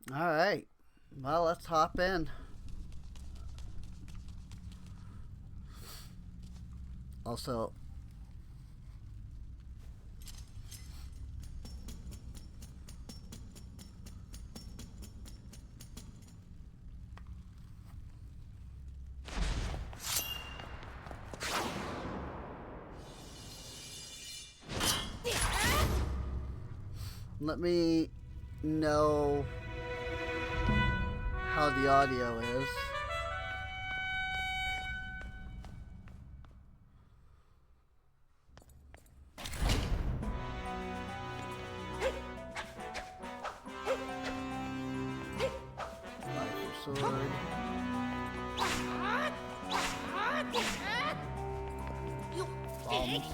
Alright. Well, let's hop in. Also, let me know how the audio is. Sword. Bombs.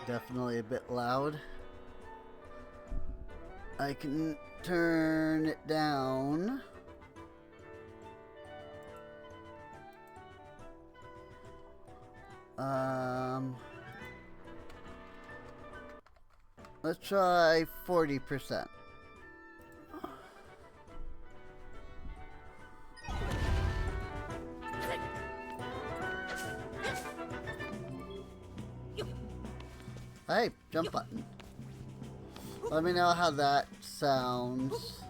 Definitely a bit loud. I can turn it down. Let's try 40%. Hey, jump button. Let me know how that sounds.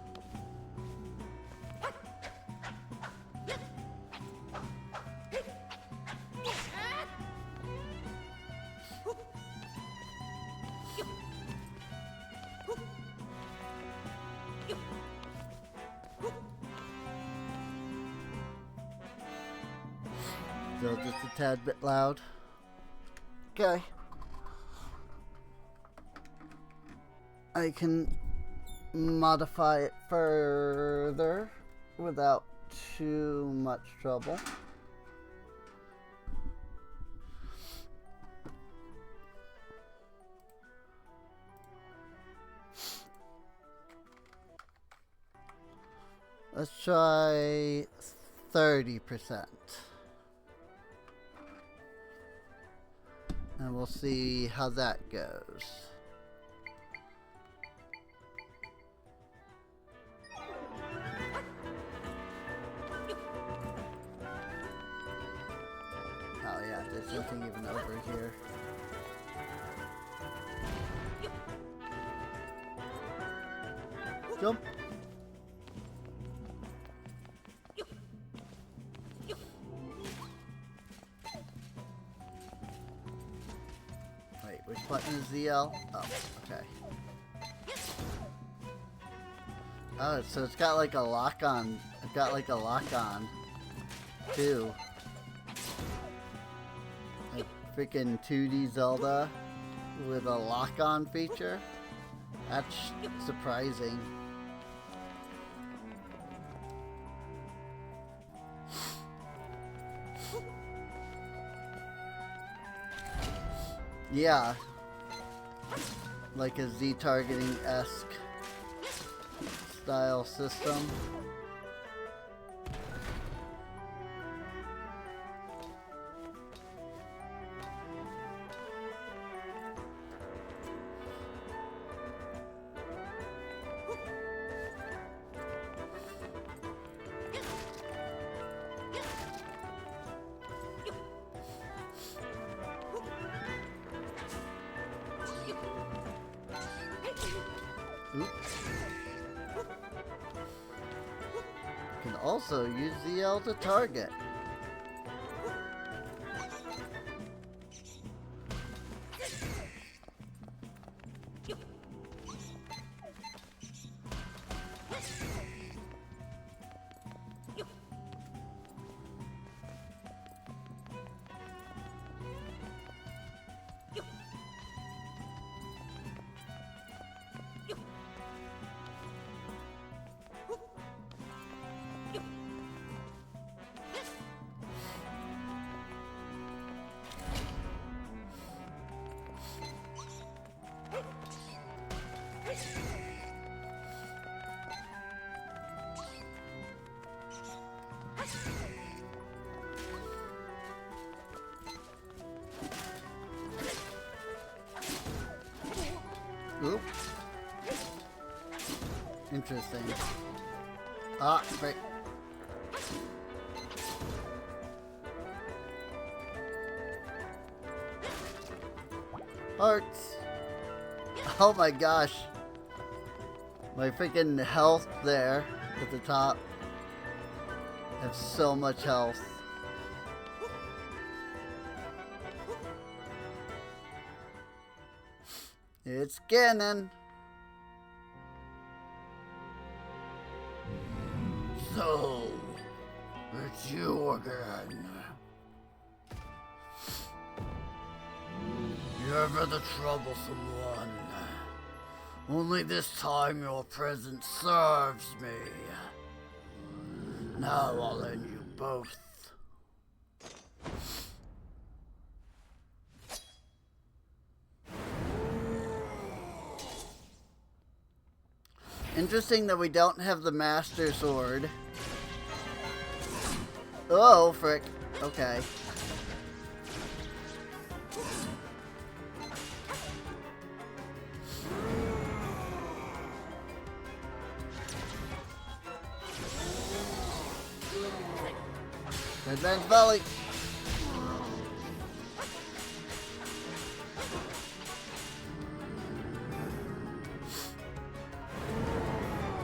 Still just a tad bit loud. Okay. I can modify it further without too much trouble. Let's try 30%. And we'll see how that goes. Oh yeah, there's nothing even over here. Jump! Wait, which button is the L? Oh, okay. Oh, so it's got like a lock on. I've got like a lock on, too. Like freaking 2D Zelda with a lock on feature. That's surprising. Yeah. Like a Z-targeting-esque style system. Can also use the L to target. interesting. Ah, frick. Hearts. Oh my gosh. My freaking health there at the top. I have so much health. It's Ganon. So, it's you again. You're ever the troublesome one. Only this time your presence serves me. Now I'll end you both. Interesting that we don't have the Master Sword. Oh, frick. Okay. Advance volley.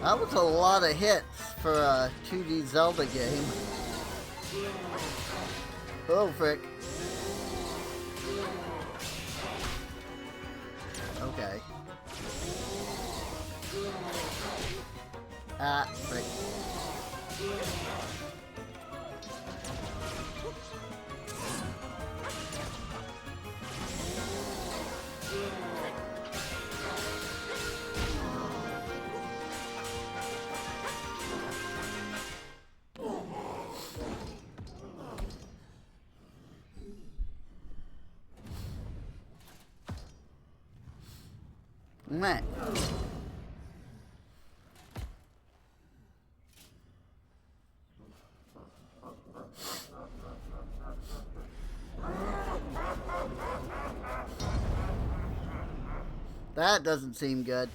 That was a lot of hits for a 2D Zelda game. Oh, frick. Okay. Ah, frick. Meh. That doesn't seem good.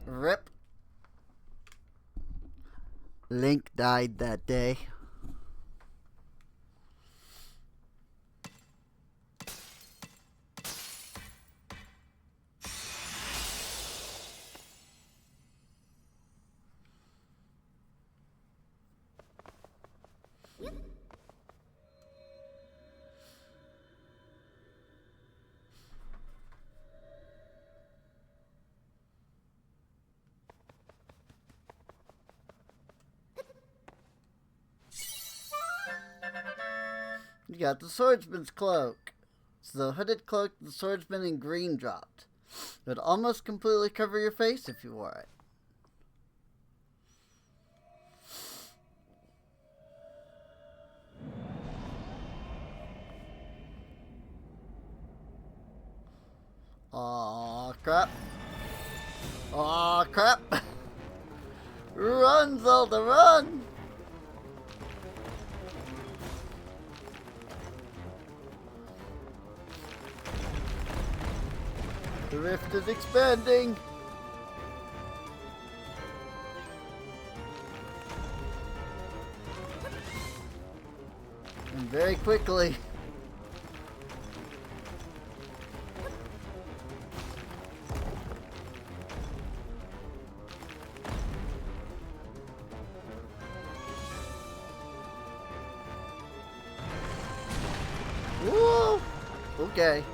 Rip. Link died that day. You got the swordsman's cloak. It's the hooded cloak the swordsman in green dropped. It would almost completely cover your face if you wore it. Aw, crap. Aw, crap. Run, Zelda, run! The rift is expanding. And very quickly. Woo! Okay.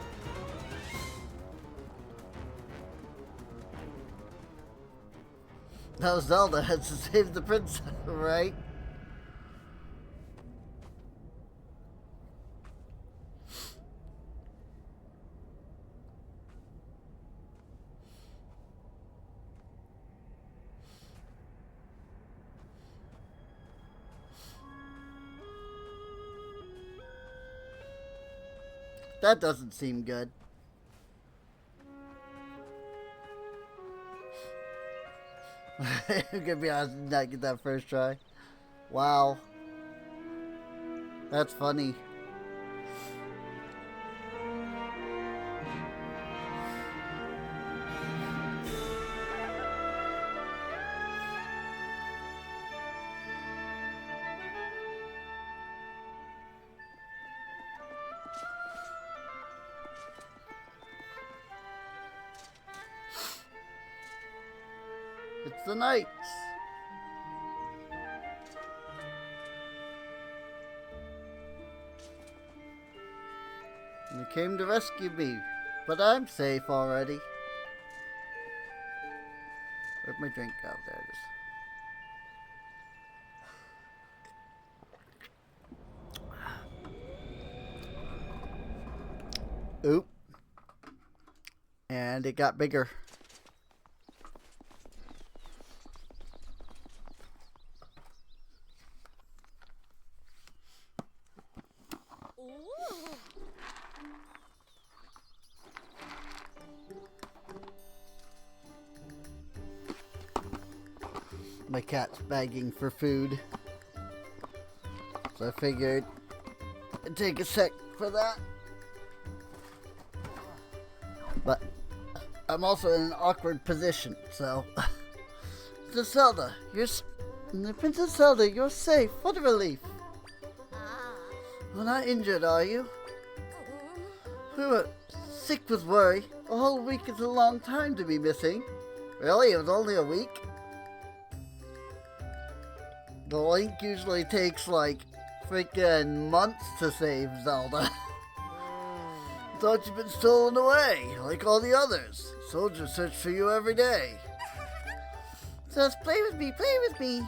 Now Zelda has to save the princess, right? That doesn't seem good. I'm gonna be honest, did not get that first try. Wow. That's funny. It's the knights. And they came to rescue me, but I'm safe already. Where'd my drink go? There it is. Oop. And it got bigger. My cat's begging for food, so I figured I'd take a sec for that. But I'm also in an awkward position, so Princess Zelda, Princess Zelda, you're safe. What a relief. You're not injured, are you? We were sick with worry. A whole week is a long time to be missing. Really? It was only a week? The Link usually takes like freaking months to save Zelda. Thought you'd been stolen away, like all the others. Soldiers search for you every day. Just play with me, play with me.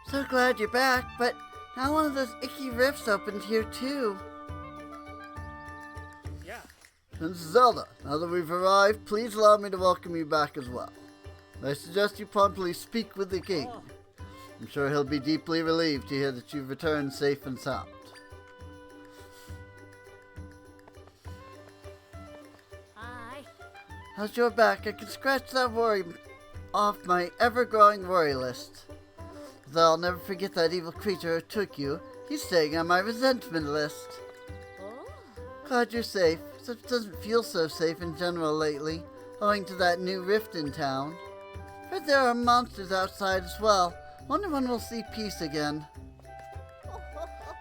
So glad you're back, but now one of those icky rifts opened here too. Yeah. Princess Zelda, now that we've arrived, please allow me to welcome you back as well. I suggest you promptly speak with the king. I'm sure he'll be deeply relieved to hear that you've returned safe and sound. Hi. As you're back, I can scratch that worry off my ever-growing worry list. Though I'll never forget that evil creature who took you. He's staying on my resentment list. Oh. Glad you're safe. It doesn't feel so safe in general lately, owing to that new rift in town. Heard there are monsters outside as well. Wonder when we'll see peace again.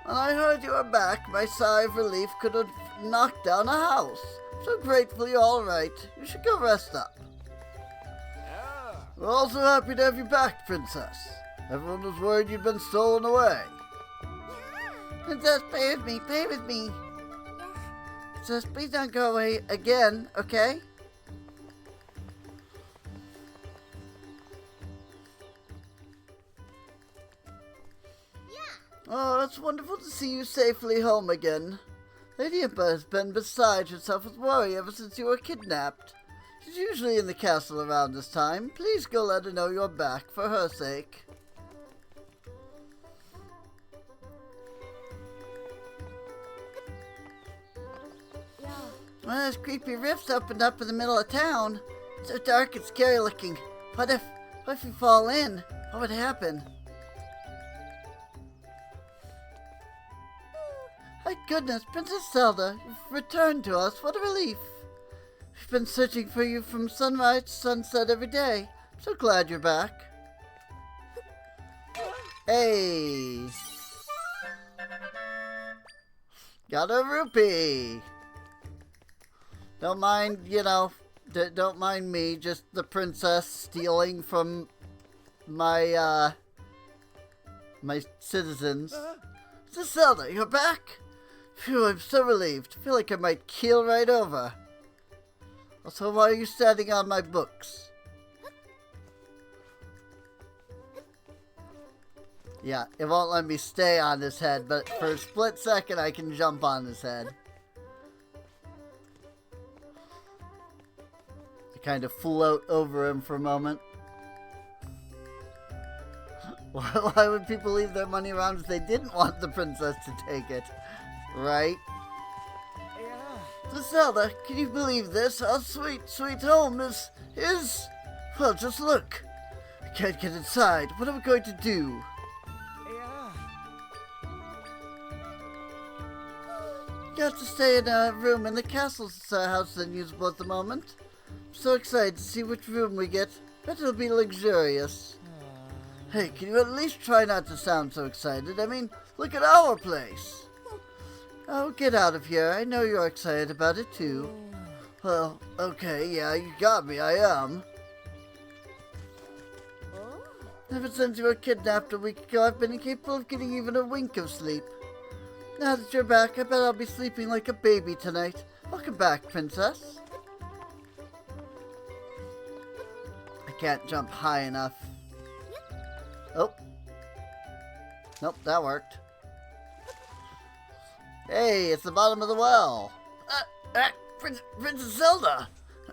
When I heard you were back, my sigh of relief could have knocked down a house. So grateful you're all right. You should go rest up. Yeah. We're also happy to have you back, Princess. Everyone was worried you'd been stolen away. Princess, play with me, play with me. Princess, please don't go away again, okay? Oh, it's wonderful to see you safely home again. Lady Impa has been beside herself with worry ever since you were kidnapped. She's usually in the castle around this time. Please go let her know you're back for her sake. Yeah. Well, there's creepy rifts opened up in the middle of town. So dark and scary looking. What if you fall in? What would happen? Thank goodness, Princess Zelda, you've returned to us. What a relief. We've been searching for you from sunrise to sunset every day. I'm so glad you're back. Hey! Got a rupee! Don't mind, don't mind me, just the princess stealing from my, my citizens. Princess Zelda, you're back? Phew, I'm so relieved. I feel like I might keel right over. Also, why are you standing on my books? Yeah, it won't let me stay on his head, but for a split second I can jump on his head. I kind of float over him for a moment. Why would people leave their money around if they didn't want the princess to take it? Right? Yeah. So Zelda, can you believe this? Our sweet, sweet home is Well, just look. I can't get inside. What are we going to do? Yeah. You have to stay in a room in the castle's house unusable at the moment. I'm so excited to see which room we get. Bet it'll be luxurious. Hey, can you at least try not to sound so excited? I mean, look at our place. Oh, get out of here. I know you're excited about it, too. Well, okay, yeah, you got me. I am. Oh. Ever since you were kidnapped a week ago, I've been incapable of getting even a wink of sleep. Now that you're back, I bet I'll be sleeping like a baby tonight. Welcome back, Princess. I can't jump high enough. Oh. Nope, that worked. Hey, it's the bottom of the well. Princess Zelda!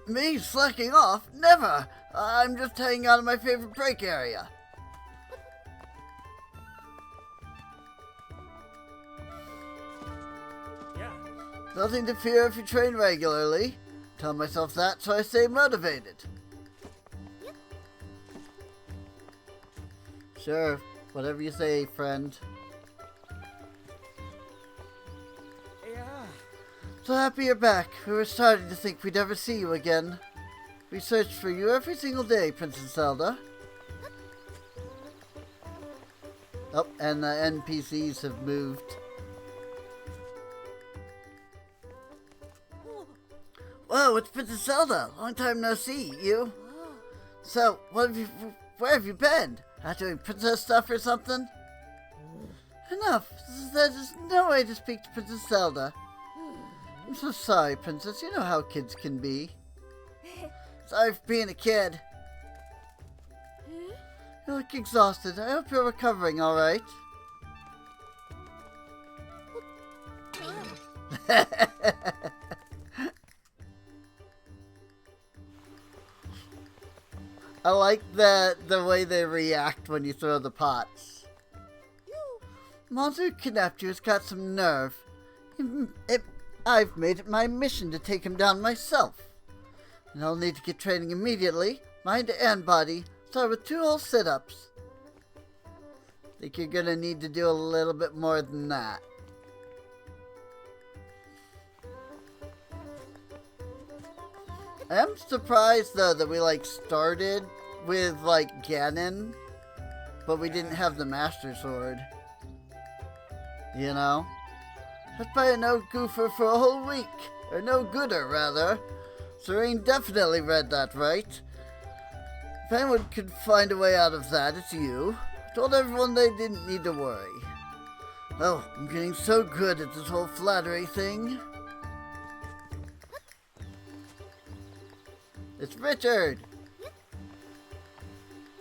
Me slacking off? Never! I'm just hanging out in my favorite break area. Yeah. Nothing to fear if you train regularly. Tell myself that so I stay motivated. Sure, whatever you say, friend. Yeah. So happy you're back. We were starting to think we'd never see you again. We searched for you every single day, Princess Zelda. Oh, and the NPCs have moved. Whoa, it's Princess Zelda. Long time no see. You? So, where have you been? Not doing princess stuff or something? Enough. There's no way to speak to Princess Zelda. I'm so sorry, Princess. You know how kids can be. Sorry for being a kid. You look exhausted. I hope you're recovering all right. I like the way they react when you throw the pots. Monster who kidnapped you has got some nerve. I've made it my mission to take him down myself. And I'll need to get training immediately, mind and body. Start with 2 whole sit-ups. Think you're gonna need to do a little bit more than that. I am surprised though that we started with Ganon, but we didn't have the Master Sword. You know? That's probably a no goofer for a whole week. Or no gooder, rather. Serene definitely read that right. If anyone could find a way out of that, it's you. I told everyone they didn't need to worry. Oh, I'm getting so good at this whole flattery thing. It's Richard!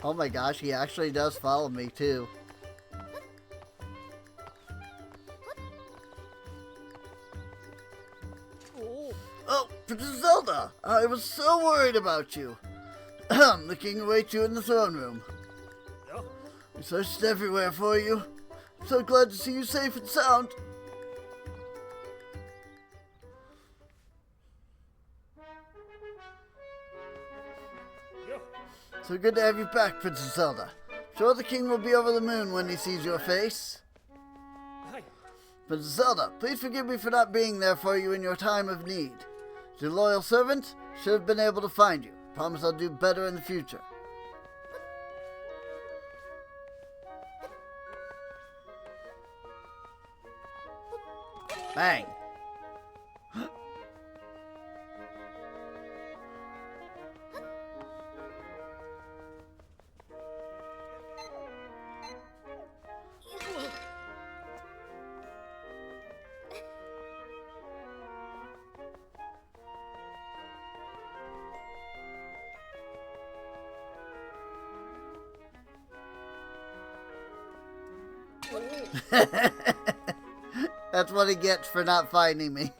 Oh my gosh, he actually does follow me too. Oh, Princess Zelda! I was so worried about you. The king awaits you in the throne room. Yeah. We searched everywhere for you. I'm so glad to see you safe and sound. Yeah. So good to have you back, Princess Zelda. Sure the king will be over the moon when he sees your face. Hi. Princess Zelda, please forgive me for not being there for you in your time of need. As your loyal servant, should have been able to find you. Promise I'll do better in the future. Bang! That's what he gets for not finding me.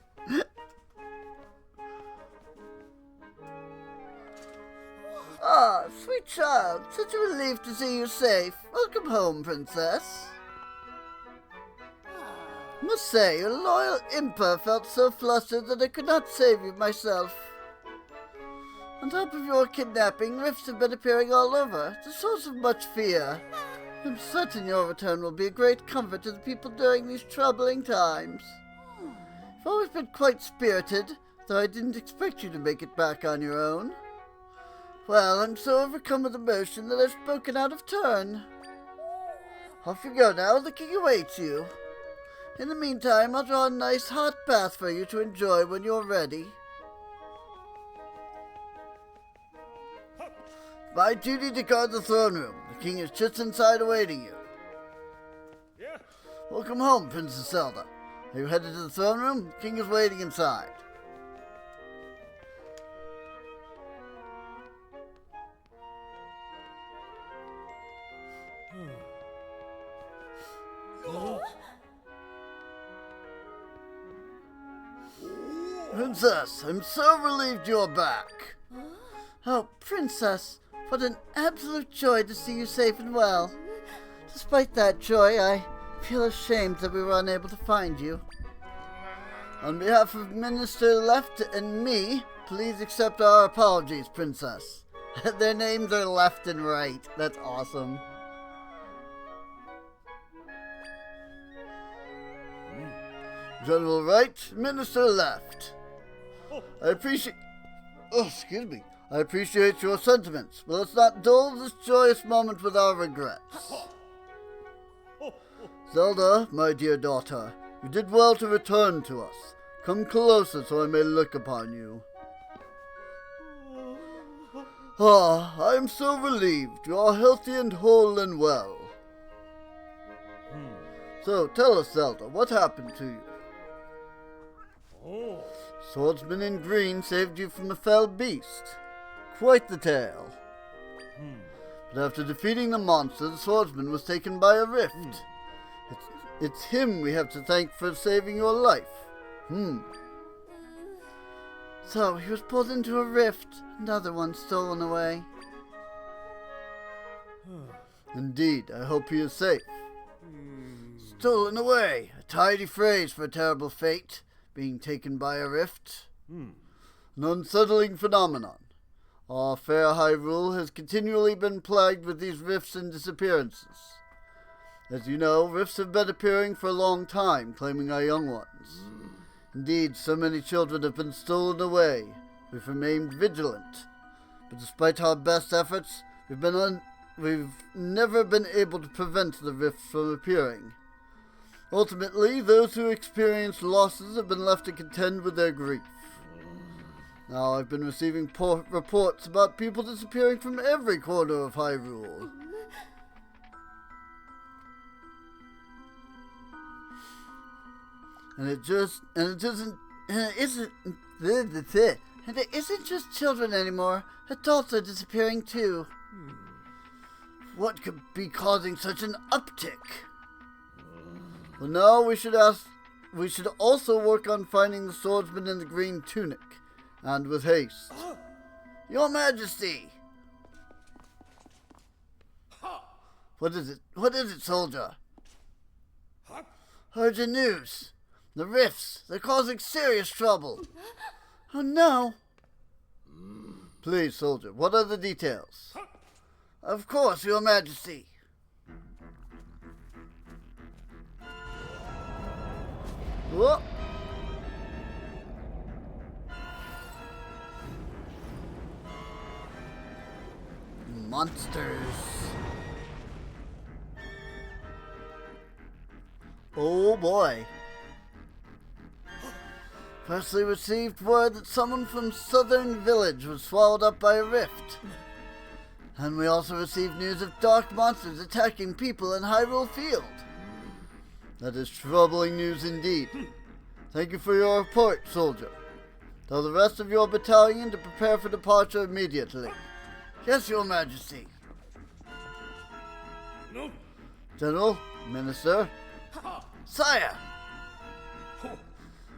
Ah, sweet child. Such a relief to see you safe. Welcome home, Princess. Must say, your loyal Impa felt so flustered that I could not save you myself. On top of your kidnapping, rifts have been appearing all over, the source of much fear. I'm certain your return will be a great comfort to the people during these troubling times. You've always been quite spirited, though I didn't expect you to make it back on your own. Well, I'm so overcome with emotion that I've spoken out of turn. Off you go now, the king awaits you. In the meantime, I'll draw a nice hot bath for you to enjoy when you're ready. My duty to guard the throne room. The king is just inside awaiting you. Yeah. Welcome home, Princess Zelda. Are you headed to the throne room? The king is waiting inside. Princess, I'm so relieved you're back. Oh, Princess, what an absolute joy to see you safe and well. Despite that joy, I feel ashamed that we were unable to find you. On behalf of Minister Left and me, please accept our apologies, Princess. Their names are Left and Right. That's awesome. General Right, Minister Left. I appreciate your sentiments, but let's not dull this joyous moment with our regrets. Zelda, my dear daughter, you did well to return to us. Come closer so I may look upon you. I am so relieved. You are healthy and whole and well. So, tell us, Zelda, what happened to you? Swordsman in green saved you from a fell beast. Quite the tale. But after defeating the monster, the swordsman was taken by a rift. It's him we have to thank for saving your life. So, he was pulled into a rift, another one stolen away. Indeed, I hope he is safe. Stolen away, a tidy phrase for a terrible fate, being taken by a rift. An unsettling phenomenon. Our fair Hyrule has continually been plagued with these rifts and disappearances. As you know, rifts have been appearing for a long time, claiming our young ones. Indeed, so many children have been stolen away. We've remained vigilant. But despite our best efforts, we've never been able to prevent the rifts from appearing. Ultimately, those who experience losses have been left to contend with their grief. Now, I've been receiving reports about people disappearing from every corner of Hyrule. And it isn't just children anymore. Adults are disappearing too. What could be causing such an uptick? Well, now we should also work on finding the swordsman in the green tunic, and with haste. Your Majesty! What is it? What is it, soldier? Urgent news. The rifts, they're causing serious trouble. Oh no. Please, soldier, what are the details? Of course, Your Majesty. Whoa. Monsters. Oh boy. Firstly received word that someone from Southern Village was swallowed up by a rift. And we also received news of dark monsters attacking people in Hyrule Field. That is troubling news indeed. Thank you for your report, soldier. Tell the rest of your battalion to prepare for departure immediately. Yes, Your Majesty. No. General, Minister. Sire!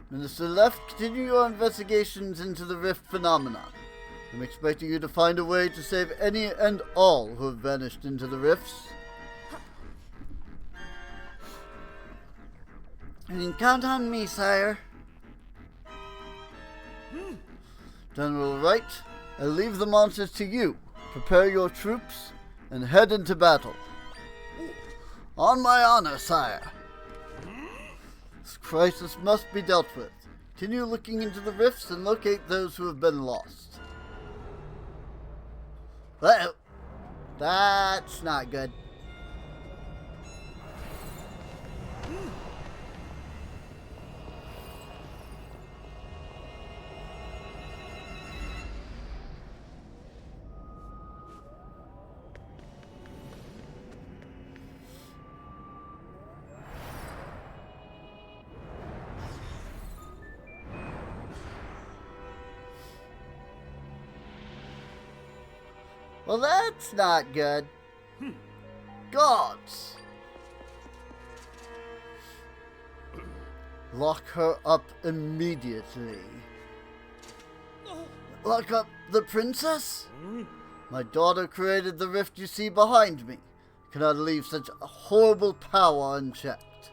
Minister Left, continue your investigations into the rift phenomenon. I'm expecting you to find a way to save any and all who have vanished into the rifts. You can count on me, sire. General Wright, I leave the monsters to you. Prepare your troops and head into battle. On my honor, sire. This crisis must be dealt with. Continue looking into the rifts and locate those who have been lost. Uh-oh. That's not good. Well, that's not good. Gods! Lock her up immediately. Lock up the princess? My daughter created the rift you see behind me. I cannot leave such horrible power unchecked.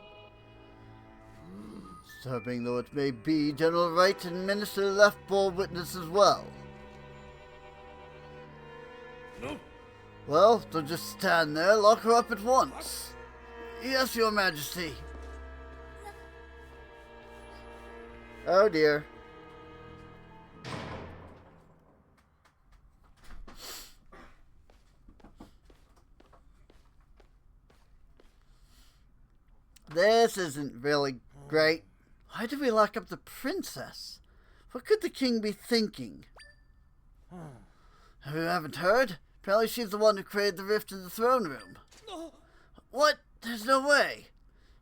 Disturbing though it may be, General Wright and Minister Left bore witness as well. No. Well, don't just stand there. Lock her up at once. Yes, Your Majesty. Oh dear. This isn't really great. Why did we lock up the princess? What could the king be thinking? You haven't heard? Apparently she's the one who created the rift in the throne room. What? There's no way.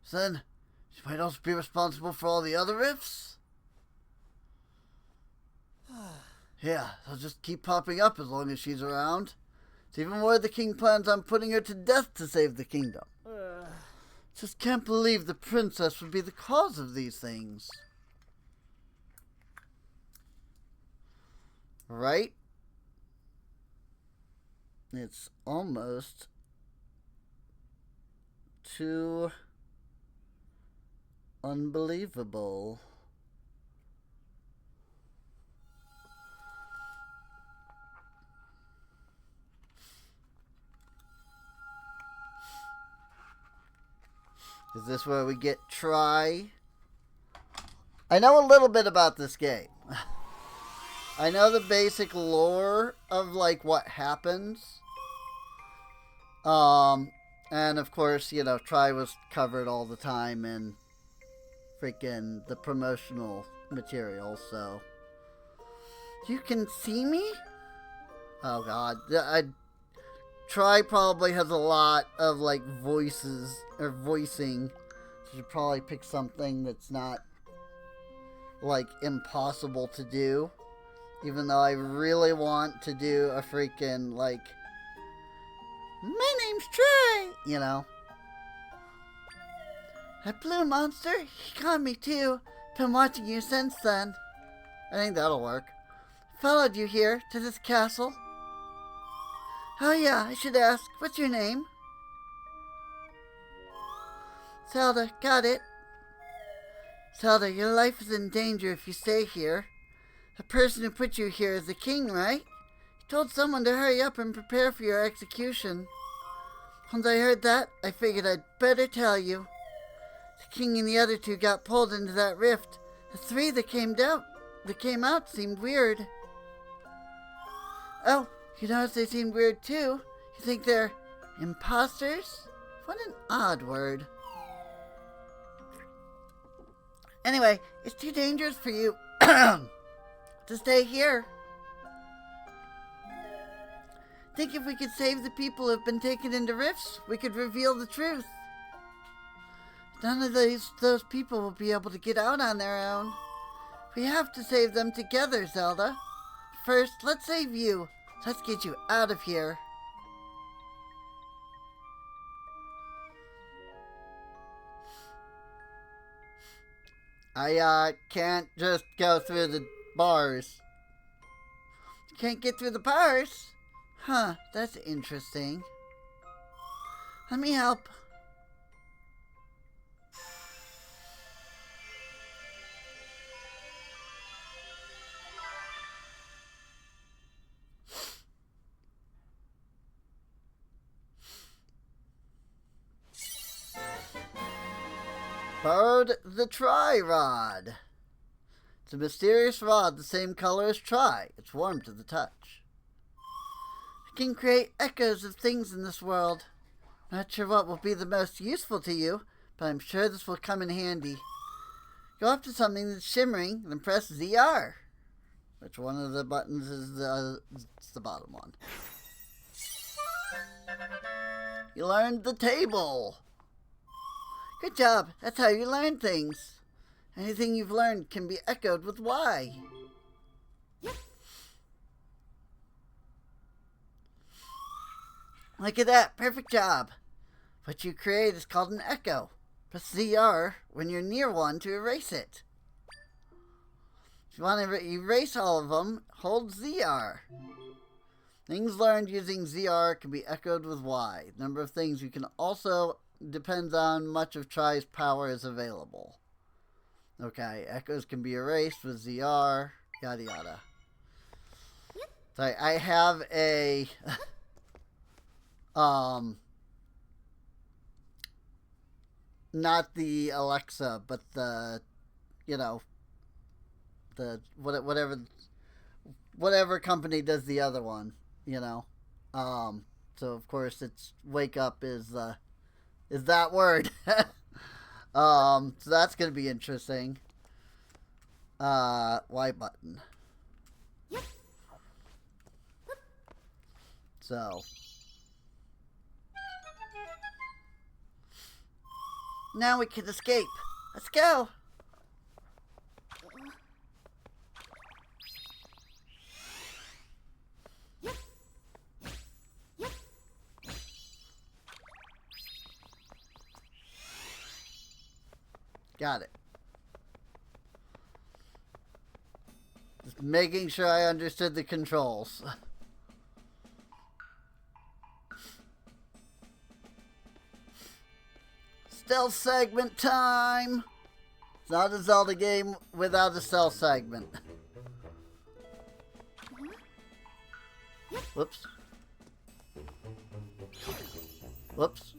So then, she might also be responsible for all the other rifts? Yeah, they'll just keep popping up as long as she's around. It's even where the king plans on putting her to death to save the kingdom. Just can't believe the princess would be the cause of these things. Right? It's almost too unbelievable. Is this where we get try? I know a little bit about this game. I know the basic lore of like what happens. And of course, you know, try was covered all the time in freaking the promotional material, so. You can see me? Oh god. Try probably has a lot of like voices or voicing. So you should probably pick something that's not like impossible to do. Even though I really want to do a freaking like, my name's Troy, you know. That blue monster, he caught me too. Been watching you since then. I think that'll work. Followed you here to this castle. Oh yeah, I should ask, what's your name? Zelda, got it. Zelda, your life is in danger if you stay here. The person who put you here is the king, right? He told someone to hurry up and prepare for your execution. Once I heard that, I figured I'd better tell you. The king and the other two got pulled into that rift. The three that came out seemed weird. Oh, you notice they seemed weird too? You think they're imposters? What an odd word. Anyway, it's too dangerous for you to stay here. Think if we could save the people who have been taken into rifts, we could reveal the truth. None of those people will be able to get out on their own. We have to save them together, Zelda. First, let's save you. Let's get you out of here. I can't just go through the bars. Can't get through the bars? Huh, that's interesting. Let me help. the Tri Rod. It's a mysterious rod the same color as Tri. It's warm to the touch. It can create echoes of things in this world. Not sure what will be the most useful to you, but I'm sure this will come in handy. Go up to something that's shimmering, then press ZR. Which one of the buttons is it's the bottom one. You learned the table. Good job. That's how you learn things. Anything you've learned can be echoed with Y. Look at that. Perfect job. What you create is called an echo. Press ZR when you're near one to erase it. If you want to erase all of them, hold ZR. Things learned using ZR can be echoed with Y. The number of things you can also depends on much of Tri's power is available. Okay, echoes can be erased with ZR, yada yada. Sorry, I have a not the Alexa, but the, you know, the whatever company does the other one, you know. So of course it's wake up is that word. So that's gonna be interesting. Y button. So now we can escape. Let's go. Got it. Just making sure I understood the controls. Stealth segment time! It's not a Zelda game without a stealth segment. Whoops. Whoops.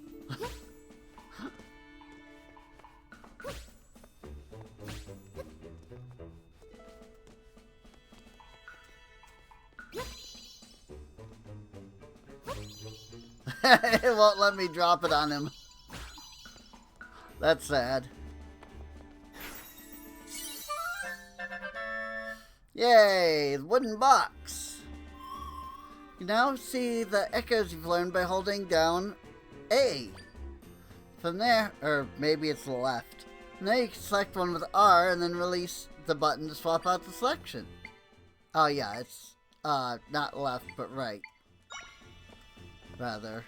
It won't let me drop it on him. That's sad. Yay! The wooden box! You now see the echoes you've learned by holding down A. From there, or maybe it's the left. Now you can select one with R and then release the button to swap out the selection. Oh yeah, it's not left but right. Rather.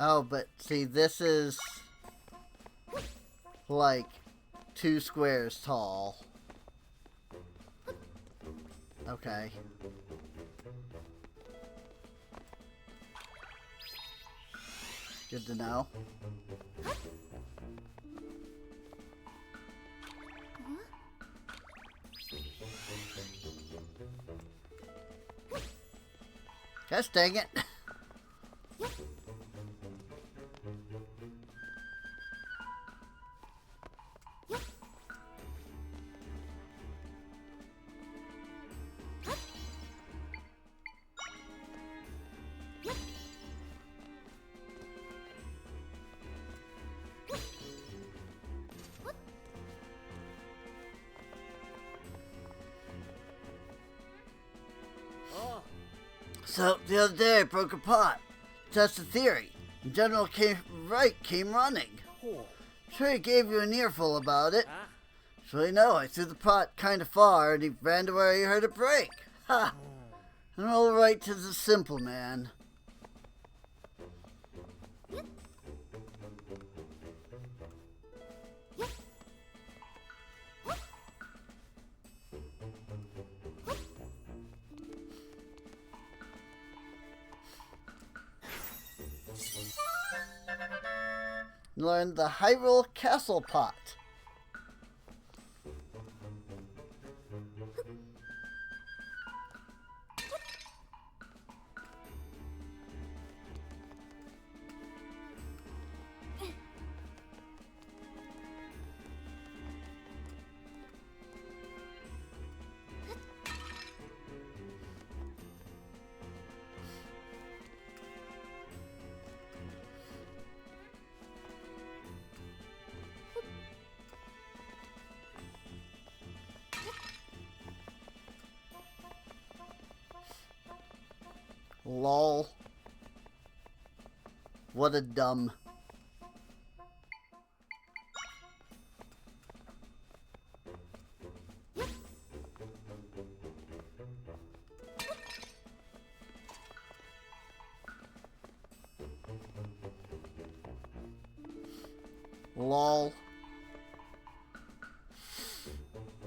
Oh, but see, this is like 2 squares tall. Okay. Good to know. Gosh dang it. So, the other day I broke a pot. Test a theory. And General came running. Sure he gave you an earful about it. So you know, I threw the pot kind of far and he ran to where he heard it break. Ha! And all right to the simple man. Learn the Hyrule Castle Pot. What a dumb. Lol.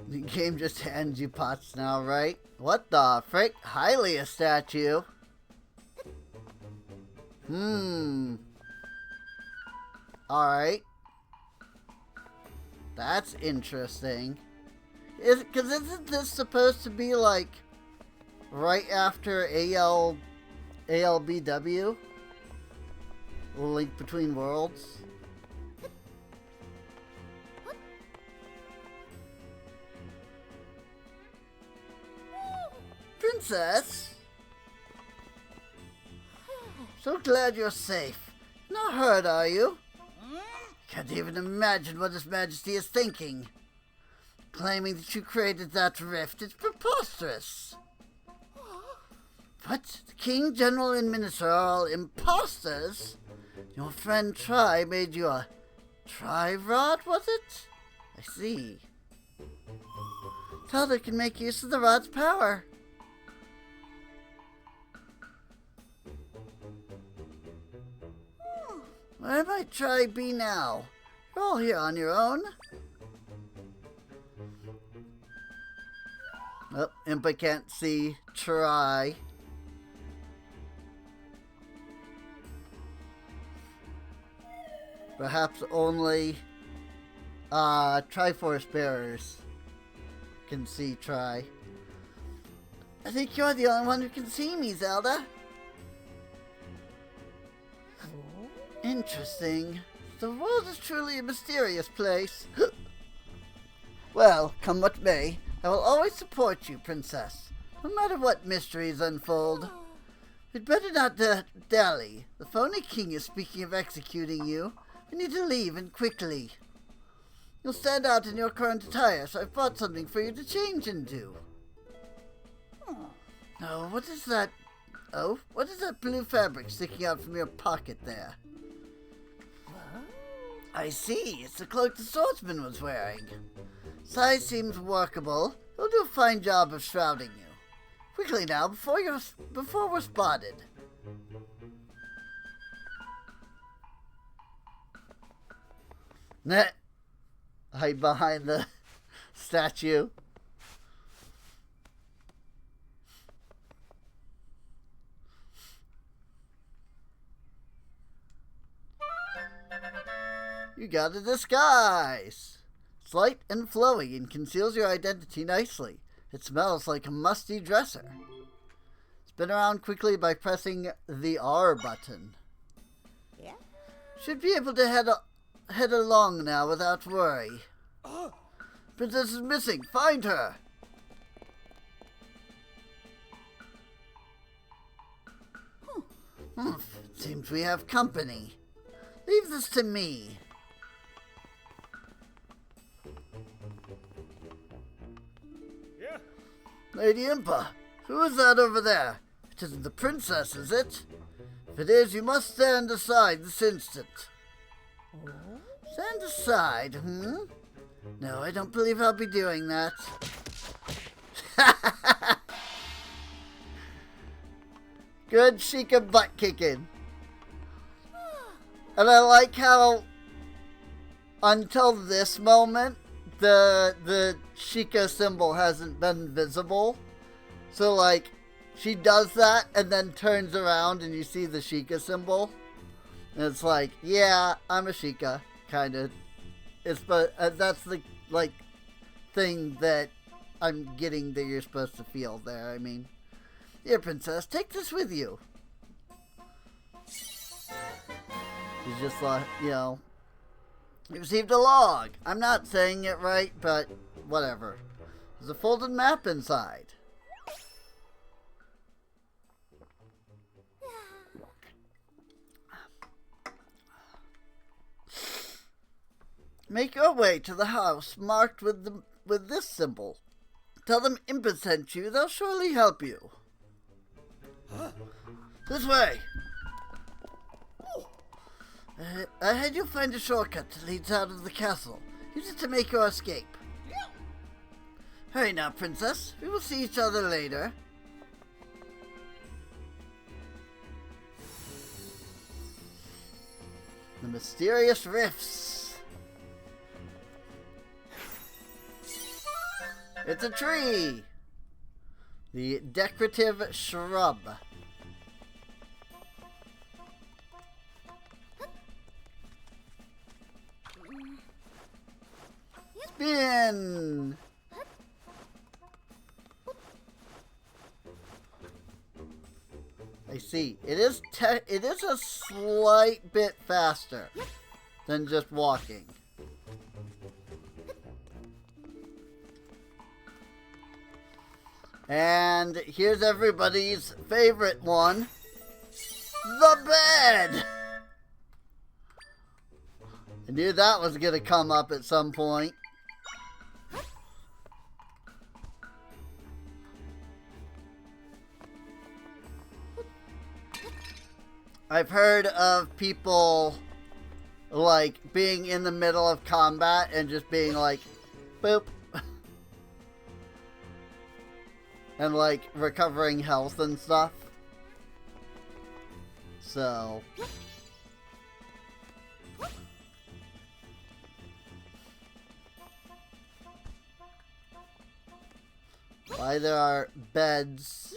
The game just hands you pots now, right? What the frick? Highly a statue. Alright. That's interesting. Because isn't this supposed to be like right after ALBW? Link Between Worlds? Princess? So glad you're safe. Not hurt, are you? Can't even imagine what His Majesty is thinking. Claiming that you created that rift is preposterous. What? The King, General, and Minister are all imposters? Your friend Tri made you a Tri-Rod, was it? I see. Zelda can make use of the rod's power. Where might Tri be now? You're all here on your own. Oh, Impa can't see Tri. Perhaps only Triforce bearers can see Tri. I think you're the only one who can see me, Zelda. Interesting. The world is truly a mysterious place. Well, come what may, I will always support you, Princess, no matter what mysteries unfold. We'd better not dally. The phony king is speaking of executing you. We need to leave, and quickly. You'll stand out in your current attire, so I've brought something for you to change into. Oh, what is that? Oh, what is that blue fabric sticking out from your pocket there? I see. It's the cloak the swordsman was wearing. Size seems workable. He'll do a fine job of shrouding you. Quickly now, before we're spotted. Nah. Hide behind the statue. You got a disguise! It's light and flowy and conceals your identity nicely. It smells like a musty dresser. Spin around quickly by pressing the R button. Yeah? Should be able to head along now without worry. Princess is missing. Find her! Seems we have company. Leave this to me. Yeah. Lady Impa, who is that over there? It isn't the princess, is it? If it is, you must stand aside this instant. Stand aside, No, I don't believe I'll be doing that. Good Sheikah butt kicking. And I like how, until this moment, the Sheikah symbol hasn't been visible. So, like, she does that and then turns around and you see the Sheikah symbol. And it's like, yeah, I'm a Sheikah, kind of. But that's the, like, thing that I'm getting that you're supposed to feel there. I mean, here, princess, take this with you. He's just like, you know, he received a log. I'm not saying it right, but whatever. There's a folded map inside. Make your way to the house marked with this symbol. Tell them Impa sent you. They'll surely help you. This way. I had you find a shortcut that leads out of the castle. Use it to make your escape. Hurry now, Princess. We will see each other later. The mysterious rifts. It's a tree. The decorative shrub. Spin. I see. It is a slight bit faster than just walking. And here's everybody's favorite one. The bed! I knew that was gonna come up at some point. I've heard of people like being in the middle of combat and just being like, boop. And like recovering health and stuff. So why there are beds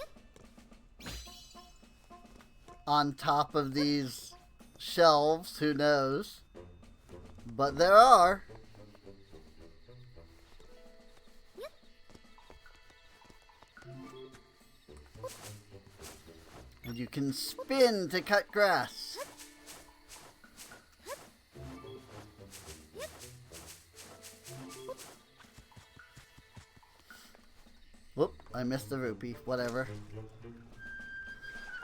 on top of these shelves, who knows? But there are. And you can spin to cut grass. Whoop, I missed the rupee. Whatever.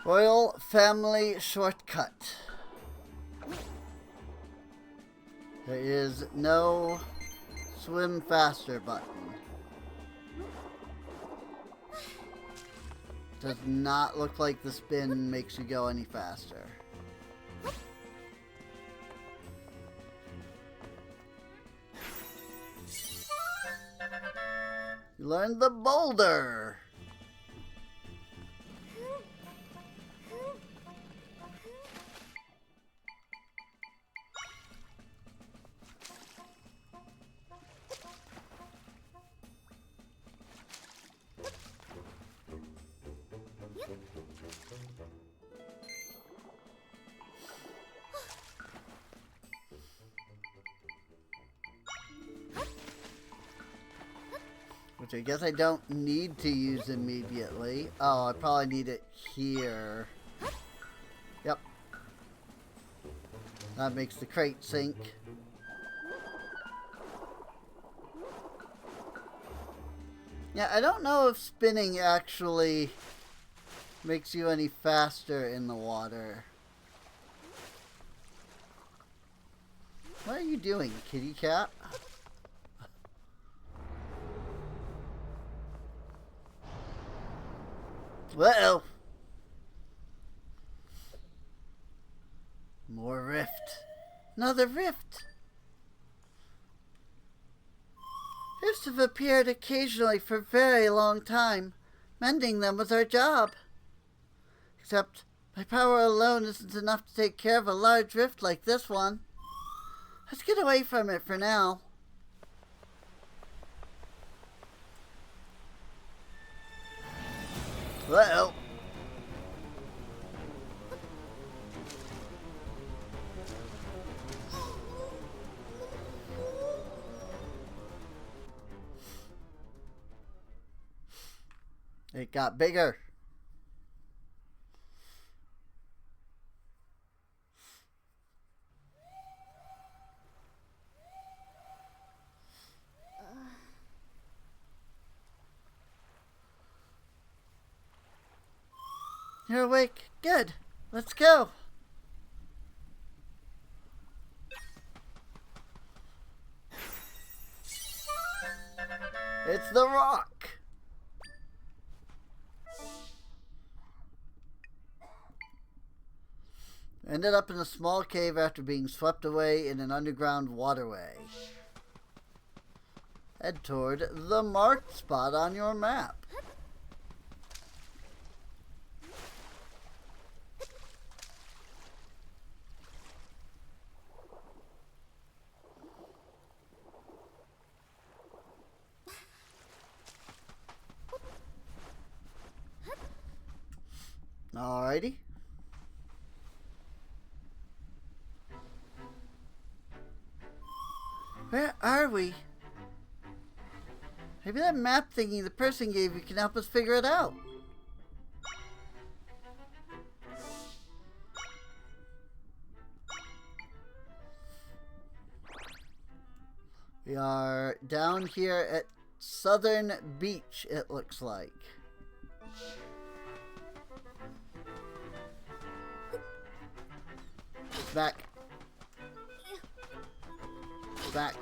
Royal Family Shortcut. There is no swim faster button. Does not look like the spin makes you go any faster. You learned the boulder. Which I guess I don't need to use immediately. Oh, I probably need it here. Yep. That makes the crate sink. Yeah, I don't know if spinning actually makes you any faster in the water. What are you doing, kitty cat? Uh-oh. More rift. Another rift. Rifts have appeared occasionally for a very long time. Mending them was our job. Except, my power alone isn't enough to take care of a large rift like this one. Let's get away from it for now. Uh-oh. It got bigger. You're awake. Good. Let's go. It's the rock. Ended up in a small cave after being swept away in an underground waterway. Head toward the marked spot on your map. Alrighty. Where are we? Maybe that map thingy the person gave you can help us figure it out. We are down here at Southern Beach, it looks like. Back. Back.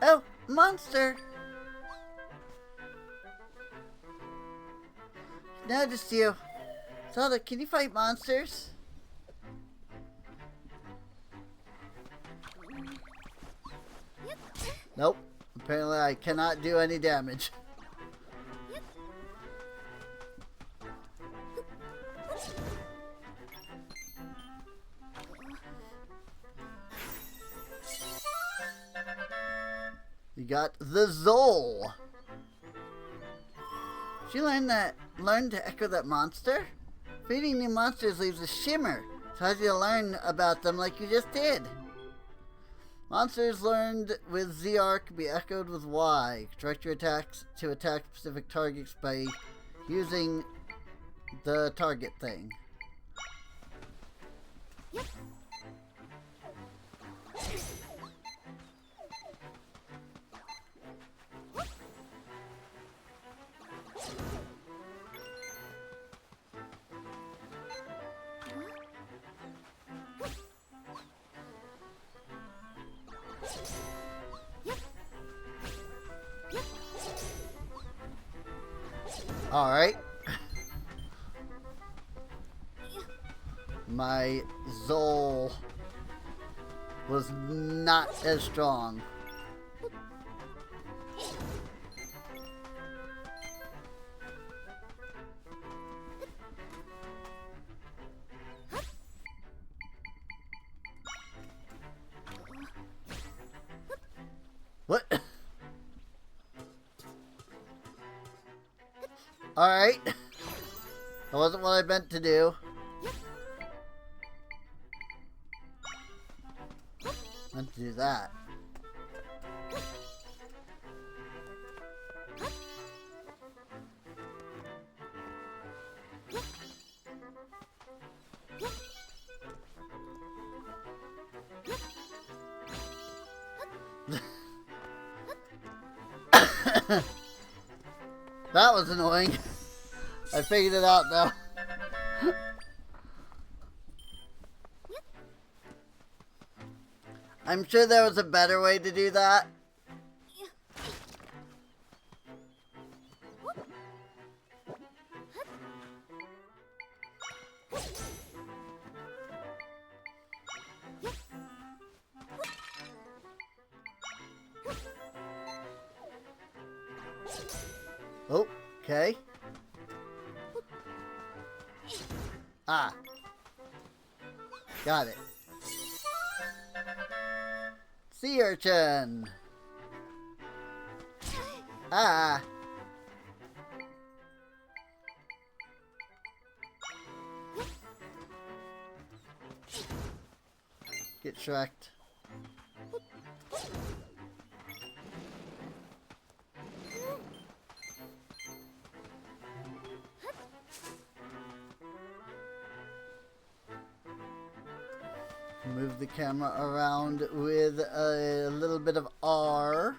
Oh, monster! Noticed you. Zelda, can you fight monsters? Nope. Apparently I cannot do any damage. You got the Zol. Did you learn to echo that monster? Feeding new monsters leaves a shimmer, so how do you learn about them like you just did? Monsters learned with ZR can be echoed with Y. Direct your attacks to attack specific targets by using the target thing. Yep. Alright. My Zol was not as strong. What? Alright. That wasn't what I meant to do. Meant to do that. That was annoying. I figured it out though. I'm sure there was a better way to do that. Oh, okay. Ah. Got it. Sea urchin. Ah. Get shreked. Move the camera around with a little bit of R.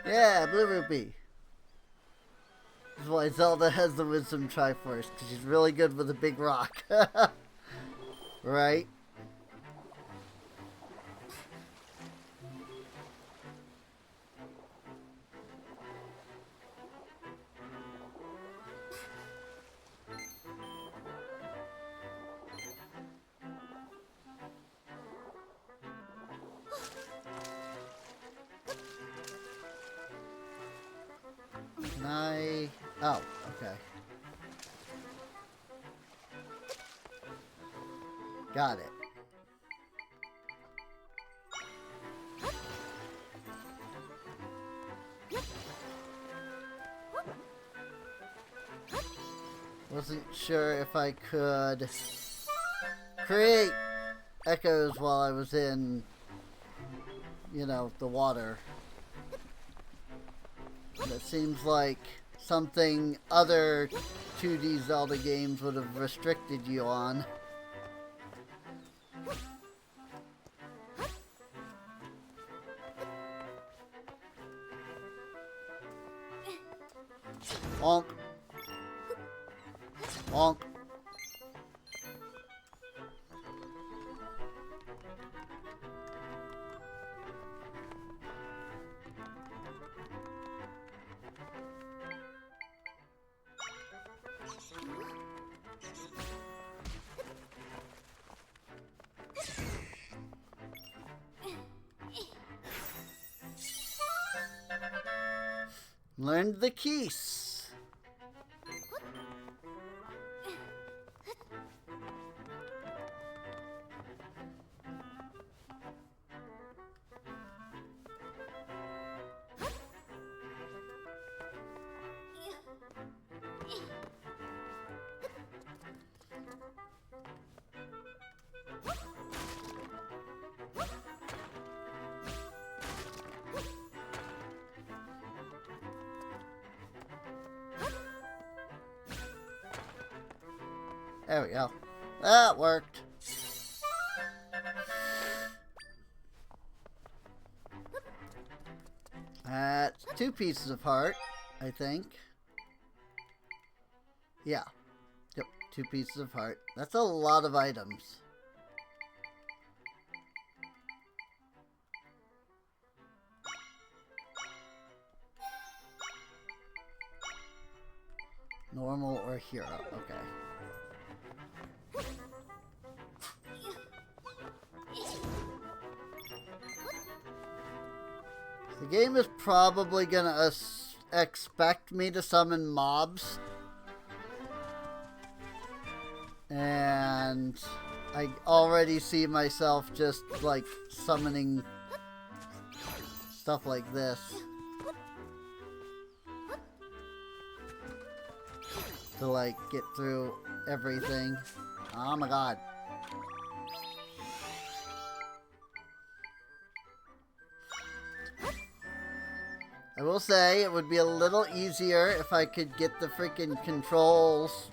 Yeah, Blue Rupee. This is why Zelda has the Wisdom Triforce, because she's really good with a big rock. Right? Can I... Oh, okay. Got it. Wasn't sure if I could create echoes while I was in, you know, the water. It seems like something other 2D Zelda games would have restricted you on. Bonk. Bonk. Learned the keys. There we go. That worked. That's 2 pieces of heart, I think. Yeah. Yep, 2 pieces of heart. That's a lot of items. Normal or hero, okay. The game is probably gonna expect me to summon mobs. And I already see myself just, like, summoning stuff like this. To, like, get through everything. Oh my god. I will say it would be a little easier if I could get the freaking controls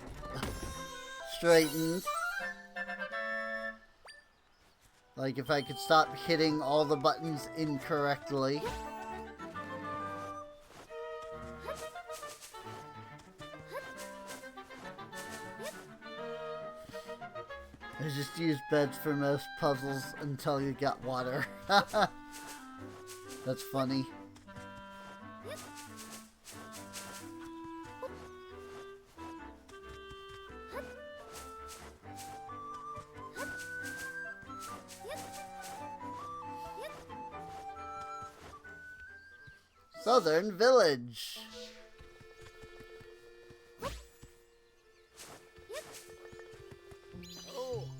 straightened. Like if I could stop hitting all the buttons incorrectly. I just use beds for most puzzles until you got water. That's funny. Southern Village.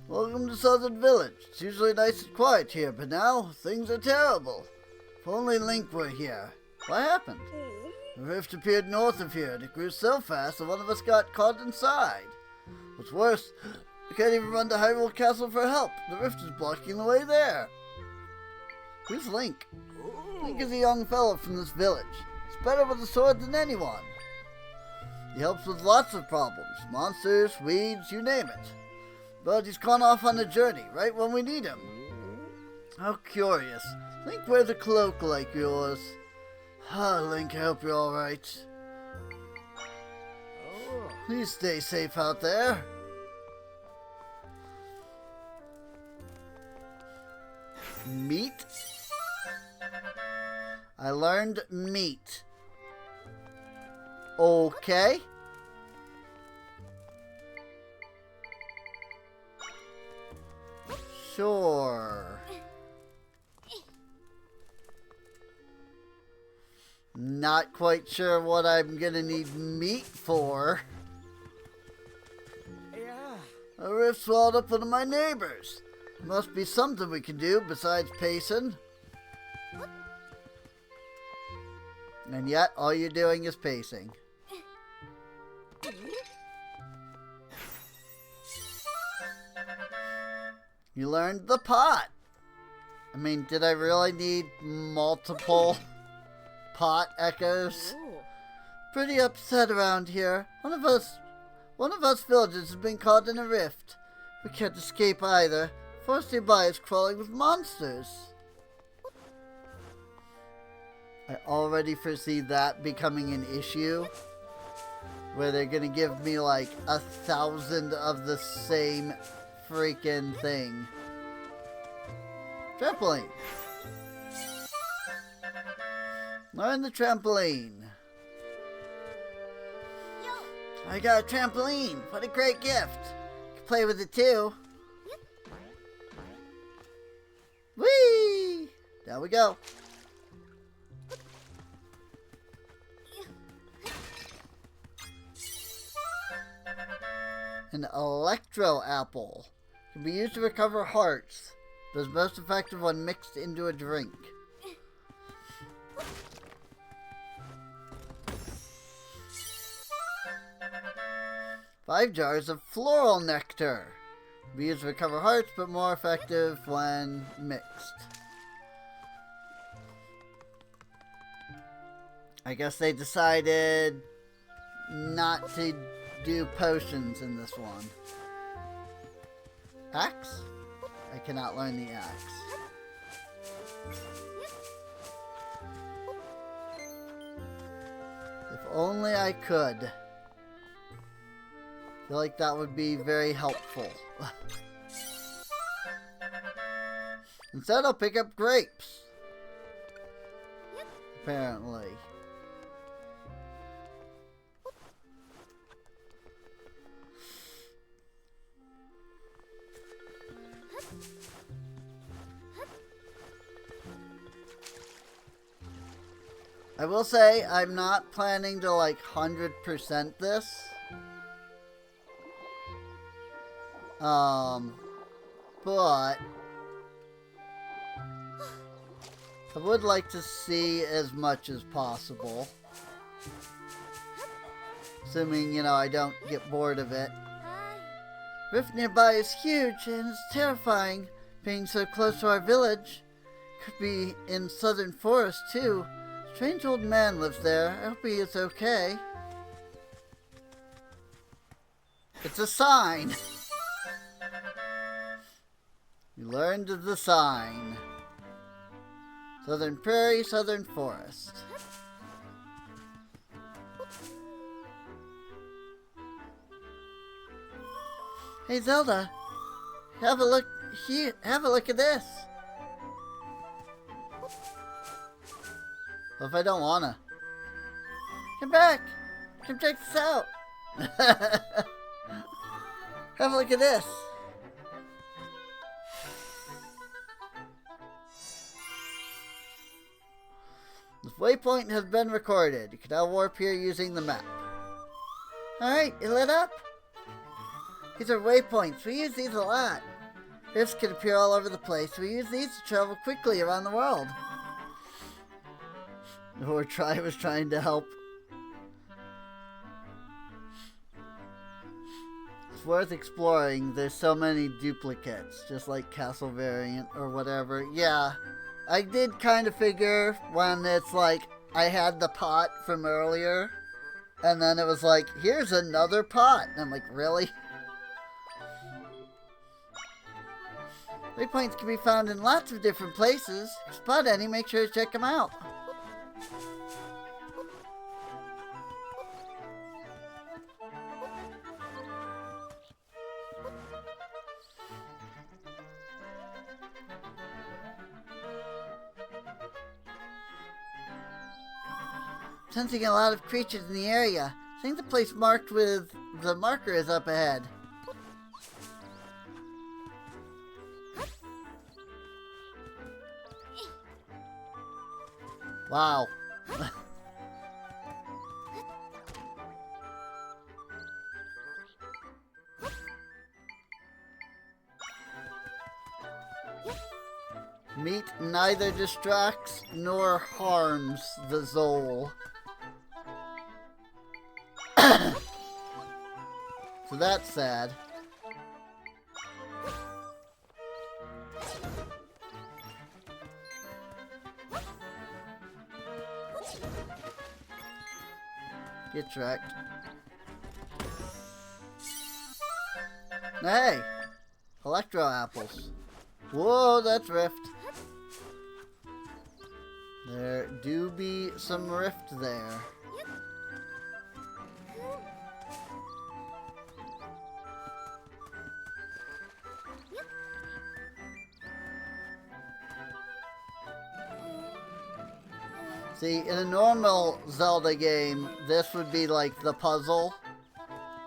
Welcome to Southern Village. It's usually nice and quiet here, but now things are terrible. If only Link were here. What happened? The rift appeared north of here, and it grew so fast that one of us got caught inside. What's worse, we can't even run to Hyrule Castle for help. The rift is blocking the way there. Who's Link? Link is a young fellow from this village. He's better with a sword than anyone. He helps with lots of problems. Monsters, weeds, you name it. But he's gone off on a journey, right when we need him. How curious. Link wears a cloak like yours. Link, I hope you're alright. Oh. Please stay safe out there. Meat? I learned meat. Okay. Sure. Not quite sure what I'm gonna need meat for. Yeah. A rift swallowed up one of my neighbors. Must be something we can do besides pacing. And yet, all you're doing is pacing. You learned the pot. I mean, did I really need multiple pot echoes? Ooh. Pretty upset around here. One of us villagers has been caught in a rift. We can't escape either. Forest nearby is crawling with monsters. I already foresee that becoming an issue. Where they're gonna give me like 1,000 of the same freaking thing. Trampoline. Learn the trampoline. I got a trampoline. What a great gift. You can play with it too. Whee! There we go. An electro apple can be used to recover hearts, but is most effective when mixed into a drink. Five jars of floral nectar. Can be used to recover hearts, but more effective when mixed. I guess they decided not to do potions in this one. Axe? I cannot learn the axe. If only I could. I feel like that would be very helpful. Instead, I'll pick up grapes. Apparently. I will say, I'm not planning to like 100% this. But I would like to see as much as possible. Assuming, you know, I don't get bored of it. Hi. Rift nearby is huge and it's terrifying. Being so close to our village. Could be in southern forest too. Strange old man lives there. I hope he is okay. It's a sign. You learned the sign. Southern prairie, southern forest. Hey Zelda, have a look here. Have a look at this. What if I don't wanna? Come back. Come check this out. Have a look at this. This waypoint has been recorded. You can now warp here using the map. Alright, it lit up? These are waypoints. We use these a lot. Rifts can appear all over the place. We use these to travel quickly around the world. Or was trying to help. It's worth exploring. There's so many duplicates, just like Castle Variant or whatever. Yeah, I did kind of figure when it's like I had the pot from earlier, and then it was like, here's another pot. And I'm like, really? Waypoints can be found in lots of different places. If you spot any, make sure to check them out. Sensing a lot of creatures in the area. I think the place marked with the marker is up ahead. Wow. Meat neither distracts nor harms the Zol. So that's sad. Get tracked. Hey! Electro apples. Whoa, that's rift. There do be some rift there. See, in a normal Zelda game, this would be like the puzzle.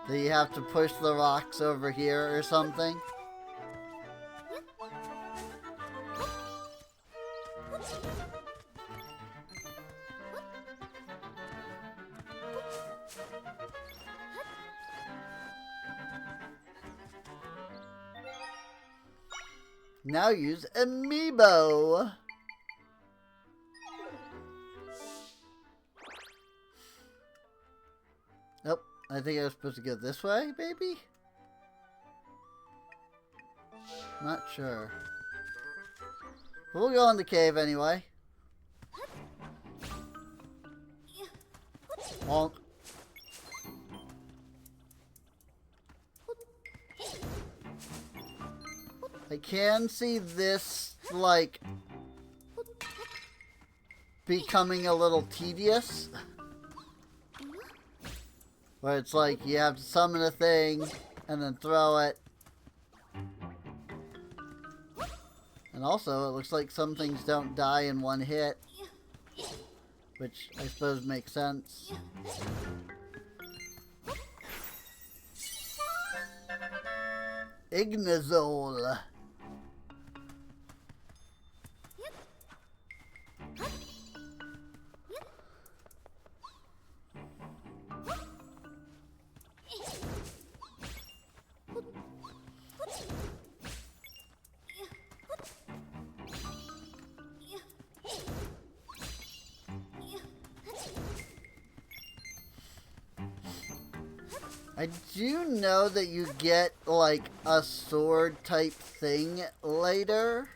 That you have to push the rocks over here or something. Now use Amiibo. Nope, I think I was supposed to go this way, maybe? Not sure. We'll go in the cave anyway. Honk. I can see this, like, becoming a little tedious. Where it's like, you have to summon a thing, and then throw it. And also, it looks like some things don't die in one hit. Which I suppose makes sense. Ignazole. I do know that you get, like, a sword type thing later.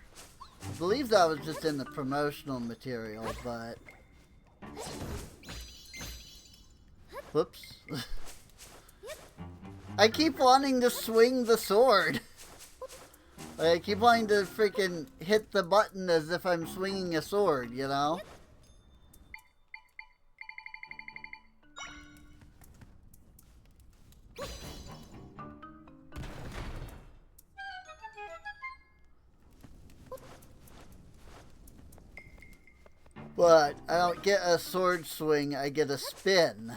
I believe that was just in the promotional material, but... Whoops. I keep wanting to swing the sword. I keep wanting to freaking hit the button as if I'm swinging a sword, you know? But I don't get a sword swing, I get a spin.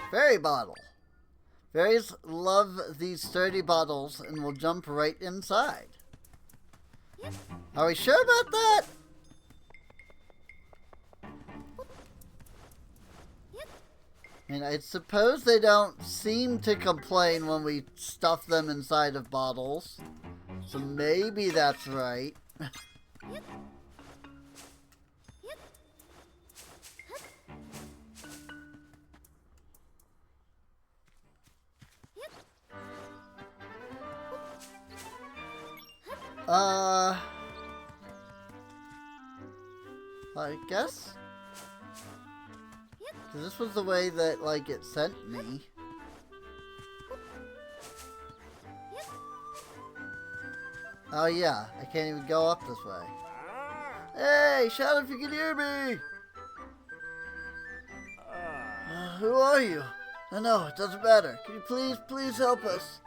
Fairy bottle. Fairies love these sturdy bottles and will jump right inside. Are we sure about that? And I suppose they don't seem to complain when we stuff them inside of bottles. So maybe that's right. I guess? 'Cause this was the way that, like, it sent me. Oh yeah, I can't even go up this way. Hey, shout if you can hear me! Who are you? No, it doesn't matter. Can you please help us?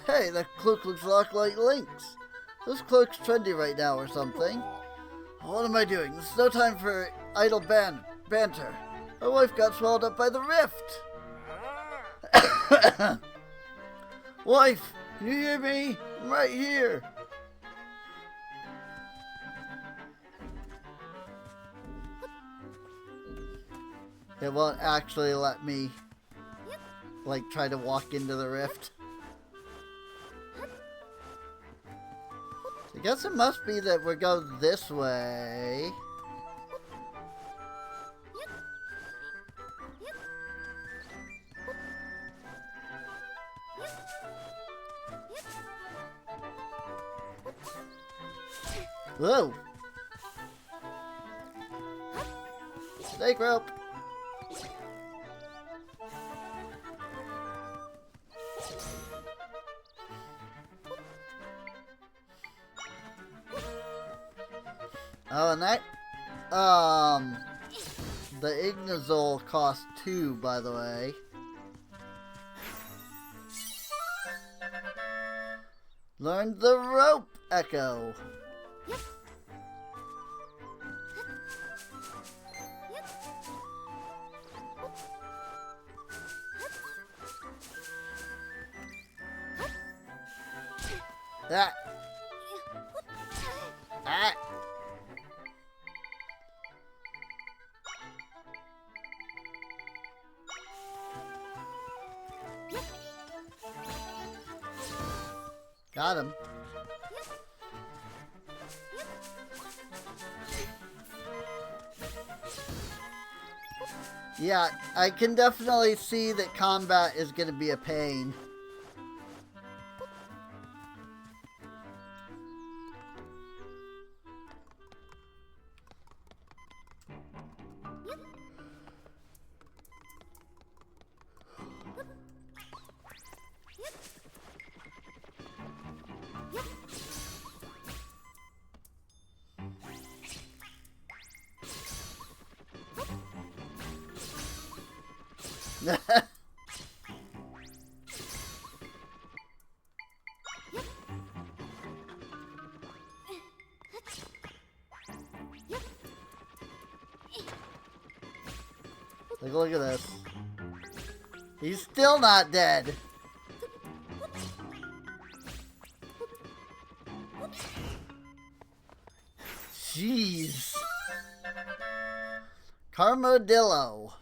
Hey, that cloak looks a lot like Link's. This cloak's trendy right now or something. What am I doing? This is no time for idle banter. My wife got swallowed up by the rift. Wife, can you hear me? I'm right here. It won't actually let me, like, try to walk into the rift. I guess it must be that we go this way. Whoa! Snake rope! Oh, and that, the Ignazole cost 2, by the way. Learned the rope echo. Ah. Ah. Got him. Yeah, I can definitely see that combat is going to be a pain. Like, look at this. He's still not dead. Jeez. Carmodillo.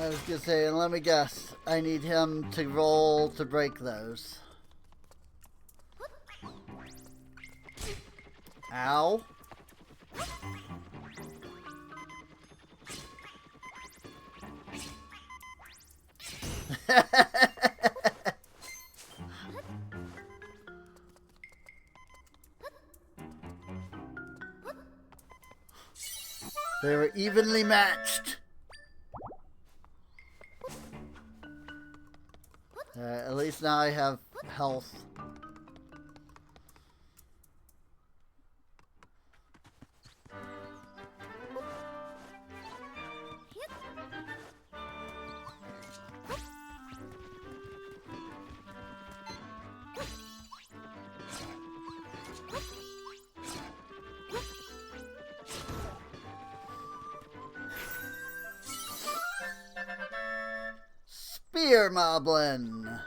I was gonna say, and let me guess, I need him to roll to break those. Ow. They were evenly matched. At least now I have health. Spear Moblin.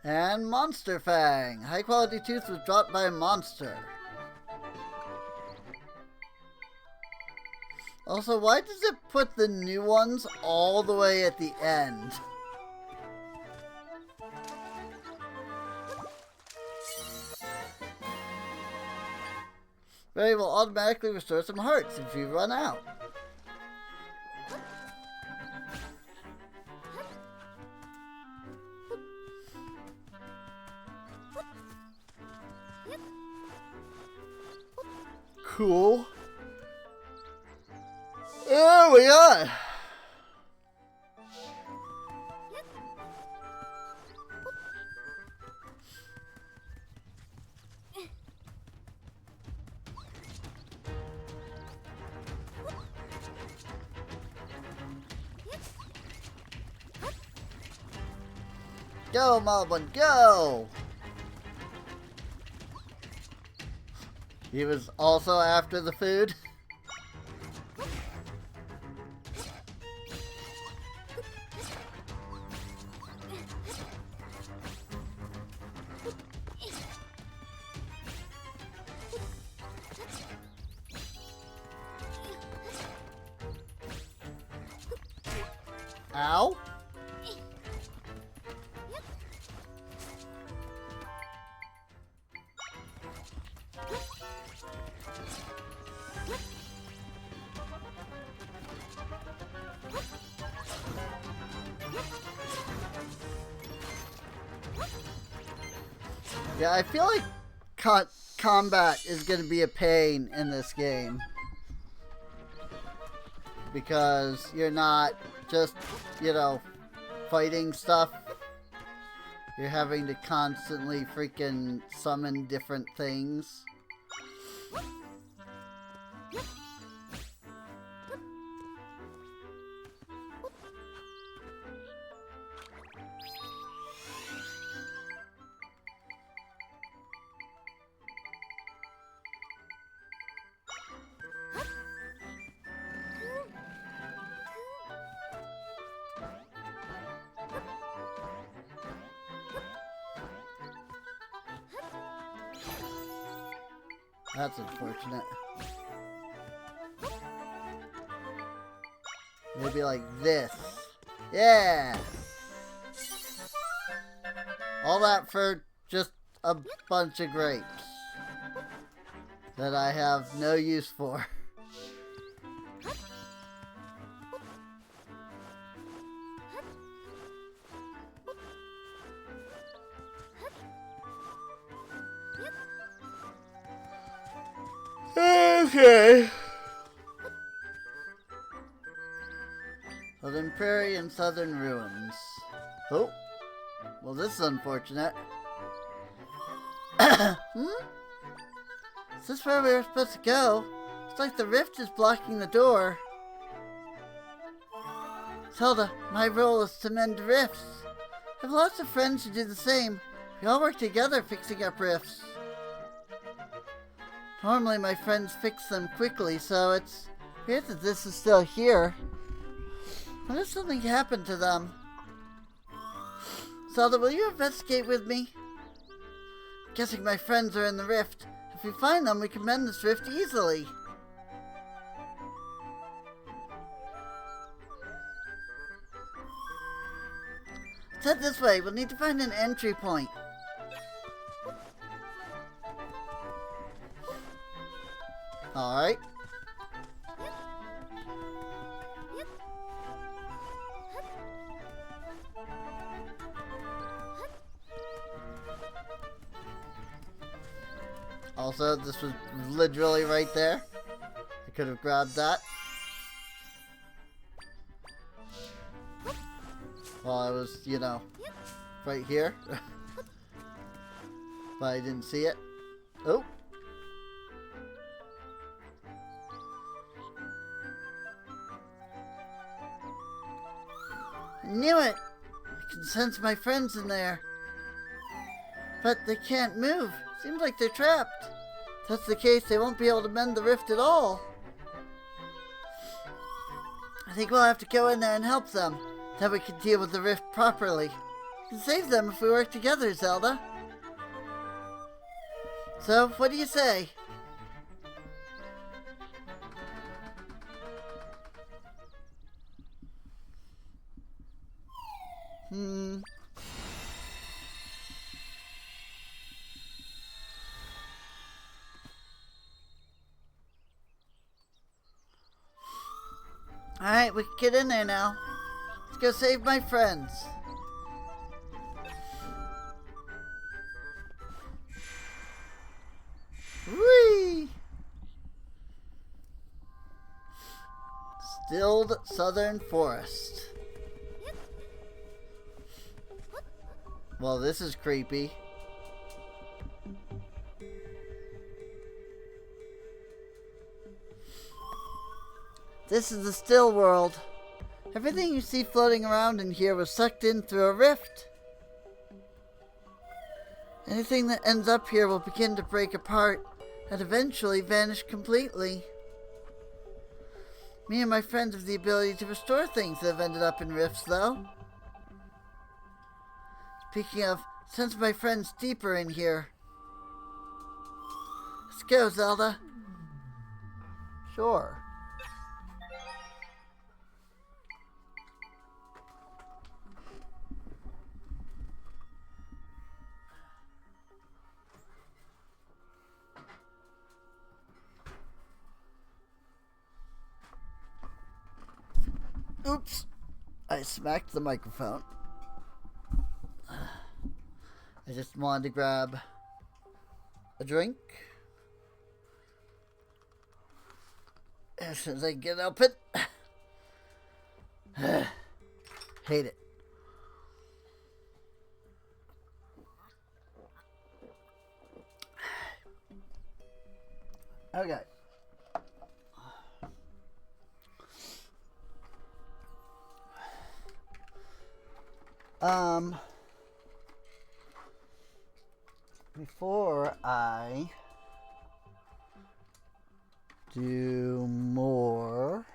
And Monster Fang. High quality tooth was dropped by a monster. Also, why does it put the new ones all the way at the end? Ray will automatically restore some hearts if you run out. Cool. Oh my god! Go, Moblin, go! He was also after the food. Ow. Yeah, I feel like combat is going to be a pain in this game. Because you're not just, you know, fighting stuff. You're having to constantly freaking summon different things. That's unfortunate. Maybe like this. Yeah! All that for just a bunch of grapes that I have no use for. Okay. Southern Prairie and Southern Ruins. Oh. Well, this is unfortunate. Is this where we were supposed to go? It's like the rift is blocking the door. Zelda, my role is to mend rifts. I have lots of friends who do the same. We all work together fixing up rifts. Normally my friends fix them quickly, so it's weird that this is still here. What if something happened to them? Zelda, will you investigate with me? Guessing my friends are in the rift. If we find them, we can mend this rift easily. Let's head this way. We'll need to find an entry point. Alright. Also, this was literally right there. I could have grabbed that. While I was, you know, right here. But I didn't see it. Oh. I knew it! I can sense my friends in there. But they can't move. Seems like they're trapped. If that's the case, they won't be able to mend the rift at all. I think we'll have to go in there and help them. Then we can deal with the rift properly. We can save them if we work together, Zelda. So, what do you say? Alright, we can get in there now. Let's go save my friends. Whee! Stilled Southern Forest. Well, this is creepy. This is the still world. Everything you see floating around in here was sucked in through a rift. Anything that ends up here will begin to break apart and eventually vanish completely. Me and my friends have the ability to restore things that have ended up in rifts, though. Speaking of, sense my friends deeper in here. Let's go, Zelda. Sure. Oops. I smacked the microphone. I just wanted to grab a drink. As soon as I get up it. Hate it. Okay. Before I do more,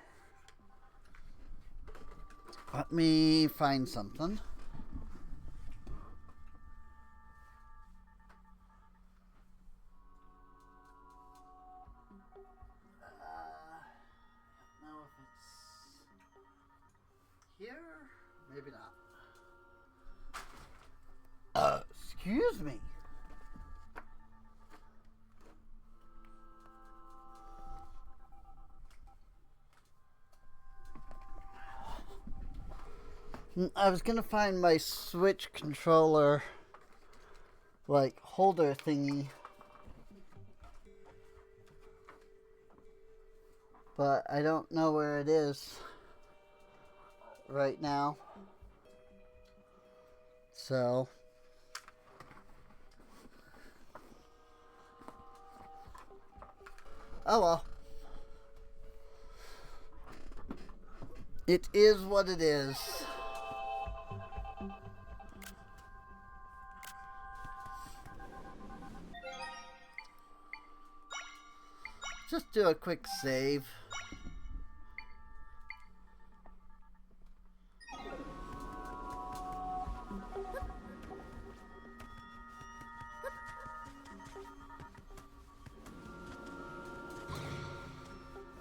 let me find something. I don't know if it's here, maybe not. Excuse me. I was gonna find my Switch controller, like, holder thingy. But I don't know where it is right now. So oh well. It is what it is. Just do a quick save.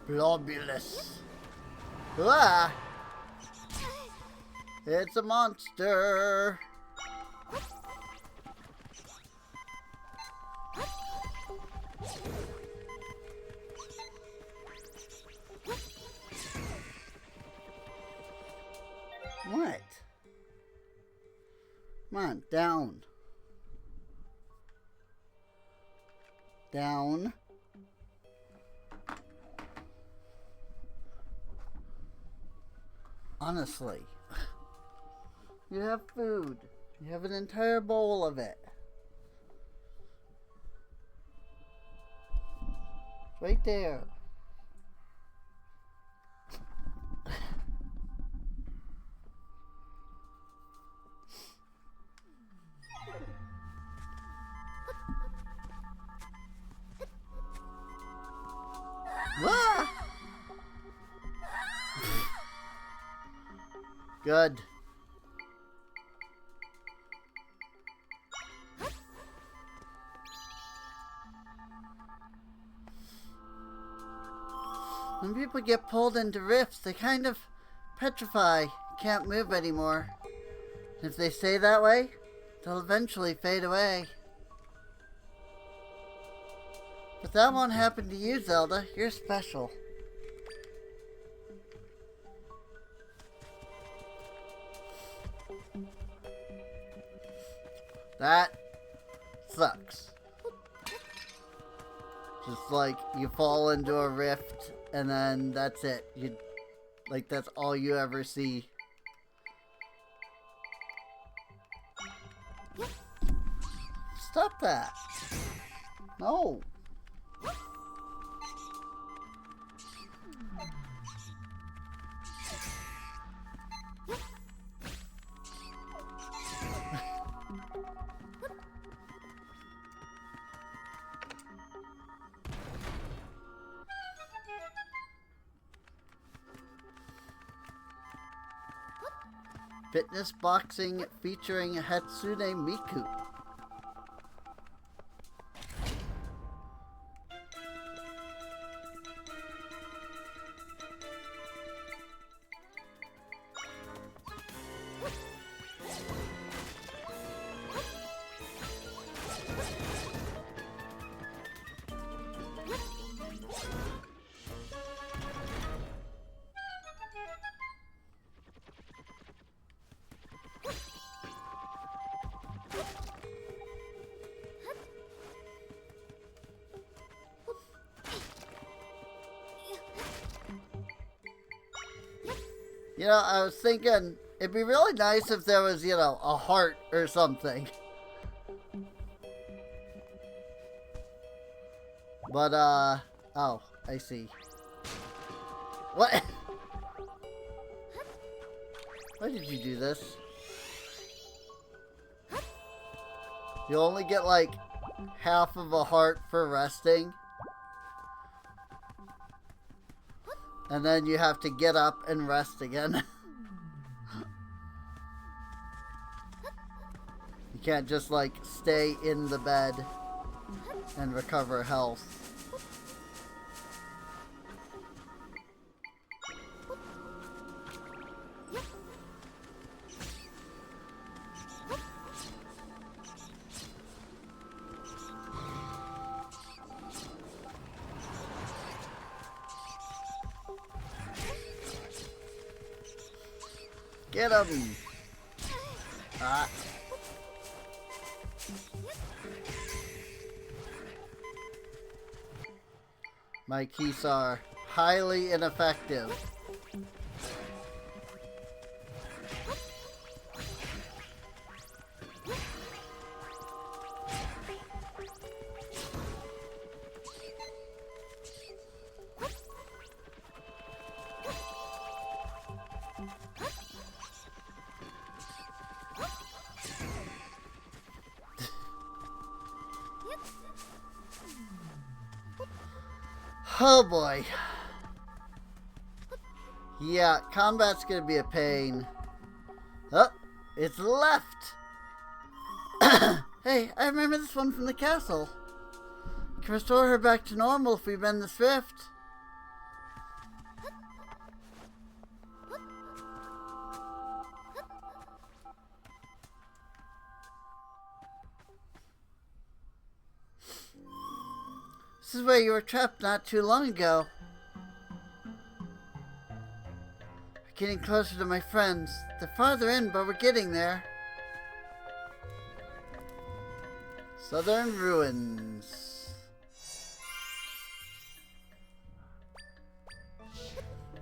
Globulus. Ah! It's a monster. What? Come on, down. Down. Honestly. You have food. You have an entire bowl of it. Right there. Ah! Good. When people get pulled into rifts, they kind of petrify, can't move anymore. If they stay that way, they'll eventually fade away. But that won't happen to you, Zelda. You're special. That sucks. Just like you fall into a rift and then that's it. That's all you ever see. Stop that. No. Fitness boxing featuring Hatsune Miku. You know, I was thinking it'd be really nice if there was, you know, a heart or something. But, oh, I see. What? Why did you do this? You only get, like, half of a heart for resting. And then you have to get up and rest again. You can't just, like, stay in the bed and recover health. Get him! Ah. My keys are highly ineffective. Oh boy. Yeah, combat's gonna be a pain. Oh, it's left! Hey, I remember this one from the castle. Can restore her back to normal if we bend the swift. This is where you were trapped not too long ago. We're getting closer to my friends. They're farther in, but we're getting there. Southern Ruins.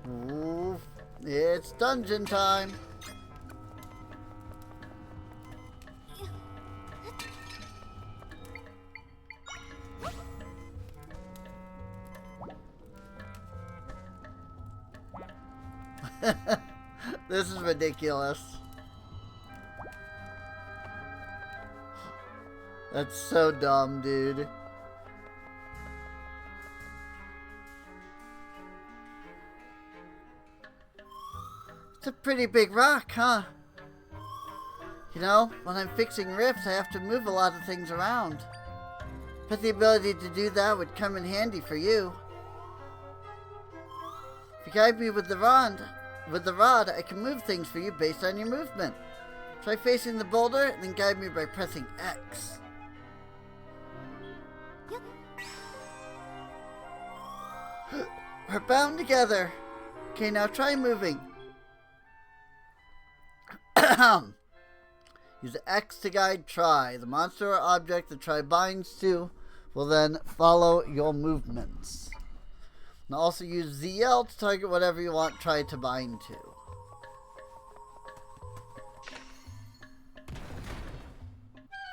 Ooh, it's dungeon time. This is ridiculous. That's so dumb, dude. It's a pretty big rock, huh? You know, when I'm fixing rifts, I have to move a lot of things around. But the ability to do that would come in handy for you. If you guide me with the rod, I can move things for you based on your movement. Try facing the boulder, and then guide me by pressing X. Yep. We're bound together. Okay, now try moving. Use X to guide try. The monster or object the try binds to will then follow your movements. And also use ZL to target whatever you want try to bind to.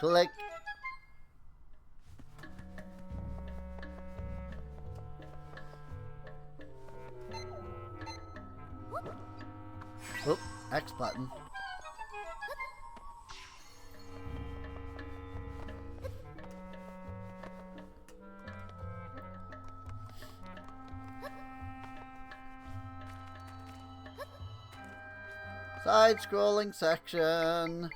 Click. Oop, X button. Side-scrolling section.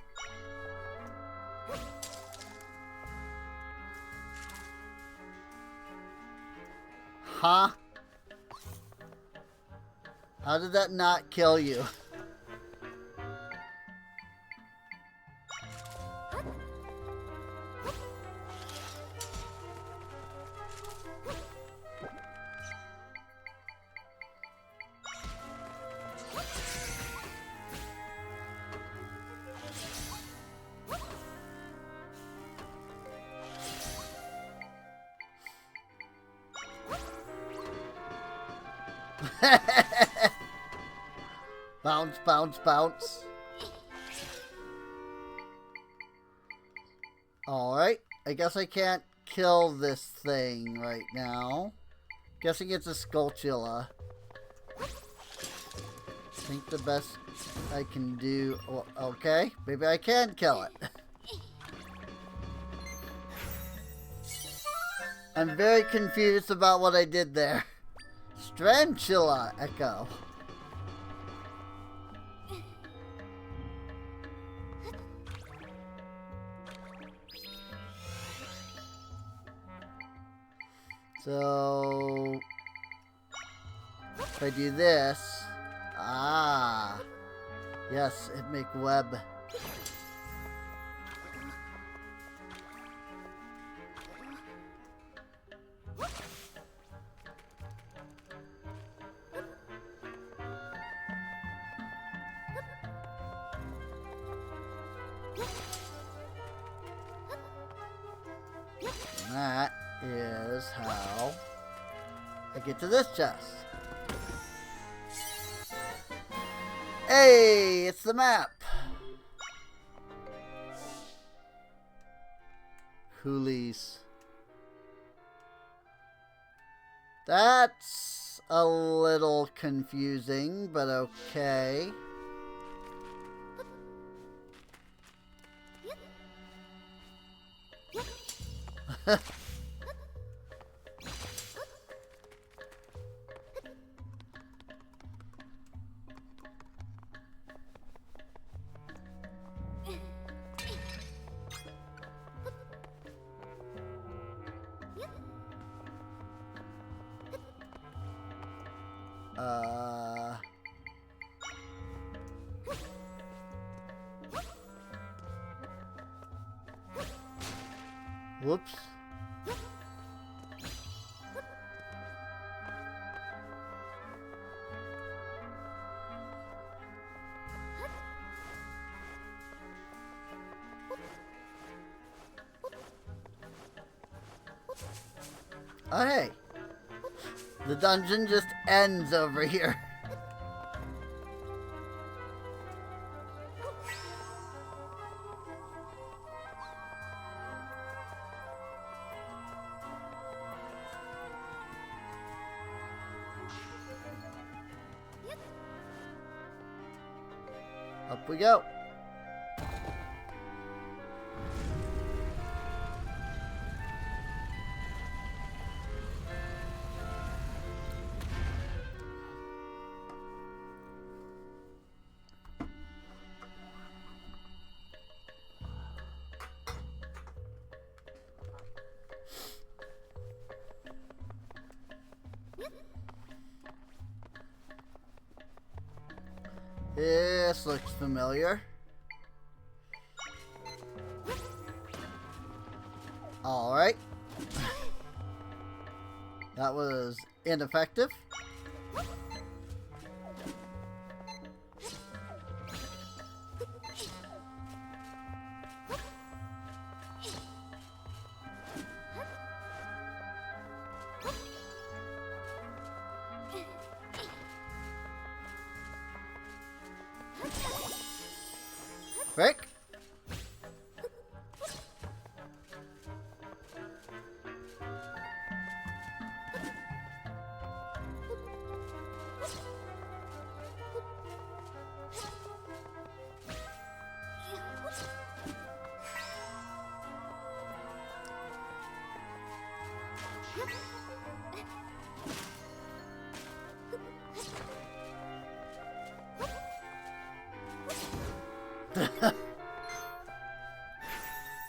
Huh? How did that not kill you? Bounce, bounce, bounce. Alright, I guess I can't kill this thing right now. Guessing it's a Skulltula. I think the best I can do... Well, okay, maybe I can kill it. I'm very confused about what I did there. Strantula Echo. So, if I do this, yes, it make web. And that is how I get to this chest. Hey, it's the map. Coolies. That's a little confusing, but okay. Whoops. Oh, hey. The dungeon just ends over here. Up we go. This looks familiar. Alright. That was ineffective. Frick.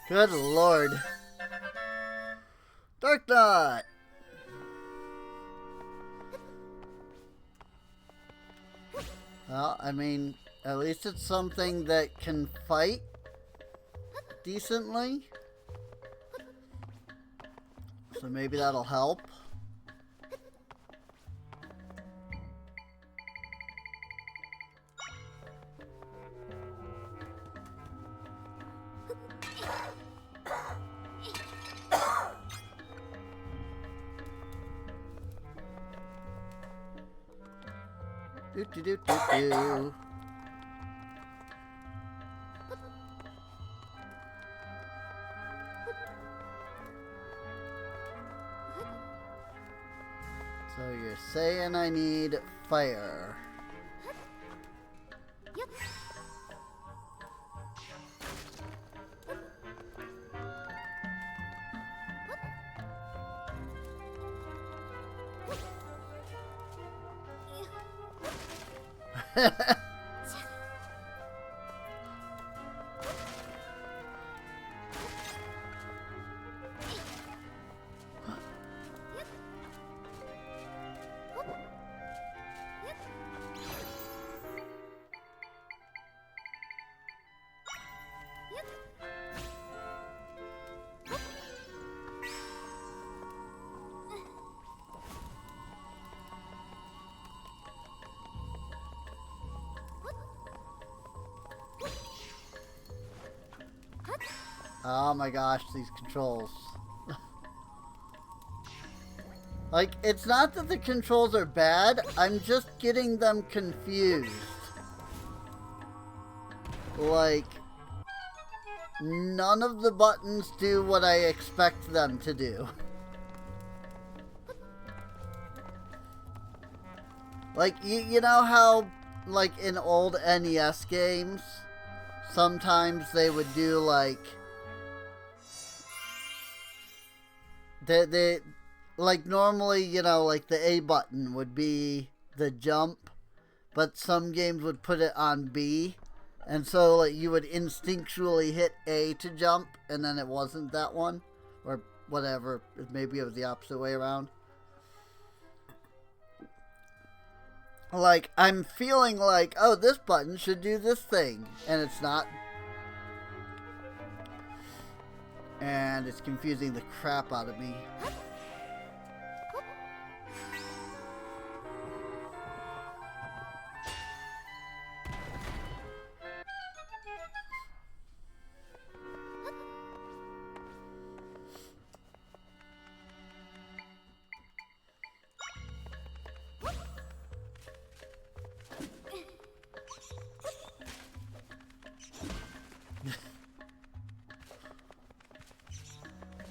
Good lord. Dark Knot! Well, I mean, at least it's something that can fight decently. So maybe that'll help. Do do do do do. So you're saying I need fire. Oh my gosh, these controls. Like, it's not that the controls are bad, I'm just getting them confused. Like, none of the buttons do what I expect them to do. Like, you know how, like, in old NES games, sometimes they would do, like, like, normally, you know, like, the A button would be the jump, but some games would put it on B, and so, like, you would instinctually hit A to jump, and then it wasn't that one, or whatever, maybe it was the opposite way around. Like, I'm feeling like, oh, this button should do this thing, and it's not. And it's confusing the crap out of me.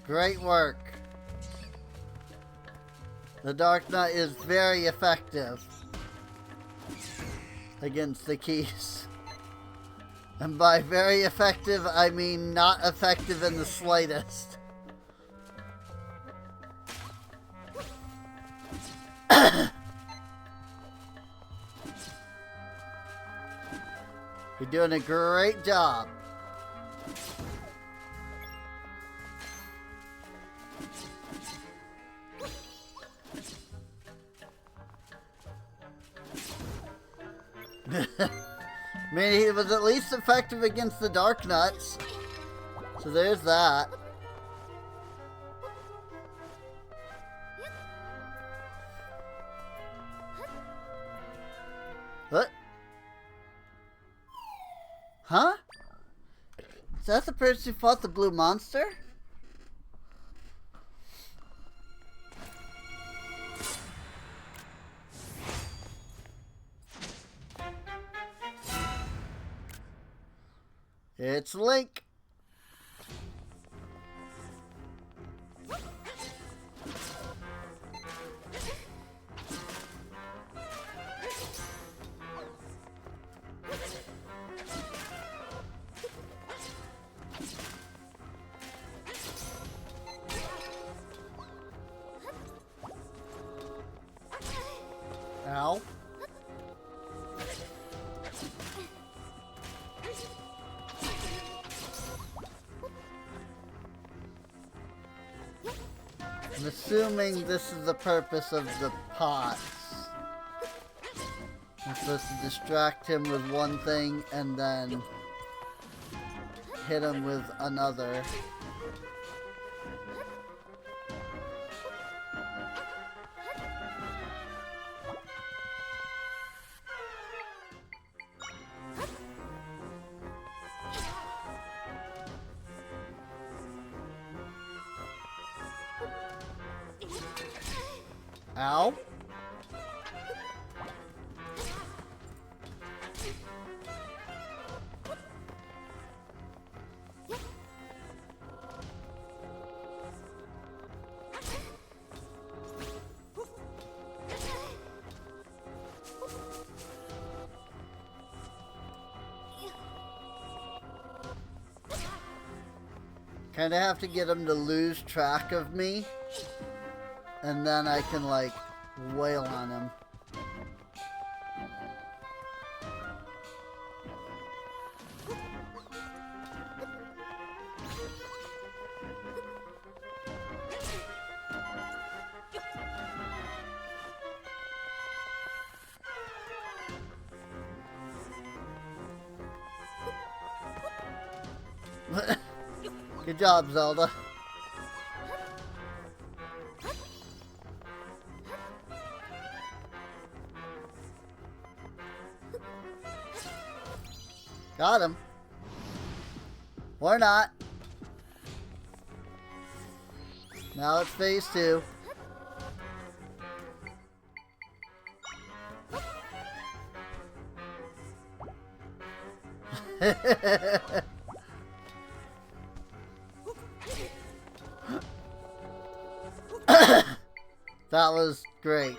Great work. The Dark Knot is very effective against the keys. And by very effective, I mean not effective in the slightest. You're doing a great job. I mean, he was at least effective against the Dark Nuts. So there's that. What? Huh? Is that the person who fought the blue monster? It's Link. Ow. I'm assuming this is the purpose of the pots. I'm supposed to distract him with one thing and then hit him with another. Ow. Kinda have to get him to lose track of me, and then I can, like, wail on him. Good job, Zelda. Got him. Or not. Now it's phase 2. That was great.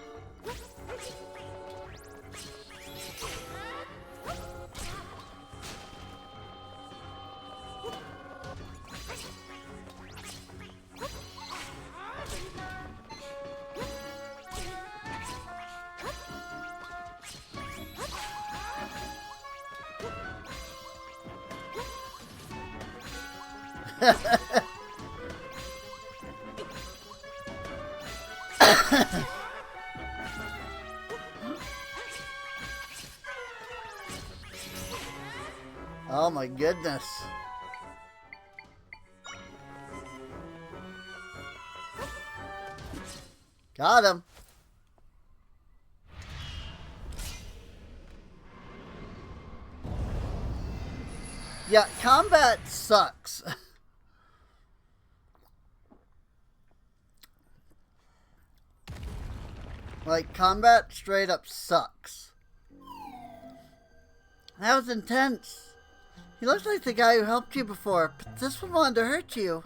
Oh my goodness. Got him. Yeah, combat sucks. Like, combat straight up sucks. That was intense. He looks like the guy who helped you before, but this one wanted to hurt you.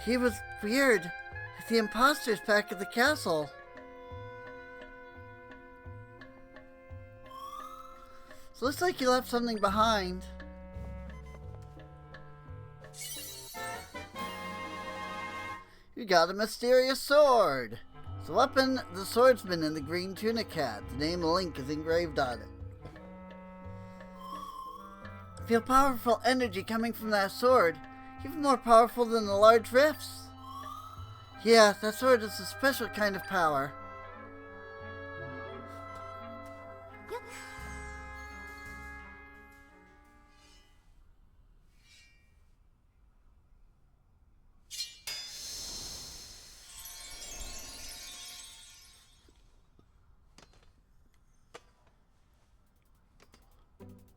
He was weird, like the imposters back at the castle. So looks like you left something behind. You got a mysterious sword. It's a weapon the swordsman in the green tunic had. The name Link is engraved on it. I feel powerful energy coming from that sword. Even more powerful than the large rifts. Yeah, that sword is a special kind of power.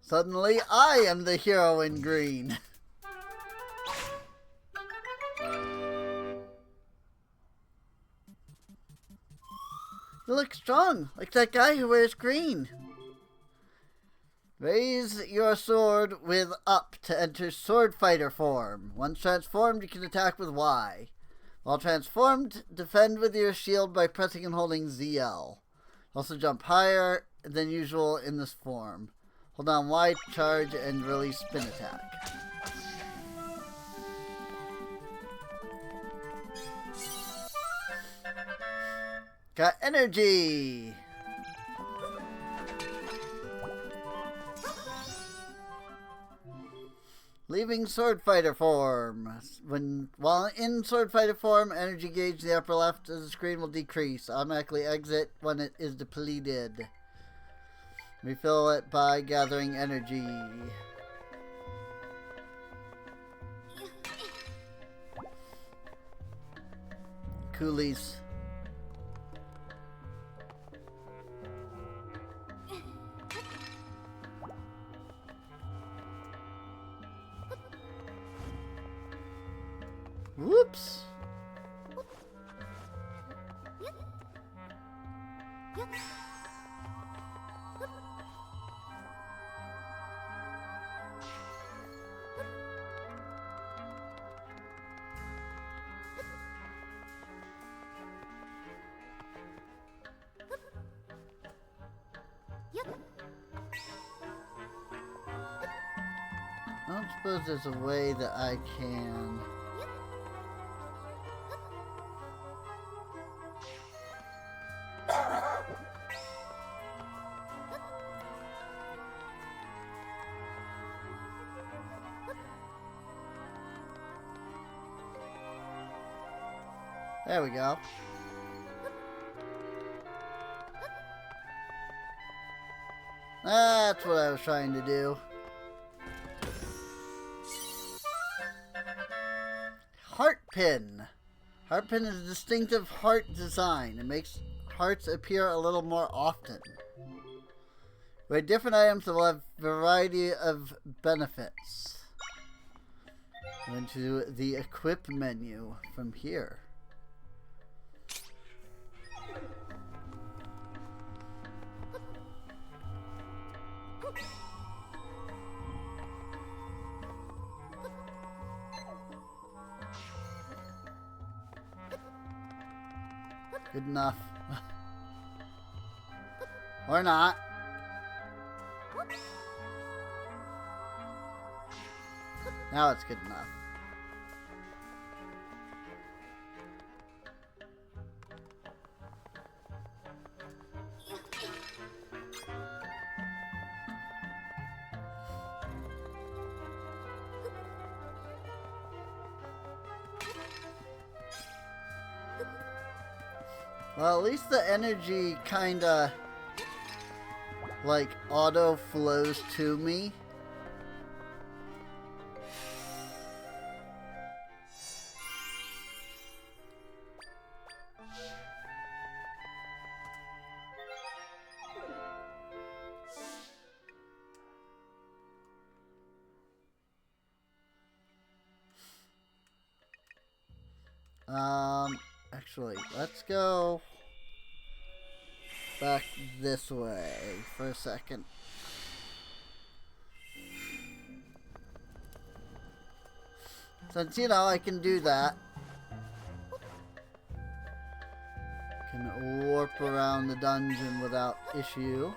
Suddenly, I am the hero in green. You look strong, like that guy who wears green. Raise your sword with up to enter sword fighter form. Once transformed, you can attack with Y. While transformed, defend with your shield by pressing and holding ZL. Also jump higher than usual in this form. Hold on Y, charge, and release spin attack. Got energy! Leaving sword fighter form. While in sword fighter form, energy gauge in the upper left of the screen will decrease. Automatically exit when it is depleted. Refill it by gathering energy. Coolies. Whoops. I don't suppose there's a way that I can... There we go. That's what I was trying to do. Heart pin. Heart pin is a distinctive heart design. It makes hearts appear a little more often. With different items that will have a variety of benefits. Go into the equip menu from here. Good enough. Or not. Now it's good enough. Well, at least the energy kinda like auto flows to me. Actually, let's go back this way for a second. Since, you know, I can do that. Can warp around the dungeon without issue.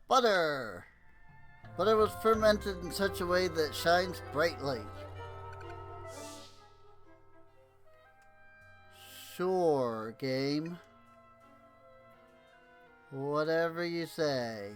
Butter! Butter was fermented in such a way that it shines brightly. Sure, game. Whatever you say.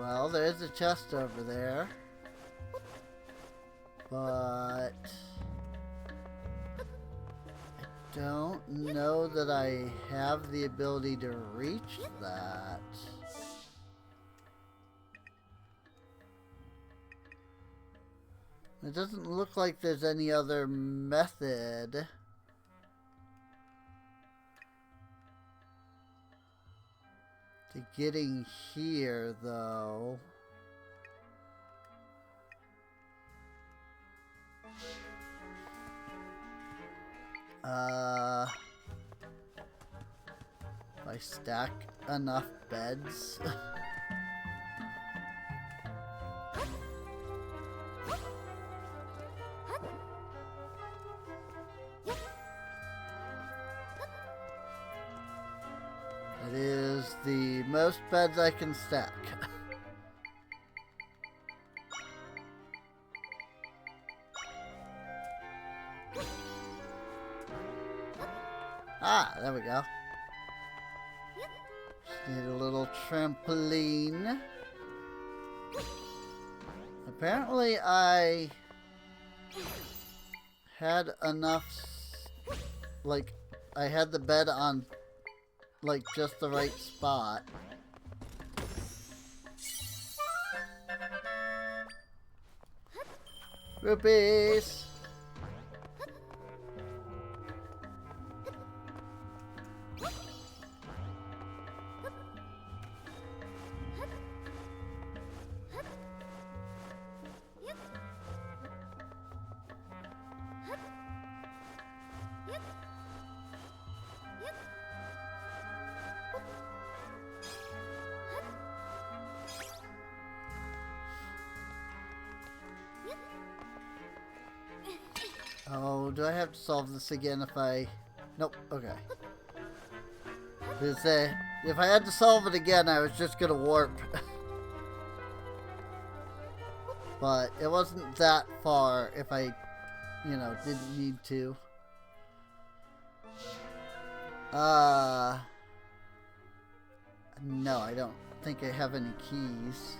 Well, there's a chest over there. But I don't know that I have the ability to reach that. It doesn't look like there's any other method. To getting here, though. If I stack enough beds. It is the most beds I can stack. Ah, there we go. Just need a little trampoline. Apparently I had enough, like, I had the bed on, like, just the right spot. Rupees! Oh, do I have to solve this again if I... Nope, okay. If I had to solve it again, I was just gonna warp. But it wasn't that far if I, you know, didn't need to. No, I don't think I have any keys.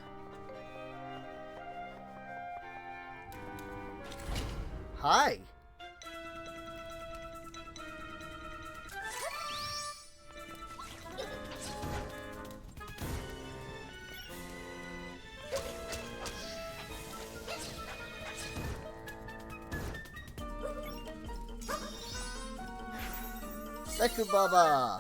Hi! Deku Baba!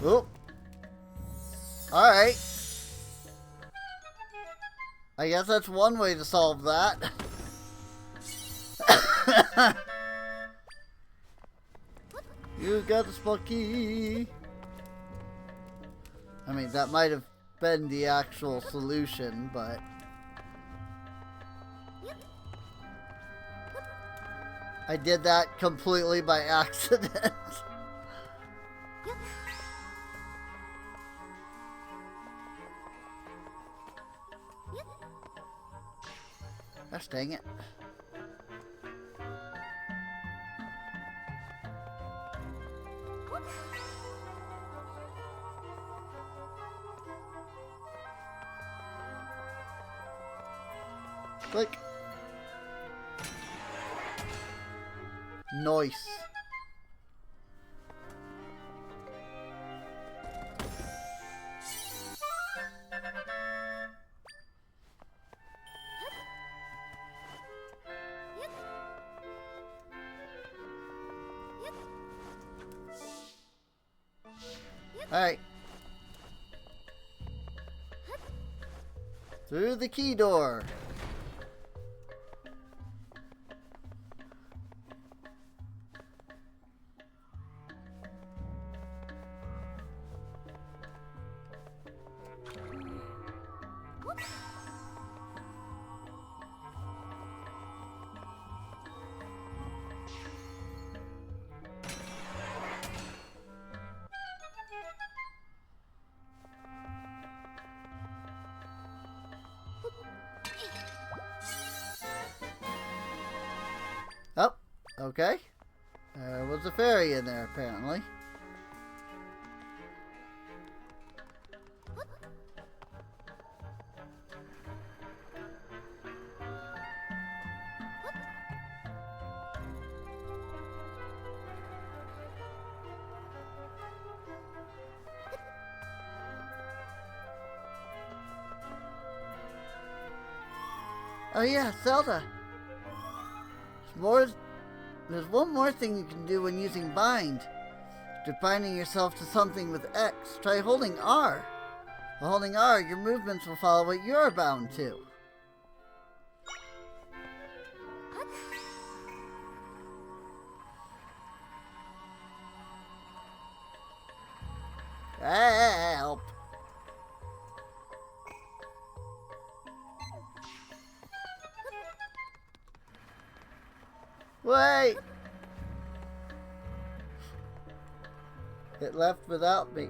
Oop. Alright. I guess that's one way to solve that. You got the spell key. I mean, that might have been the actual solution, but... I did that completely by accident. Gosh dang it. Click. Nice. Alright. Through the key door. Oh, okay. There was a fairy in there, apparently. Oh yeah, Zelda. There's one more thing you can do when using bind. After binding yourself to something with X, try holding R. While holding R, your movements will follow what you're bound to. Help! Wait! It left without me.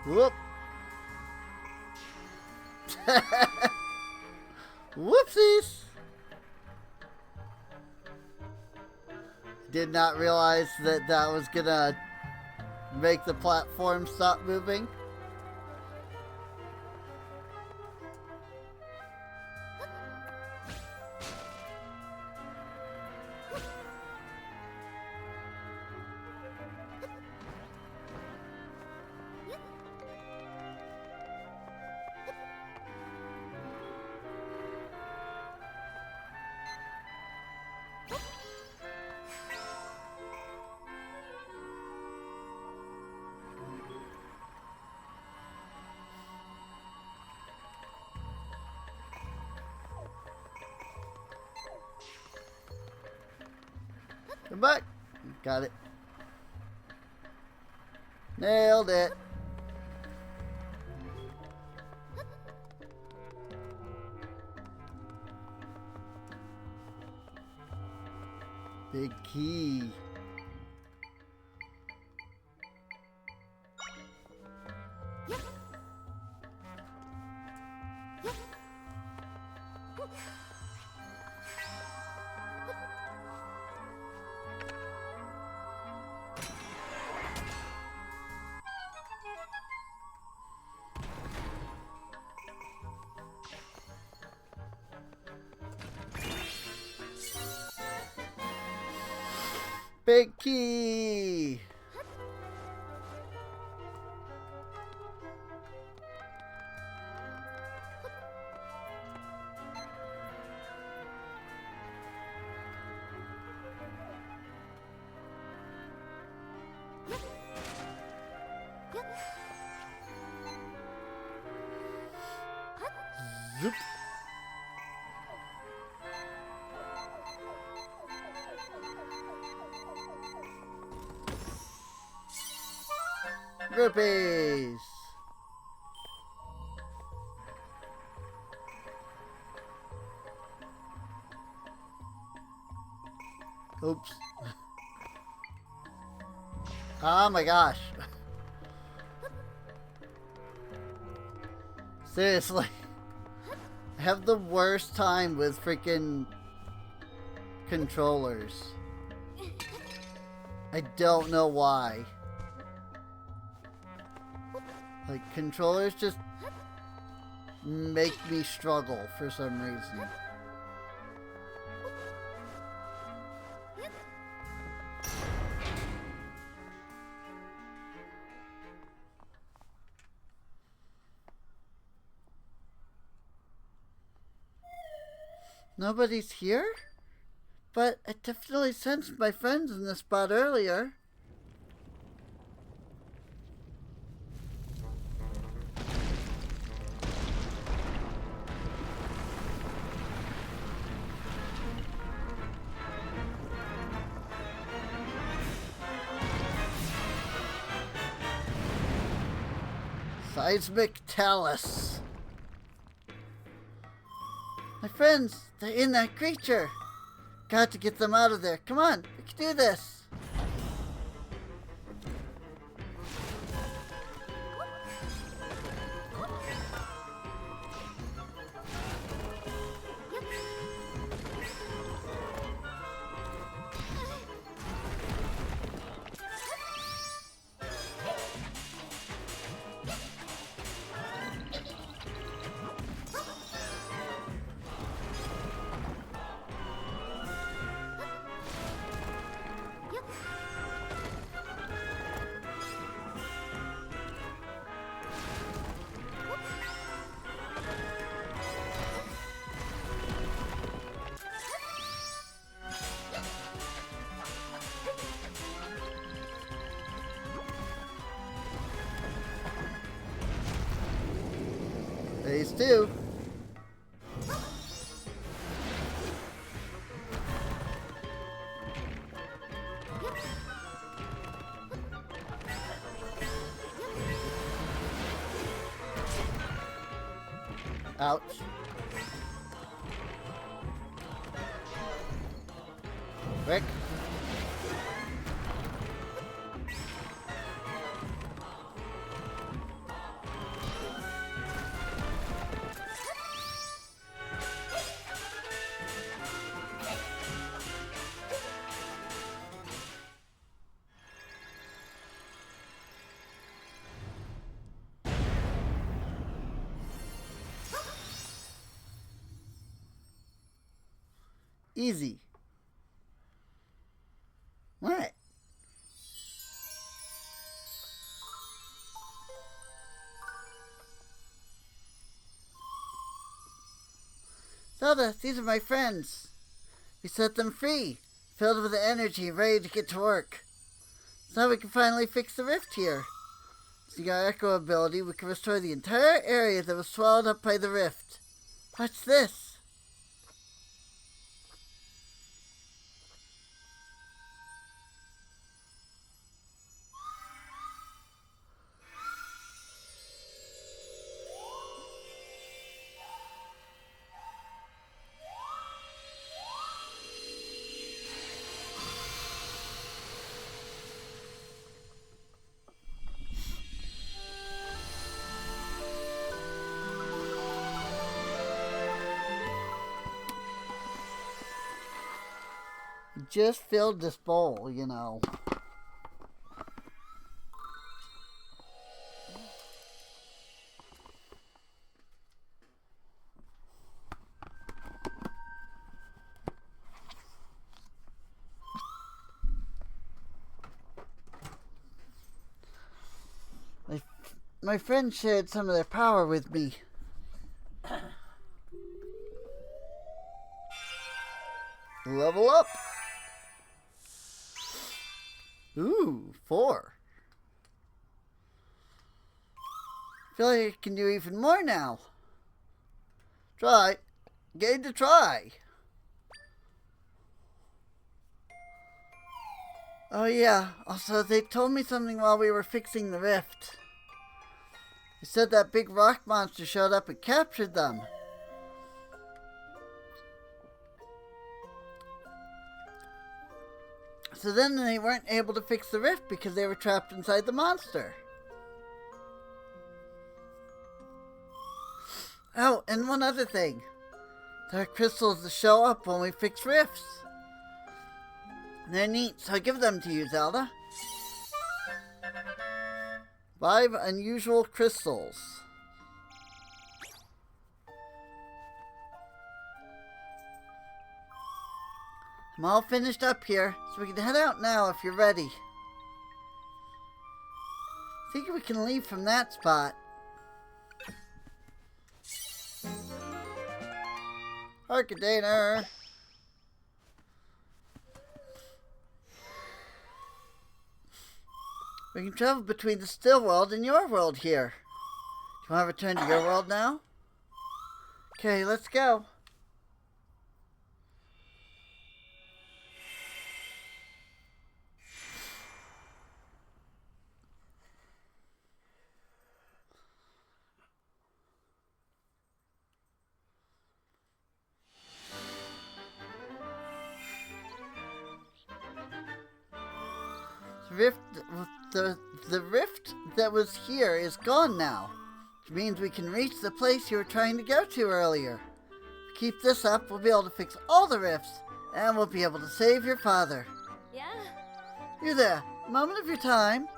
Whoop! Whoopsies! Did not realize that that was gonna make the platform stop moving. Come back. Got it. Nailed it. Big key. Big key. Zoop. Rupees. Oops. Oh my gosh. Seriously. I have the worst time with freaking controllers. I don't know why. Like, controllers just make me struggle for some reason. Nobody's here? But I definitely sensed my friends in this spot earlier. Seismic Talus. My friends, they're in that creature. Got to get them out of there. Come on, we can do this. Phase 2. Ouch. Rick. Easy. What? Zelda, these are my friends. We set them free, filled with energy, ready to get to work. So now we can finally fix the rift here. Using our Echo ability, we can restore the entire area that was swallowed up by the rift. Watch this. Just filled this bowl, you know. My friends shared some of their power with me. Level up. Ooh, 4. Feel like I can do even more now. Try. Game to try. Oh yeah, also they told me something while we were fixing the rift. They said that big rock monster showed up and captured them. So then they weren't able to fix the rift because they were trapped inside the monster. Oh, and one other thing. There are crystals that show up when we fix rifts. They're neat, so I give them to you, Zelda. 5 unusual crystals. I'm all finished up here, so we can head out now if you're ready. I think we can leave from that spot. Arcadainer. We can travel between the still world and your world here. Do you want to return to your world now? Okay, let's go. The rift that was here is gone now, which means we can reach the place you were trying to go to earlier. If we keep this up, we'll be able to fix all the rifts, and we'll be able to save your father. Yeah. You there, moment of your time.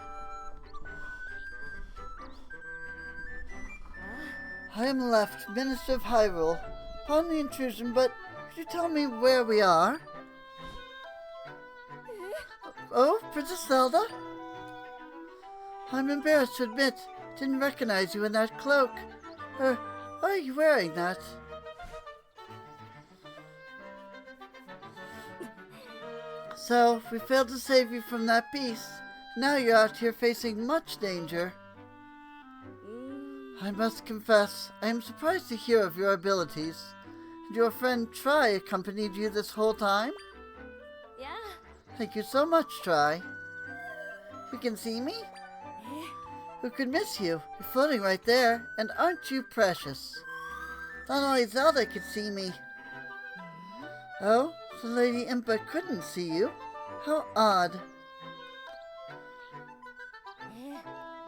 I am Left, Minister of Hyrule. Pardon the intrusion, but could you tell me where we are? Oh, Princess Zelda? I'm embarrassed to admit, didn't recognize you in that cloak. Why are you wearing that? So, we failed to save you from that beast. Now you're out here facing much danger. I must confess, I am surprised to hear of your abilities. And your friend Tri accompanied you this whole time? Yeah. Thank you so much, Tri. You can see me? Who could miss you? You're floating right there, and aren't you precious? Not only Zelda could see me. Oh, so Lady Impa couldn't see you? How odd.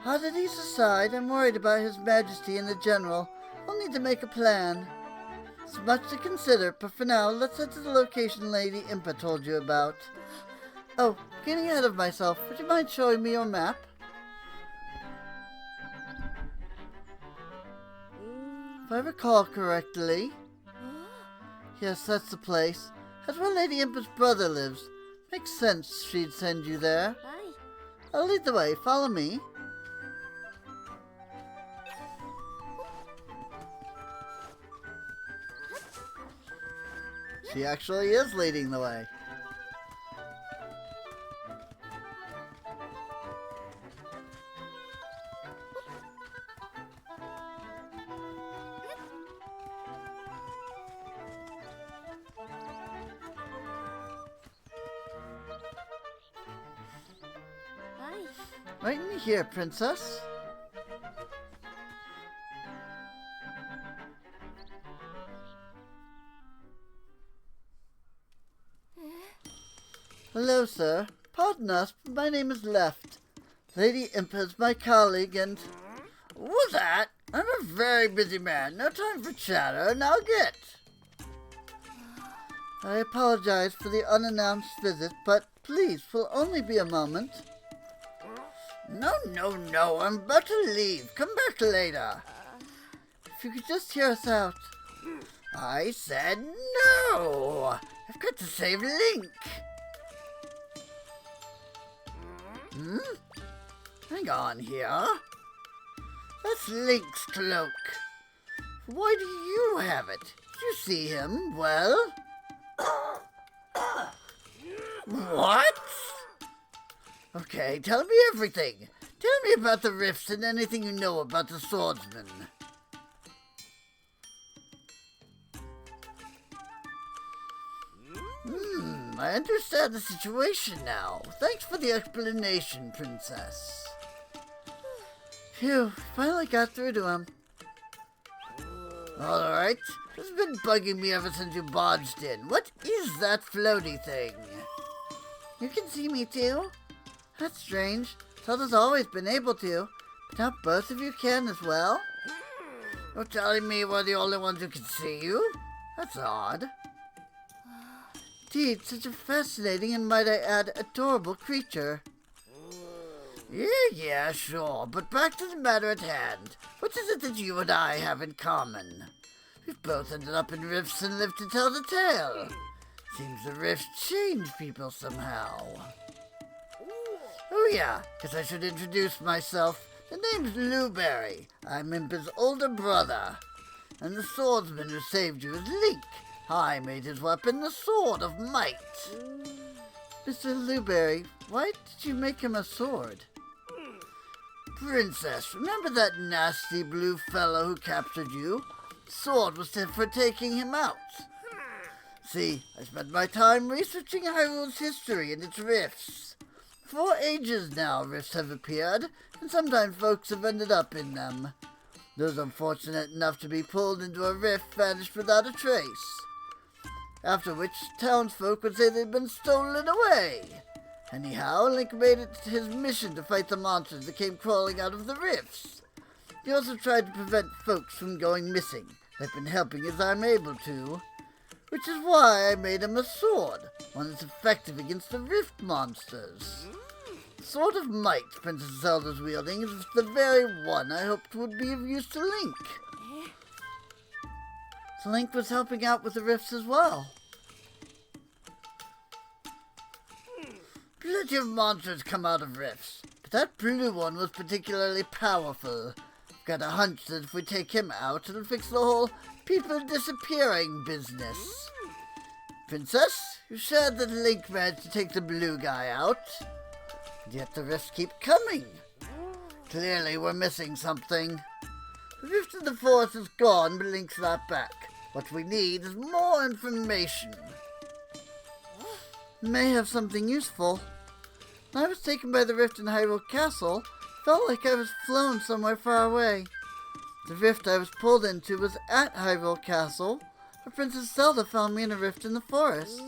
Oddities aside, I'm worried about His Majesty and the General. We'll need to make a plan. It's much to consider, but for now, let's head to the location Lady Impa told you about. Oh, getting ahead of myself, would you mind showing me your map? If I recall correctly... Yes, that's the place. That's where Lady Impa's brother lives. Makes sense she'd send you there. Aye. I'll lead the way. Follow me. She actually is leading the way. Aye. Right in here, Princess. Hello, sir. Pardon us, but my name is Left. Lady Impa's my colleague and... What's that? I'm a very busy man. No time for chatter. Now get. I apologize for the unannounced visit, but please, will only be a moment. No. I'm about to leave. Come back later. If you could just hear us out. I said no. I've got to save Link. Hang on here. That's Link's cloak. Why do you have it? Did you see him? Well? What? Okay, tell me everything. Tell me about the rifts and anything you know about the swordsman. I understand the situation now. Thanks for the explanation, Princess. Phew, finally got through to him. Alright, this has been bugging me ever since you barged in. What is that floaty thing? You can see me too? That's strange. Zelda's always been able to, but now both of you can as well? You're telling me we're the only ones who can see you? That's odd. Indeed, such a fascinating and, might I add, adorable creature. Yeah, sure, but back to the matter at hand. What is it that you and I have in common? We've both ended up in rifts and lived to tell the tale. Seems the rifts change people somehow. Oh yeah, guess I should introduce myself. The name's Blueberry. I'm Impa's older brother. And the swordsman who saved you is Link, I made his weapon the Sword of Might. Mr. Blueberry, why did you make him a sword? Princess, remember that nasty blue fellow who captured you? The sword was for taking him out. See, I spent my time researching Hyrule's history and its rifts. For ages now, rifts have appeared, and sometimes folks have ended up in them. Those unfortunate enough to be pulled into a rift vanished without a trace. After which, townsfolk would say they'd been stolen away. Anyhow, Link made it his mission to fight the monsters that came crawling out of the rifts. He also tried to prevent folks from going missing. I've been helping as I'm able to. Which is why I made him a sword, one that's effective against the rift monsters. The Sword of Might Princess Zelda's wielding is the very one I hoped would be of use to Link. So Link was helping out with the rifts as well. Plenty of monsters come out of rifts, but that blue one was particularly powerful. I've got a hunch that if we take him out, it'll fix the whole people disappearing business. Princess, you said that Link managed to take the blue guy out, and yet the rifts keep coming. Clearly we're missing something. The rift in the forest is gone, but Link's not back. What we need is more information. May have something useful. When I was taken by the rift in Hyrule Castle, felt like I was flown somewhere far away. The rift I was pulled into was at Hyrule Castle, but Princess Zelda found me in a rift in the forest.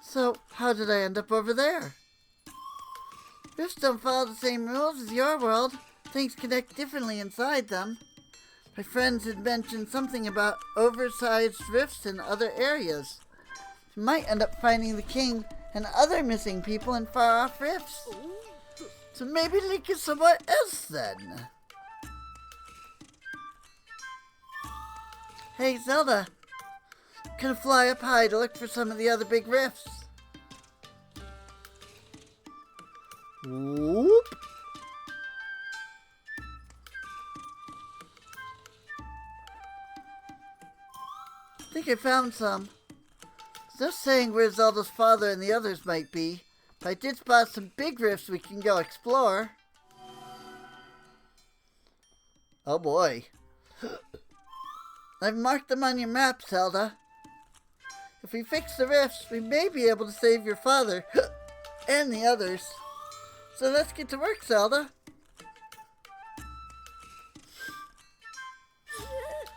So, how did I end up over there? Rifts don't follow the same rules as your world. Things connect differently inside them. My friends had mentioned something about oversized rifts in other areas. You might end up finding the king and other missing people in far-off rifts. So maybe Link is somewhere else then. Hey, Zelda. Can I fly up high to look for some of the other big rifts? Whoop. I think I found some. There's no saying where Zelda's father and the others might be, but I did spot some big rifts we can go explore. Oh boy. I've marked them on your map, Zelda. If we fix the rifts, we may be able to save your father and the others. So let's get to work, Zelda.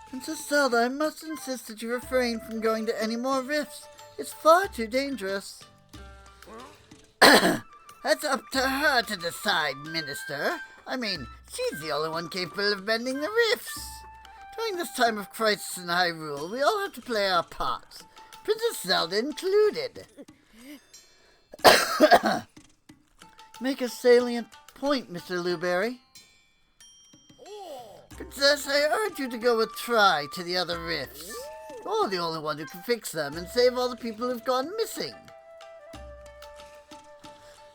Princess Zelda, I must insist that you refrain from going to any more rifts. It's far too dangerous. That's up to her to decide, Minister. I mean, she's the only one capable of mending the rifts. During this time of crisis in Hyrule, we all have to play our parts, Princess Zelda included. Make a salient point, Mr. Blueberry. Princess, I urge you to go with Tri to the other rifts. You're the only one who can fix them and save all the people who've gone missing.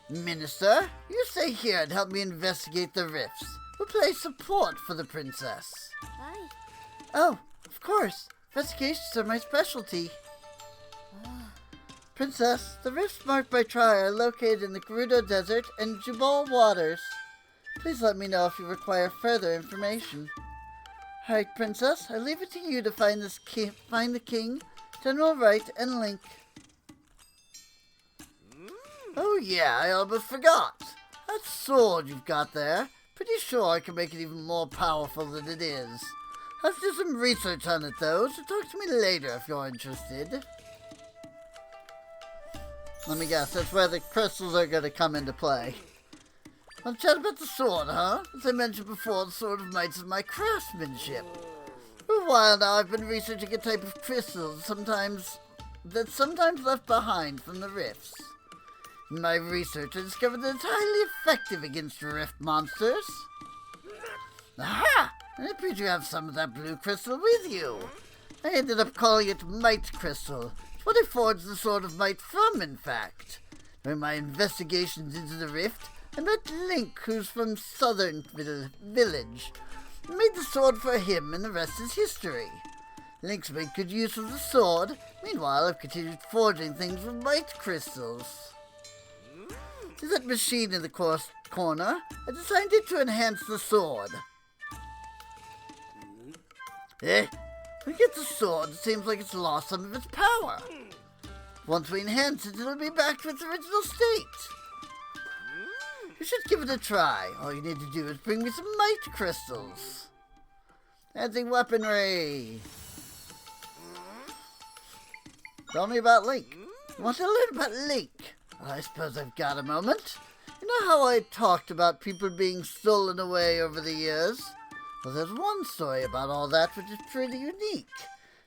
Minister, you stay here and help me investigate the rifts. We'll play support for the princess. Aye. Oh, of course. Investigations are my specialty. Princess, the rifts marked by Tri are located in the Gerudo Desert and Jubal Waters. Please let me know if you require further information. Alright, Princess, I leave it to you to find the king, General Wright, and Link. Oh yeah, I almost forgot. That sword you've got there, pretty sure I can make it even more powerful than it is. I'll do some research on it though, so talk to me later if you're interested. Let me guess, that's where the crystals are going to come into play. I'll chat about the sword, huh? As I mentioned before, the Sword of Might is my craftsmanship. For a while now, I've been researching a type of crystal that's sometimes left behind from the rifts. In my research, I discovered that it's highly effective against rift monsters. Aha! I appear you have some of that blue crystal with you. I ended up calling it Might Crystal. It's what I forged the Sword of Might from, in fact. During my investigations into the rift, I met Link, who's from Southern Village. I made the sword for him, and the rest is history. Link's made good use of the sword. Meanwhile, I've continued forging things with might crystals. See that machine in the corner? I designed it to enhance the sword. When we get the sword, it seems like it's lost some of its power. Once we enhance it, it'll be back to its original state. You should give it a try. All you need to do is bring me some might crystals. Enhancing weaponry. Tell me about Link. You want to learn about Link? Well, I suppose I've got a moment. You know how I talked about people being stolen away over the years? Well, there's one story about all that which is pretty unique.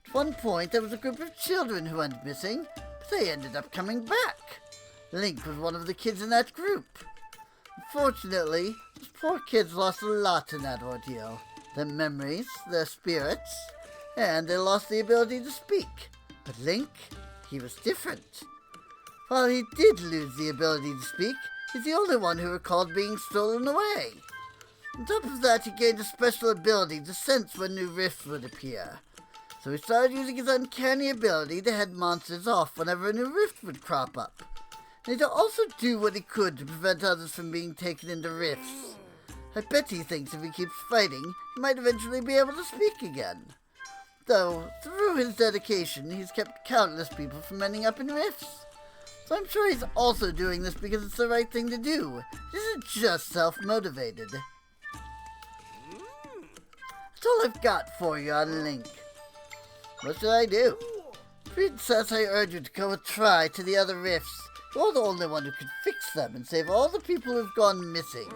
At one point, there was a group of children who went missing, but they ended up coming back. Link was one of the kids in that group. Unfortunately, those poor kids lost a lot in that ordeal. Their memories, their spirits, and they lost the ability to speak. But Link, he was different. While he did lose the ability to speak, he's the only one who recalled being stolen away. On top of that, he gained a special ability to sense when new rifts would appear. So he started using his uncanny ability to head monsters off whenever a new rift would crop up. And he'd also do what he could to prevent others from being taken into rifts. I bet he thinks if he keeps fighting, he might eventually be able to speak again. Though, through his dedication, he's kept countless people from ending up in rifts. So I'm sure he's also doing this because it's the right thing to do. He isn't just self-motivated. That's all I've got for you on Link. What should I do? Princess, I urge you to go a try to the other rifts. You're the only one who can fix them and save all the people who've gone missing.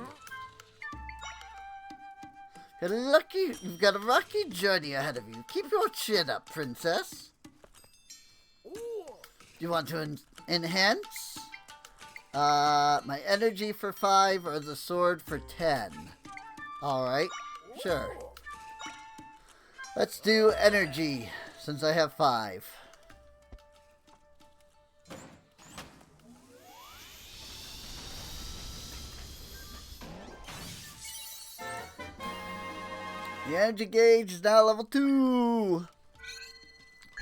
You've got a rocky journey ahead of you. Keep your chin up, Princess. Do you want to enhance? My energy for 5 or the sword for 10. Alright, sure. Let's do energy, since I have 5. The energy gauge is now level 2.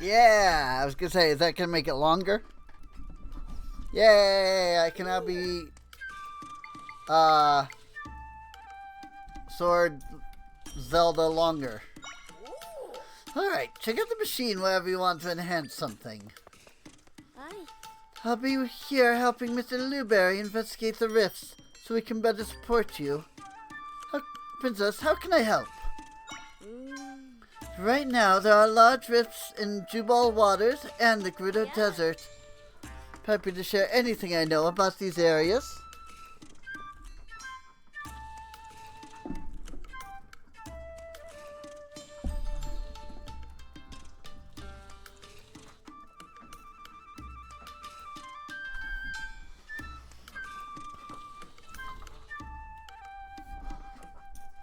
Yeah, I was gonna say, is that gonna make it longer? Yay, I can now be Sword Zelda longer. Alright, check out the machine wherever you want to enhance something. Hi. I'll be here helping Mr. Luberry investigate the rifts, so we can better support you. Princess, how can I help? Right now, there are large rifts in Jubal Waters and the Gerudo Desert. Happy to share anything I know about these areas.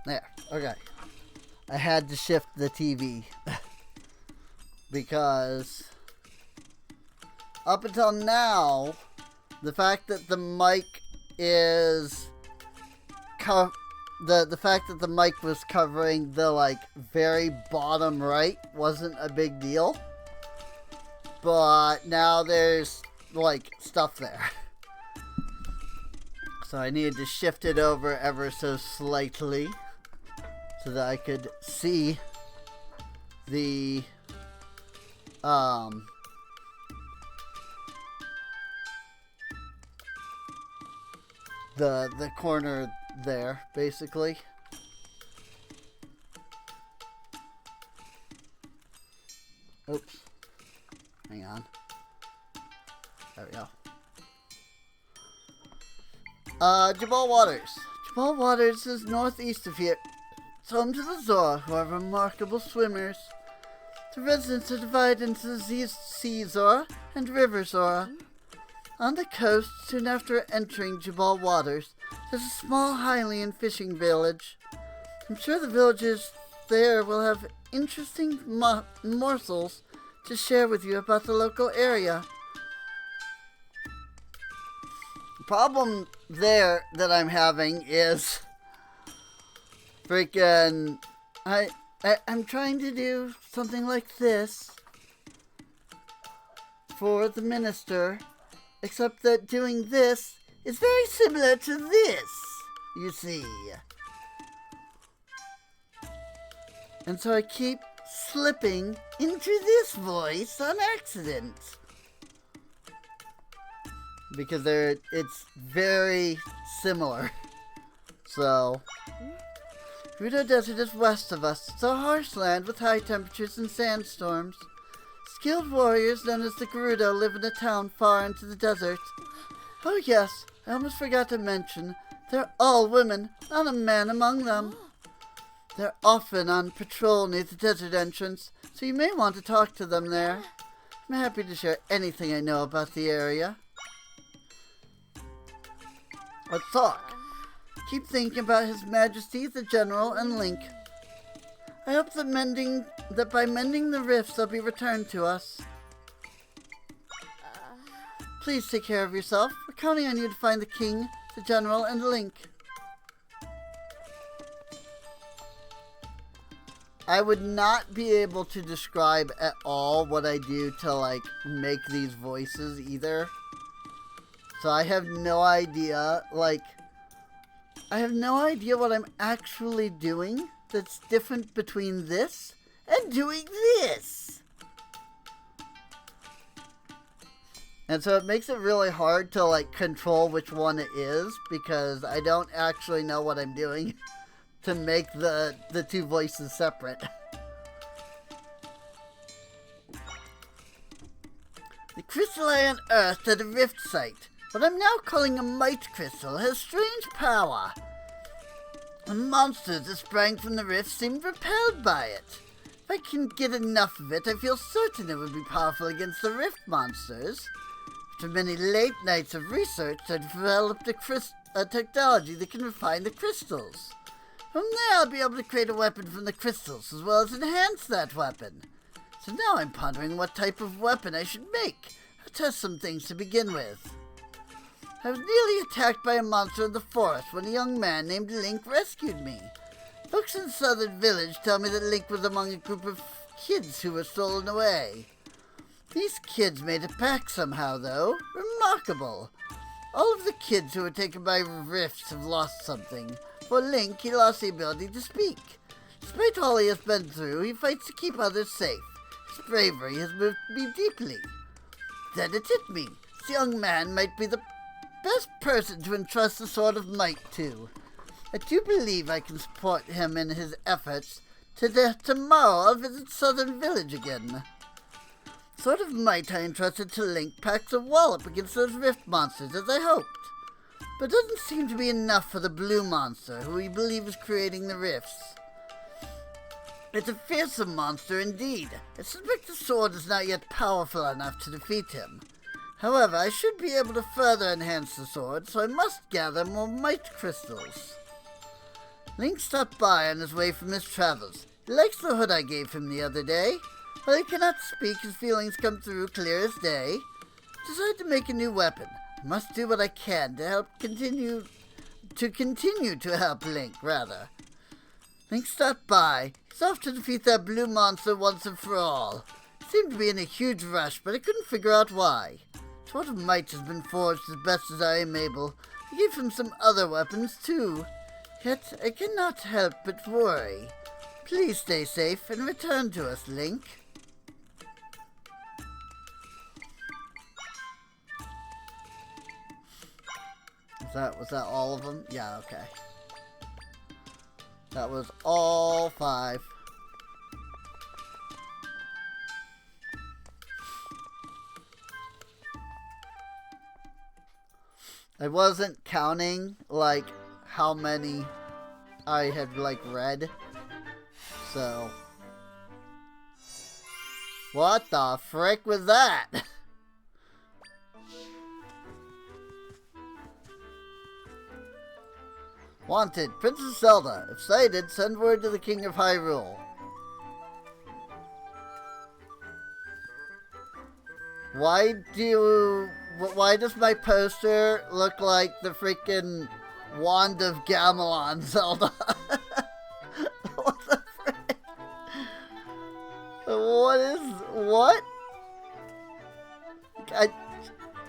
There, okay. I had to shift the TV because up until now, the fact that the mic is the fact that the mic was covering the like very bottom right wasn't a big deal, but now there's like stuff there, so I needed to shift it over ever so slightly so that I could see the the corner there, basically. Oops. Hang on. There we go. Jabal Waters. Jabal Waters is northeast of here. It's home to the Zora, who are remarkable swimmers. The residents are divided into the Sea Zora and River Zora. On the coast, soon after entering Jabal Waters, there's a small Hylian fishing village. I'm sure the villagers there will have interesting morsels to share with you about the local area. The problem there that I'm having is freaking I'm trying to do something like this for the minister, except that doing this is very similar to this, you see. And so I keep slipping into this voice on accident. Because it's very similar. So, Gerudo Desert is west of us. It's a harsh land with high temperatures and sandstorms. Skilled warriors known as the Gerudo live in a town far into the desert. Oh yes, I almost forgot to mention, they're all women, not a man among them. They're often on patrol near the desert entrance, so you may want to talk to them there. I'm happy to share anything I know about the area. Let's talk. Keep thinking about His Majesty, the General, and Link. I hope that by mending the rifts they'll be returned to us. Please take care of yourself. We're counting on you to find the King, the General, and Link. I would not be able to describe at all what I do to, like, make these voices either. So I have no idea, like, I have no idea what I'm actually doing that's different between this and doing this. And so it makes it really hard to, like, control which one it is, because I don't actually know what I'm doing to make the two voices separate. The crystal I unearthed at a rift site, what I'm now calling a might crystal, has strange power. The monsters that sprang from the rift seemed repelled by it. If I can get enough of it, I feel certain it would be powerful against the rift monsters. After many late nights of research, I developed a technology that can refine the crystals. From there, I'll be able to create a weapon from the crystals, as well as enhance that weapon. So now I'm pondering what type of weapon I should make. I'll test some things to begin with. I was nearly attacked by a monster in the forest when a young man named Link rescued me. Folks in the southern village tell me that Link was among a group of kids who were stolen away. These kids made it back somehow, though. Remarkable. All of the kids who were taken by rifts have lost something. For Link, he lost the ability to speak. Despite all he has been through, he fights to keep others safe. His bravery has moved me deeply. Then it hit me. This young man might be the best person to entrust the Sword of Might to. I do believe I can support him in his efforts. Tomorrow I'll visit Southern Village again. Sword of Might I entrusted to Link packs a wallop against those rift monsters, as I hoped. But it doesn't seem to be enough for the blue monster, who we believe is creating the rifts. It's a fearsome monster indeed. I suspect the sword is not yet powerful enough to defeat him. However, I should be able to further enhance the sword, so I must gather more might crystals. Link stopped by on his way from his travels. He likes the hood I gave him the other day. While he cannot speak, his feelings come through clear as day. I decided to make a new weapon. I must do what I can to continue to help Link, rather. Link stopped by. He's off to defeat that blue monster once and for all. He seemed to be in a huge rush, but I couldn't figure out why. Sword of Might has been forged as best as I am able. I gave him some other weapons, too. Yet I cannot help but worry. Please stay safe and return to us, Link. Was that all of them? Yeah, okay. That was all 5. I wasn't counting, like, how many I had, like, read. So. What the frick was that? Wanted, Princess Zelda. If sighted, send word to the King of Hyrule. Why does my poster look like the freaking Wand of Gamelon Zelda? What the frick? What?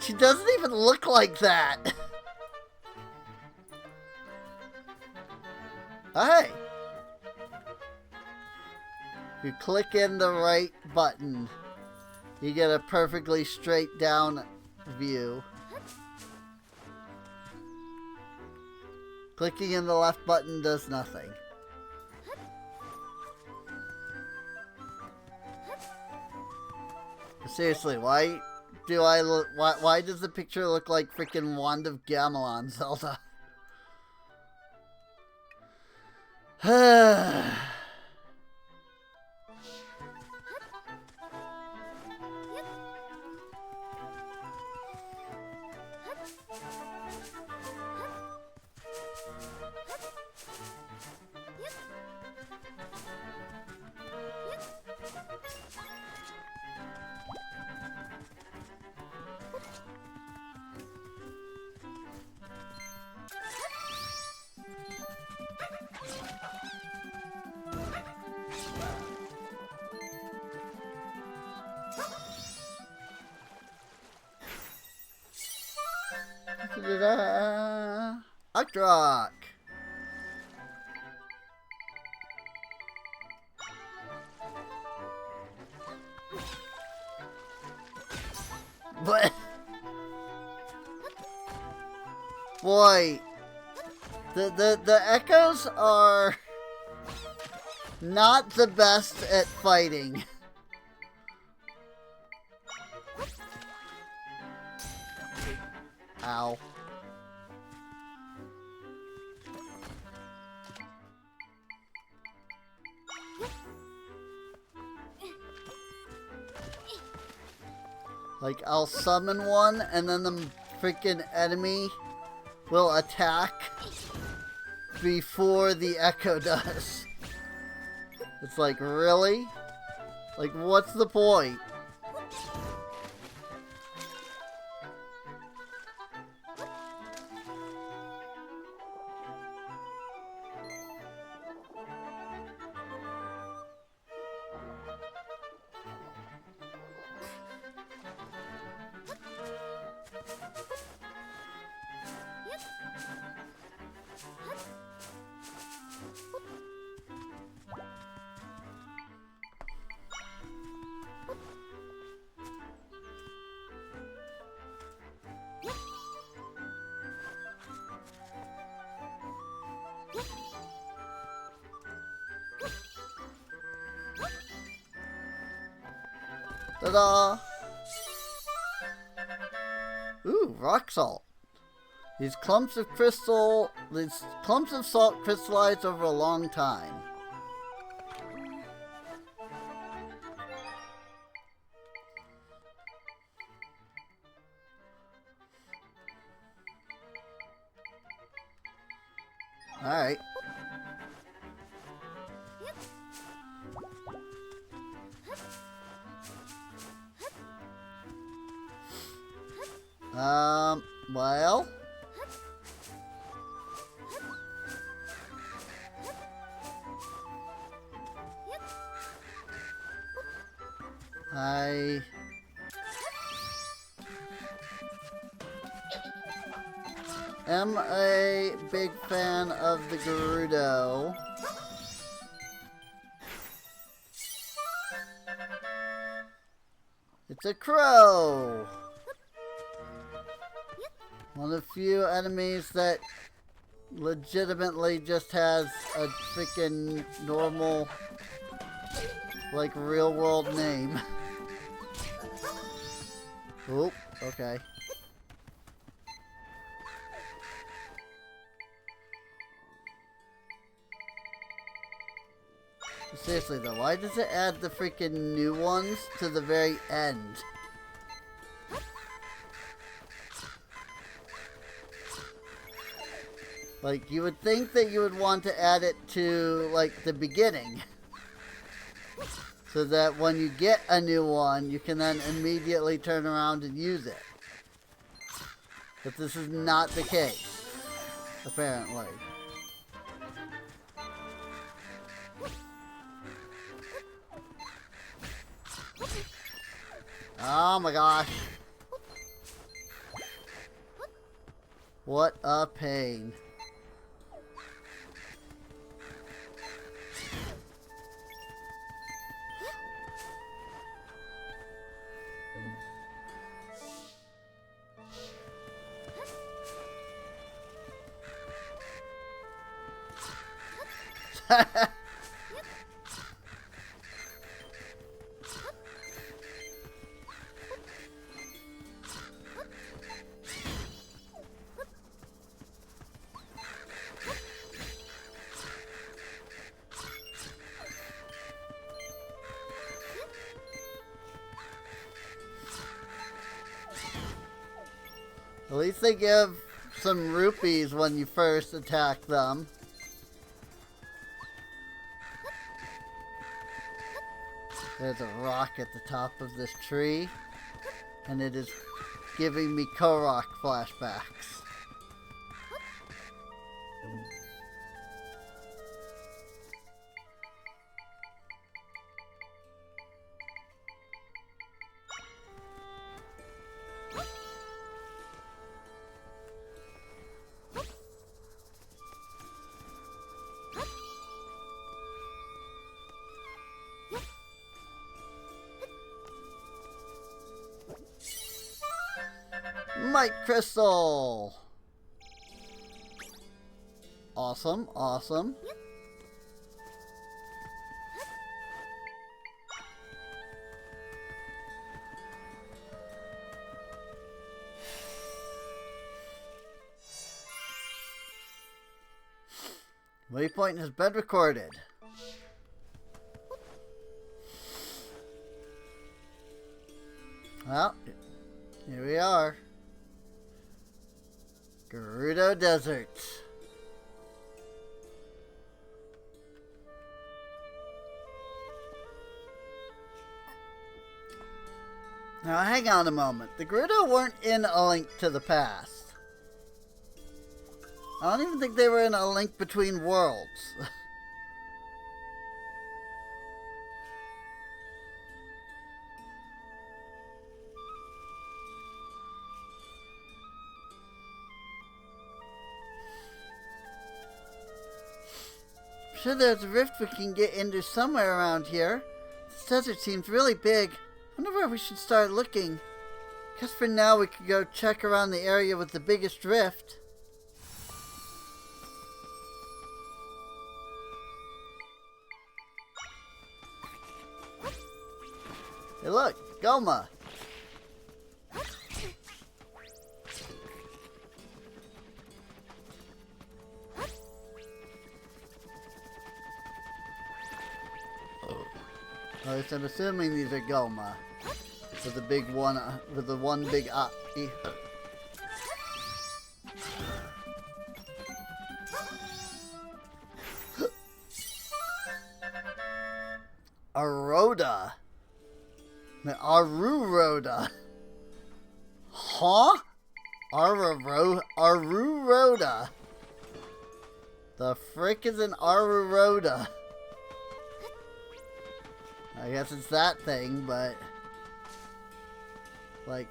She doesn't even look like that. Hey. If you click in the right button, you get a perfectly straight down view. Clicking in the left button does nothing. Seriously, why do I look? Why does the picture look like freaking Wand of Gamelon, Zelda? Rock. But boy, the echoes are not the best at fighting. Ow. Like, I'll summon one, and then the freaking enemy will attack before the echo does. It's like, really? Like, what's the point? Ta-da! Ooh, rock salt. These clumps of salt crystallize over a long time. Alright. Well. I am a big fan of the Gerudo. It's a crow! One of the few enemies that legitimately just has a freaking normal, like, real world name. Oop, okay. Seriously though, why does it add the freaking new ones to the very end? Like, you would think that you would want to add it to, like, the beginning. So that when you get a new one, you can then immediately turn around and use it. But this is not the case, apparently. Oh my gosh. What a pain. At least they give some rupees when you first attack them. There's a rock at the top of this tree, and it is giving me Korok flashbacks. Might Crystal! Awesome, awesome. Waypoint has been recorded. Well, here we are. Gerudo Desert. Now hang on a moment. The Gerudo weren't in A Link to the Past. I don't even think they were in A Link Between Worlds. Sure, there's a rift we can get into somewhere around here. This desert seems really big. I wonder where we should start looking. Guess for now we could go check around the area with the biggest rift. Hey look, Goma. At least I'm assuming these are Goma. With the big one, with the one big eye. Aroda. Aruroda. Huh? Aruroda. The frick is an Aruroda? I guess it's that thing, but... like,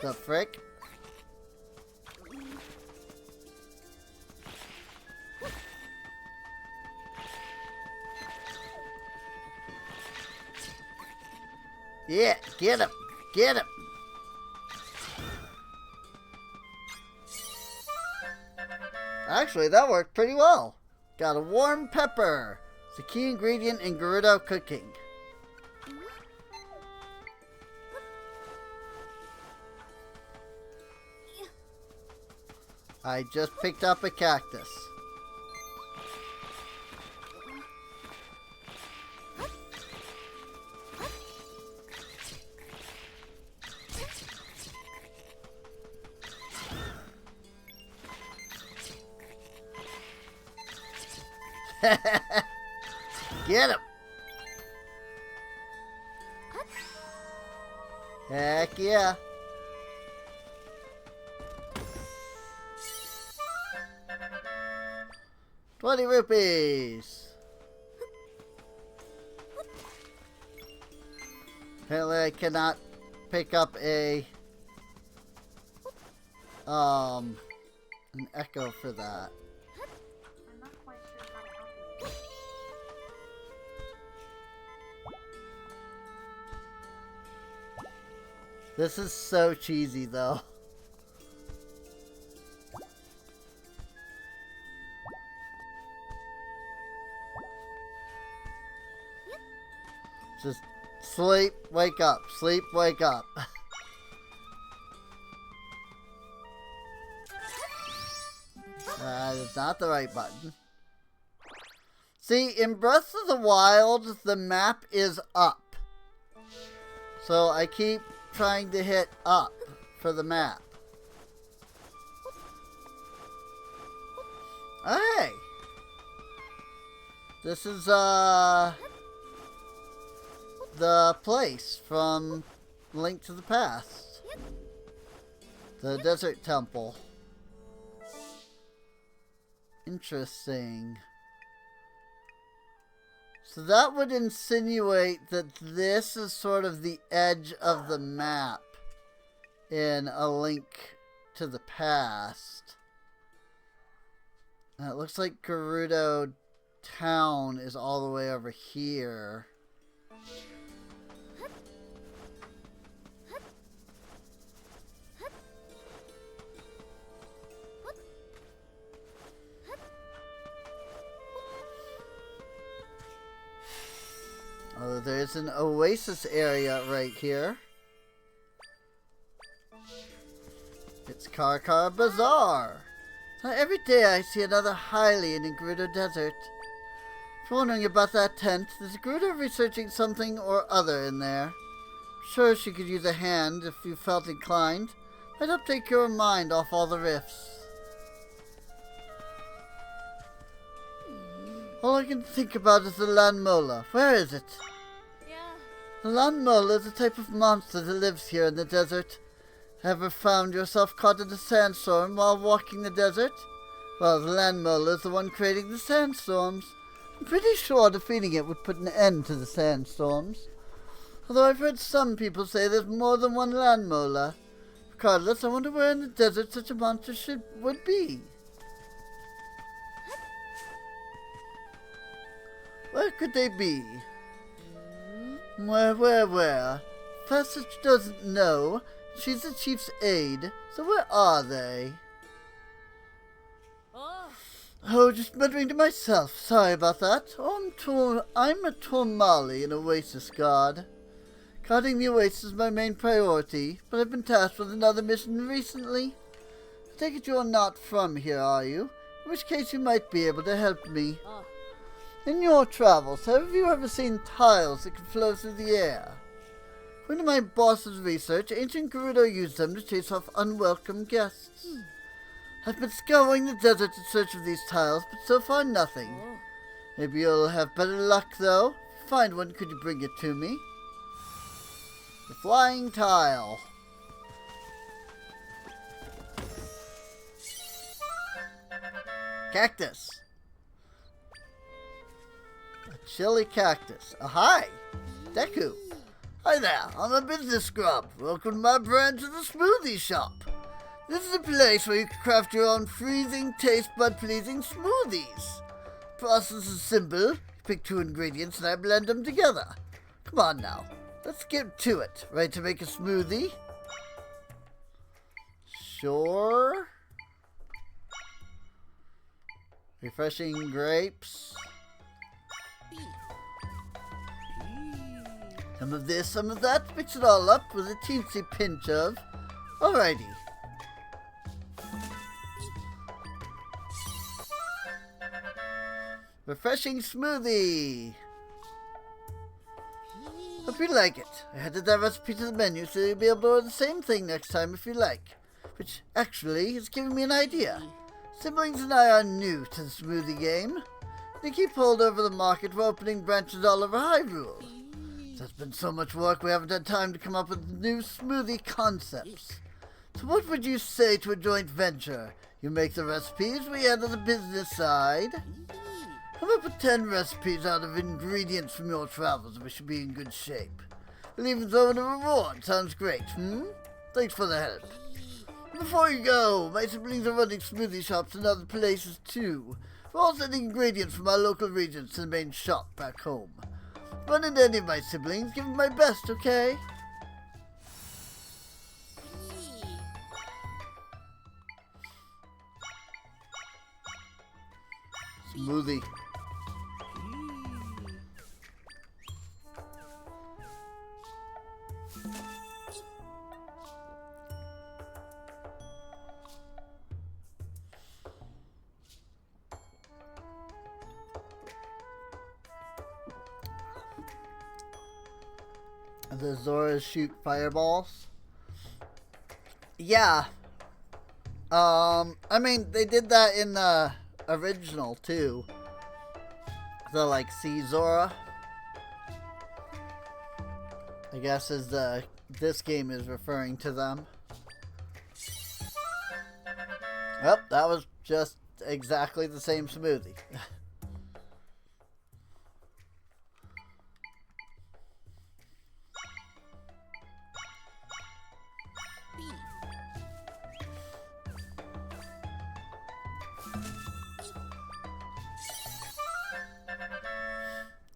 the frick? Yeah, get him! Get him! Actually, that worked pretty well. Got a warm pepper. It's a key ingredient in Gerudo cooking. I just picked up a cactus. Get him! Heck yeah! ₹20. Apparently I cannot pick up an echo for that. I'm not quite sure how to help you. This is so cheesy, though. Just sleep, wake up, sleep, wake up. That is not the right button. See, in Breath of the Wild, the map is up. So I keep trying to hit up for the map. Oh, hey! This is, the place from Link to the Past. The Desert Temple. Interesting. So that would insinuate that this is sort of the edge of the map in A Link to the Past. And it looks like Gerudo Town is all the way over here. Oh, there's an oasis area right here. It's Karkar Bazaar. Now, every day I see another Hylian in Gerudo Desert. If you're wondering about that tent, there's Gerudo researching something or other in there. Sure, she could use a hand if you felt inclined. Might help take your mind off all the rifts. All I can think about is the Landmola. Where is it? Yeah. The Landmola is a type of monster that lives here in the desert. Ever found yourself caught in a sandstorm while walking the desert? Well, the Landmola is the one creating the sandstorms. I'm pretty sure defeating it would put an end to the sandstorms. Although I've heard some people say there's more than one Landmola. Regardless, I wonder where in the desert such a monster would be. Where could they be? Where? Passage doesn't know. She's the chief's aide. So where are they? Oh, just muttering to myself. Sorry about that. I'm a Tormali, an oasis guard. Guarding the oasis is my main priority, but I've been tasked with another mission recently. I take it you're not from here, are you? In which case you might be able to help me. In your travels, have you ever seen tiles that can flow through the air? According to my boss's research, ancient Gerudo used them to chase off unwelcome guests. I've been scouring the desert in search of these tiles, but so far nothing. Maybe you'll have better luck, though. If you find one, could you bring it to me? The flying tile. Cactus. A chili cactus. Oh, hi. Deku. Hi there. I'm a business scrub. Welcome to my branch of the smoothie shop. This is a place where you can craft your own freezing, taste bud-pleasing smoothies. The process is simple. You pick 2 ingredients and I blend them together. Come on now. Let's get to it. Ready to make a smoothie? Sure. Refreshing grapes. Some of this, some of that. Mix it all up with a teensy pinch of. Alrighty. Refreshing smoothie. Hope you like it. I added that recipe to the menu so you'll be able to order the same thing next time if you like. Which, actually, has given me an idea. Siblings and I are new to the smoothie game. They keep hold over the market for opening branches all over Hyrule. There's been so much work we haven't had time to come up with new smoothie concepts. So what would you say to a joint venture? You make the recipes, we handle the business side. Come up with 10 recipes out of ingredients from your travels and we should be in good shape. We'll even throw in a reward. Sounds great, Thanks for the help. Before you go, my siblings are running smoothie shops in other places too. We're all sending ingredients from our local regions to the main shop back home. Run into any of my siblings, give them my best, okay? Smoothie. The Zoras shoot fireballs. Yeah. I mean, they did that in the original too. The like Sea Zora, I guess, is this game is referring to them. Yep, that was just exactly the same smoothie.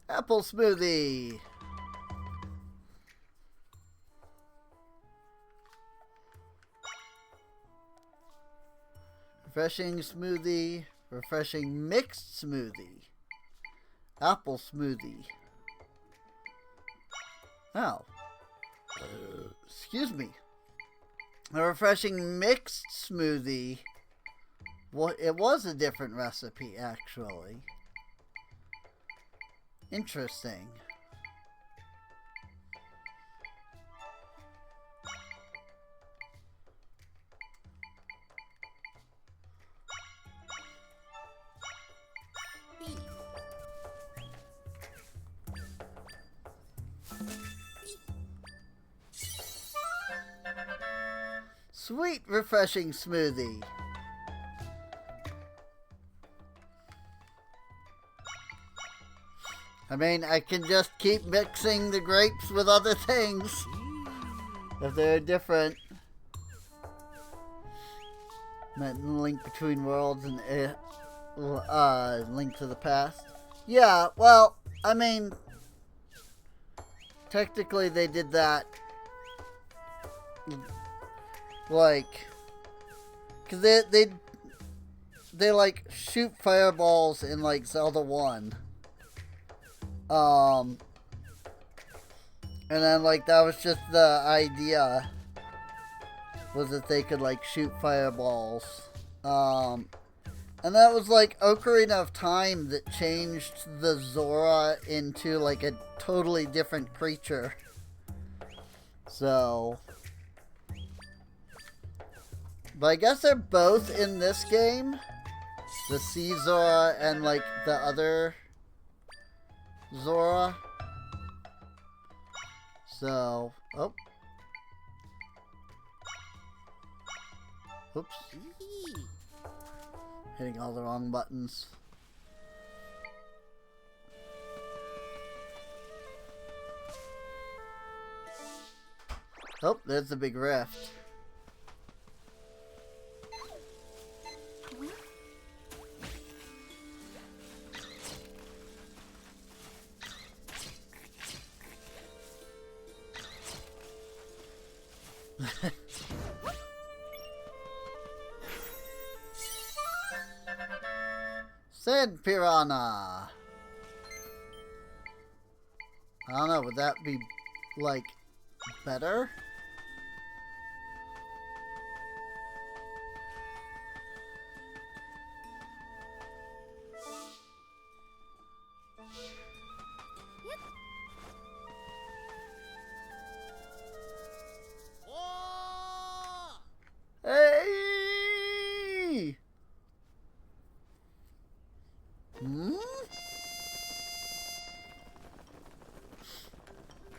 Apple smoothie. Refreshing smoothie. Refreshing mixed smoothie. Apple smoothie. Oh. Excuse me. A refreshing mixed smoothie. Well, it was a different recipe, actually. Interesting. Sweet, refreshing smoothie. I mean, I can just keep mixing the grapes with other things if they're different. Link between worlds and Link to the Past. Yeah, well, I mean, technically they did that, like, cause they like shoot fireballs in like Zelda 1. And then like that was just the idea, was that they could like shoot fireballs. And that was like Ocarina of Time that changed the Zora into like a totally different creature. So, but I guess they're both in this game. The Sea Zora and like the other Zora. So, oh. Oops. Hitting all the wrong buttons. Oh, there's the big rift. Sand Piranha. I don't know, would that be, like, better? Hey!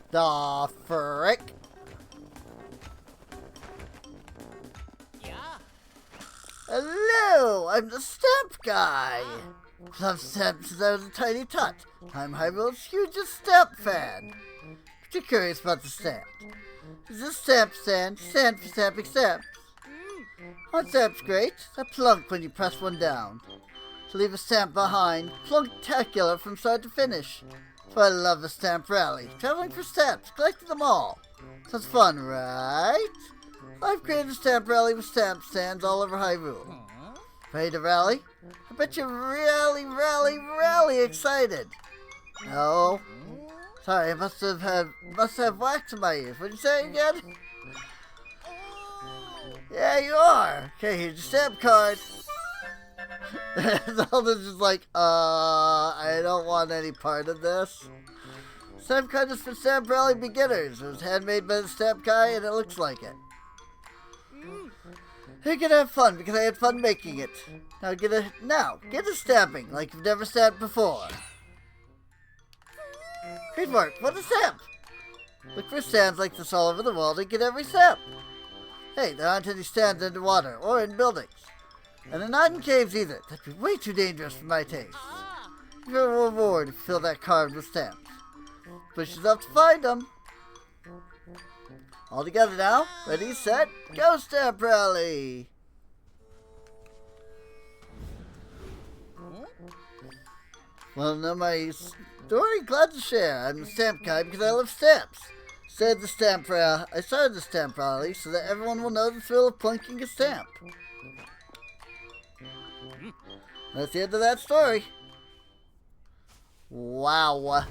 The frick? Yeah. Hello, I'm the stamp guy. I've stamped since I was a tiny tot. I'm Hyrule's hugest stamp fan. too curious about the stamp. Is this stamp stand? Stand for stamping stamps. One stamp's great. A plunk when you press one down. To leave a stamp behind. Plunktacular from start to finish. That's why I love a stamp rally. Traveling for stamps, collecting them all. Sounds fun, right? I've created a stamp rally with stamp stands all over Hyrule. Ready to rally? I bet you're really excited. No. Sorry, I must have wax in my ears. What'd you say again? Yeah, you are. Okay, here's your stamp card. Zelda's just like, I don't want any part of this. Stamp card is for Stamp Rally beginners. It was handmade by the stamp guy and it looks like it. You're gonna have fun because I had fun making it. Now get a stamping like you've never stamped before. Great work, what a stamp! Look for stands like this all over the world and get every stamp. Hey, there aren't any stands underwater or in buildings. And they're not in caves either. That'd be way too dangerous for my taste. You're a reward if you fill that card with stamps. Push yourself to find them. All together now. Ready, set, go Stamp Rally! Well, now my story, glad to share. I'm the stamp guy because I love stamps. I started the stamp rally so that everyone will know the thrill of plunking a stamp. That's the end of that story. Wow.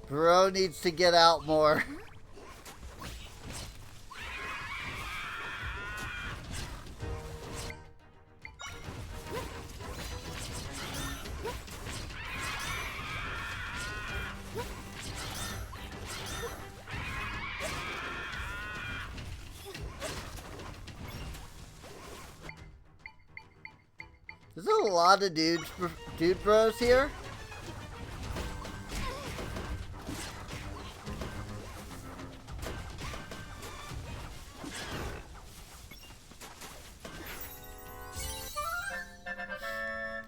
Bro needs to get out more. There's a lot of dude bros here.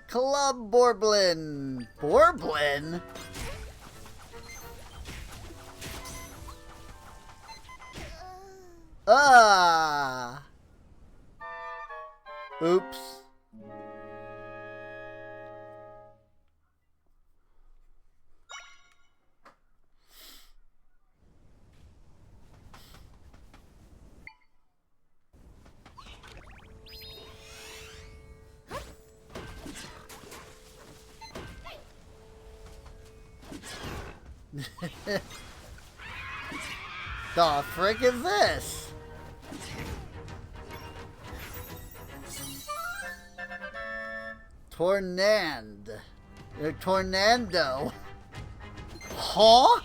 Club Borblin. Borblin? Ah! Oops. The frick is this? Tornado. Huh?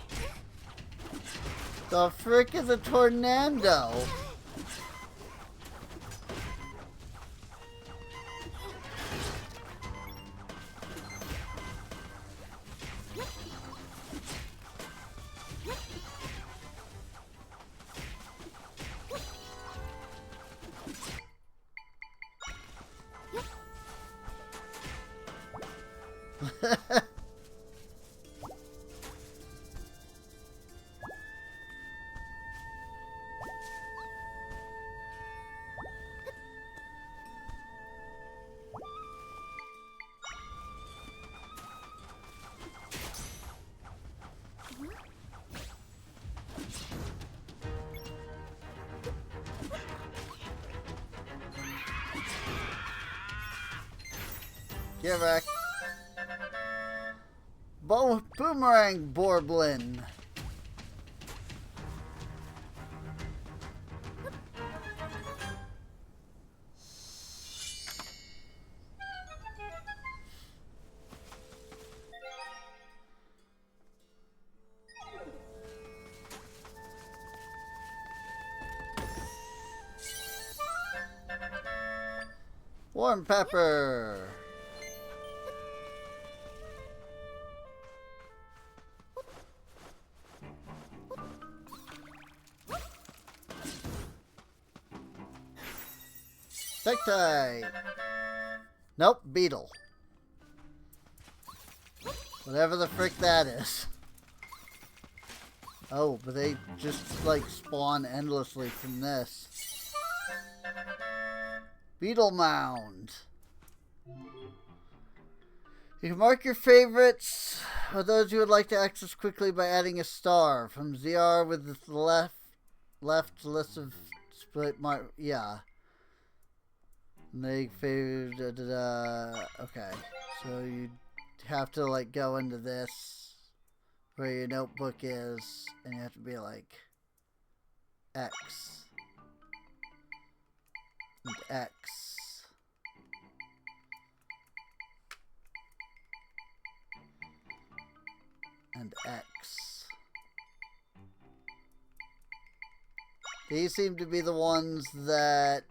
The frick is a tornado? Get back. Boomerang Borblin. Warm pepper. Necktie. Nope, beetle. Whatever the frick that is. Oh, but they just, like, spawn endlessly from this. Beetle Mound. You can mark your favorites or those you would like to access quickly by adding a star. From ZR with the left list of split mark. Yeah. Make favorite. Okay. So you have to, like, go into this where your notebook is, and you have to be like X and X. And X. These seem to be the ones that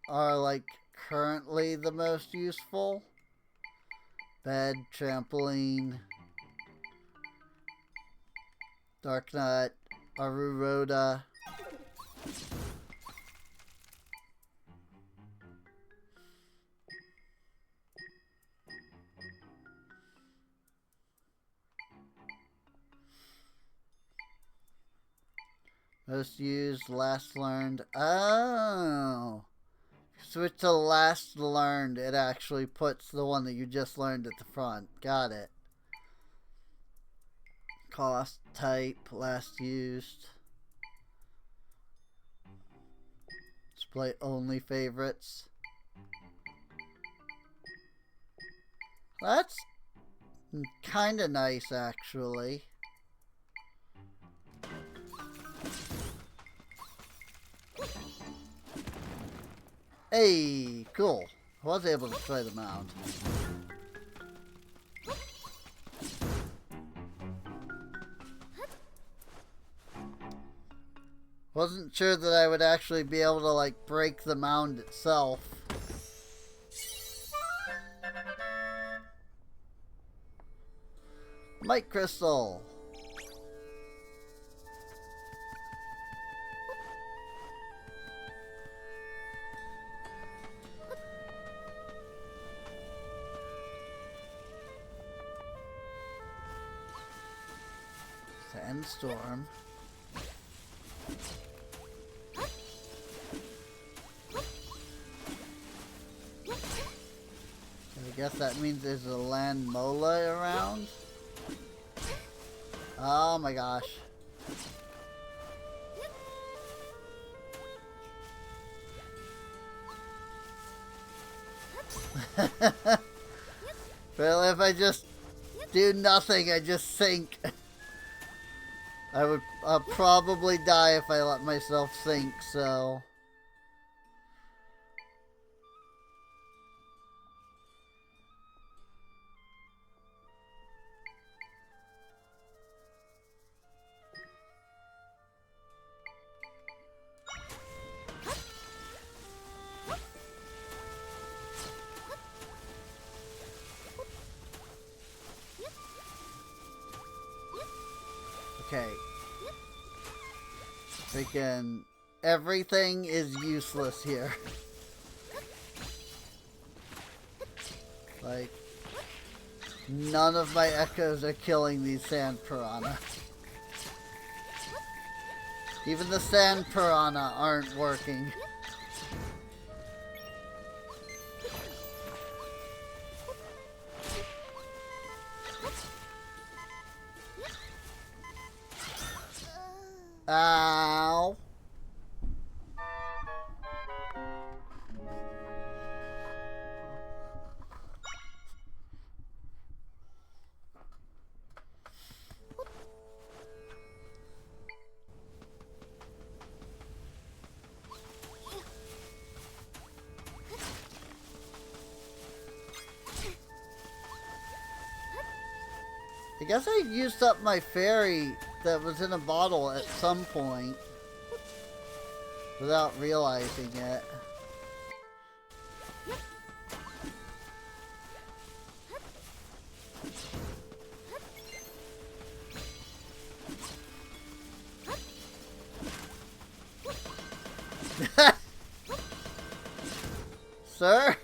are, like, currently the most useful. Bed, trampoline, Dark Nut, Aruroda. Most used, last learned. Oh. Switch to last learned. It actually puts the one that you just learned at the front. Got it. Cost, type, last used. Display only favorites. That's kind of nice, actually. Hey, cool. I was able to try the mound. Wasn't sure that I would actually be able to, like, break the mound itself. Mike Crystal. Sandstorm. I guess that means there's a land mola around. Oh my gosh. Well, if I just do nothing, I just sink. I'll probably die if I let myself sink, so... Okay. Freaking everything is useless here. Like, none of my echoes are killing these sand piranha. Even the sand piranha aren't working. Ow. I guess I used up my fairy that was in a bottle at some point without realizing it. Sir?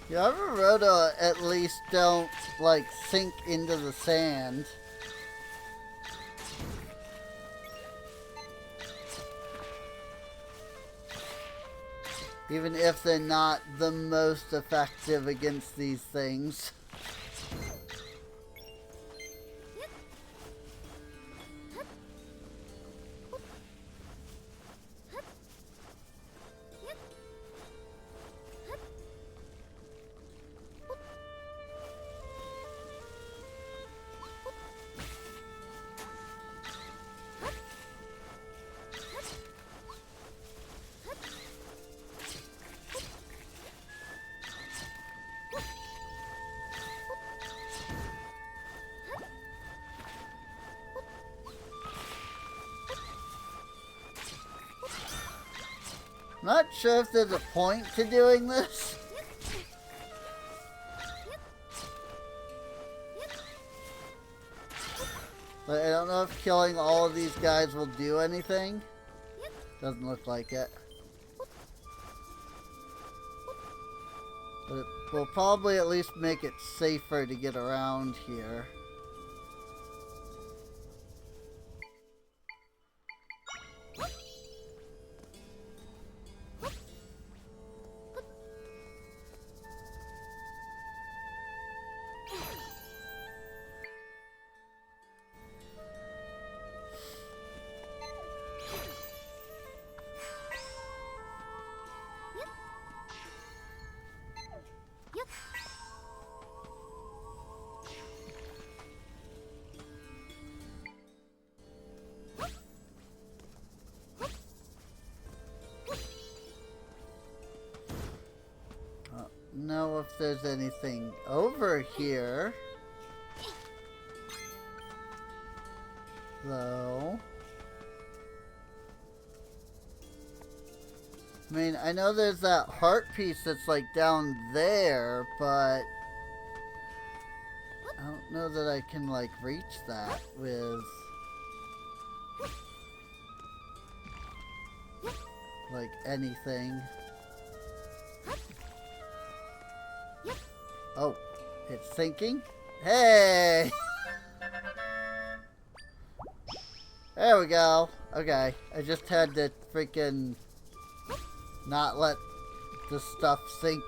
Yavaroda at least don't, like, sink into the sand. Even if they're not the most effective against these things. Not sure if there's a point to doing this. But I don't know if killing all of these guys will do anything. Doesn't look like it. But it will probably at least make it safer to get around here. Know if there's anything over here, though. I mean, I know there's that heart piece that's like down there, but I don't know that I can like reach that with like anything. Oh, it's sinking? Hey! There we go. Okay, I just had to freaking not let the stuff sink.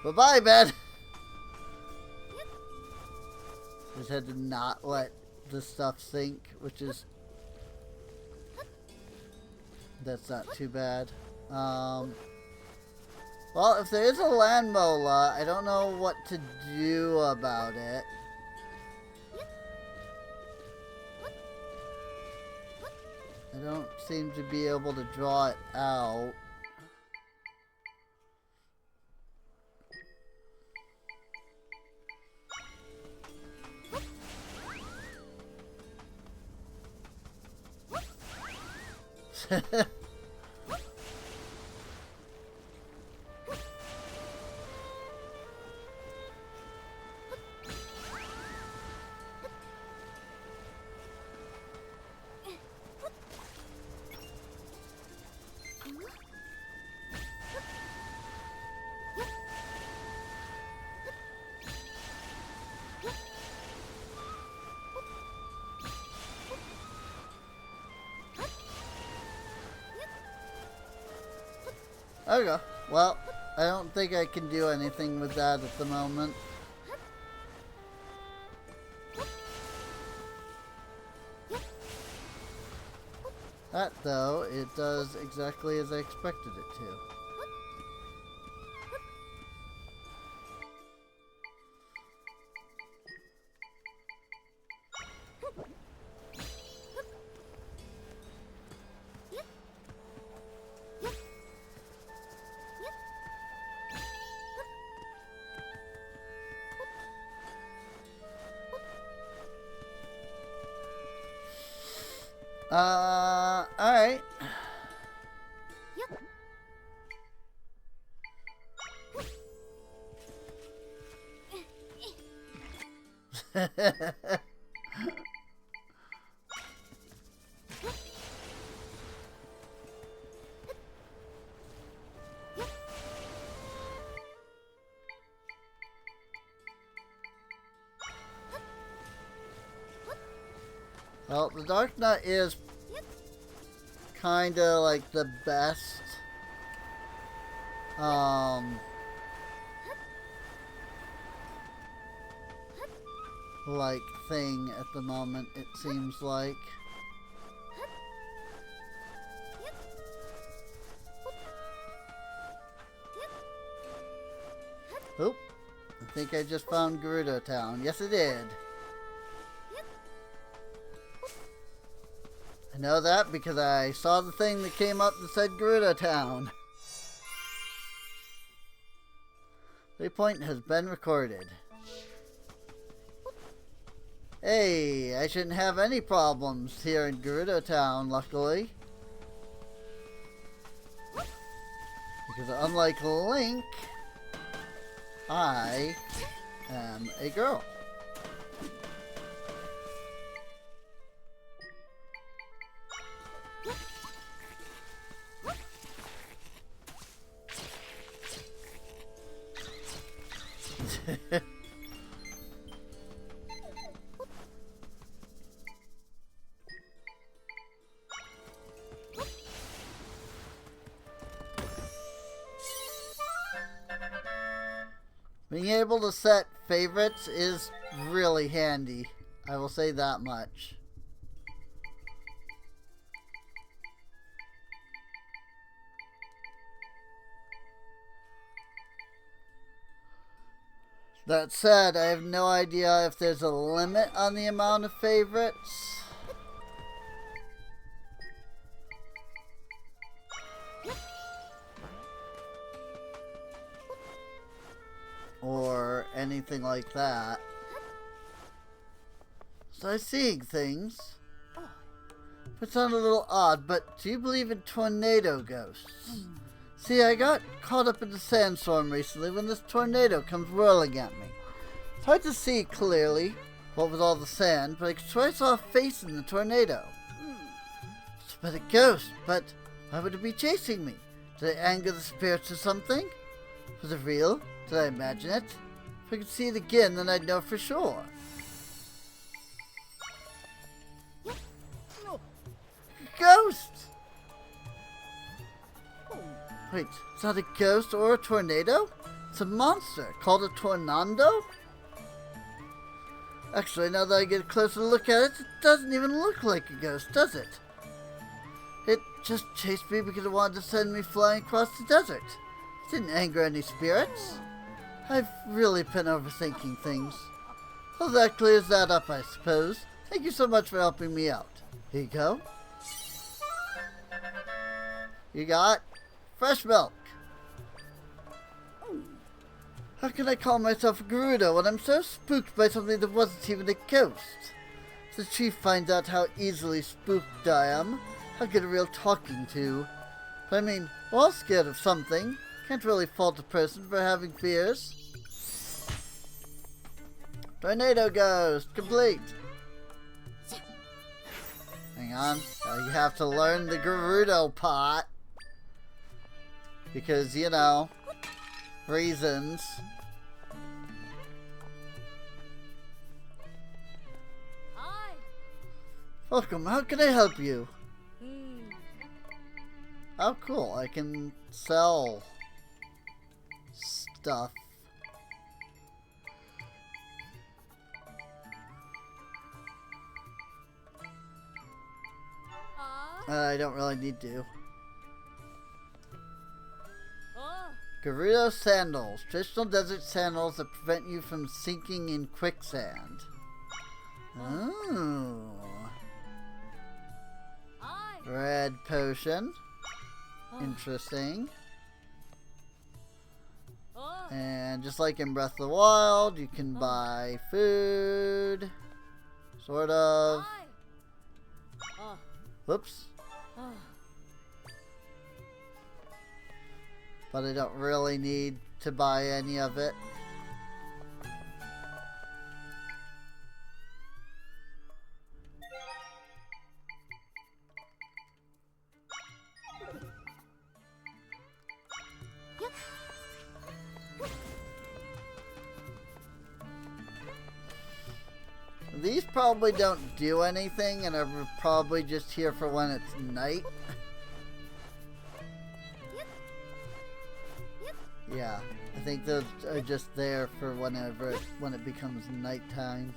Bye-bye, Ben! Just had to not let the stuff sink, which is... That's not too bad. Well, if there is a land mola, I don't know what to do about it. I don't seem to be able to draw it out. Okay, well, I don't think I can do anything with that at the moment. That, though, it does exactly as I expected it to. Alright. Well, the Dark Nut is kinda like the best like thing at the moment, it seems like. Oop, I think I just found Gerudo Town. Yes, I did. I know that because I saw the thing that came up that said Gerudo Town. Waypoint has been recorded. Hey, I shouldn't have any problems here in Gerudo Town, luckily. Because unlike Link, I am a girl. Being able to set favorites is really handy. I will say that much. That said, I have no idea if there's a limit on the amount of favorites. Or anything like that. So I'm seeing things. It sounds a little odd, but do you believe in tornado ghosts? See, I got caught up in the sandstorm recently when this tornado comes whirling at me. It's hard to see clearly what with all the sand, but I could swear I saw a face in the tornado. It's but a ghost, but why would it be chasing me? Did I anger the spirits or something? Was it real? Did I imagine it? If I could see it again, then I'd know for sure. Ghost! Wait, is that a ghost or a tornado? It's a monster called a tornado? Actually, now that I get a closer look at it, it doesn't even look like a ghost, does it? It just chased me because it wanted to send me flying across the desert. It didn't anger any spirits. I've really been overthinking things. Well, that clears that up, I suppose. Thank you so much for helping me out. Here you go. You got fresh milk. How can I call myself a Gerudo when I'm so spooked by something that wasn't even a ghost? If the chief finds out how easily spooked I am, I'll get a real talking to. But I mean, we're all scared of something. Can't really fault a person for having fears. Tornado Ghost, complete. Hang on, you have to learn the Gerudo part. Because, you know, reasons. Hi. Welcome, how can I help you? Oh, cool, I can sell stuff. I don't really need to. Gerudo sandals. Traditional desert sandals that prevent you from sinking in quicksand. Oh. Red potion. Interesting. And just like in Breath of the Wild, you can buy food. Sort of. Whoops. Oh. But I don't really need to buy any of it. These probably don't do anything and are probably just here for when it's night. Yeah, I think those are just there for when it becomes nighttime.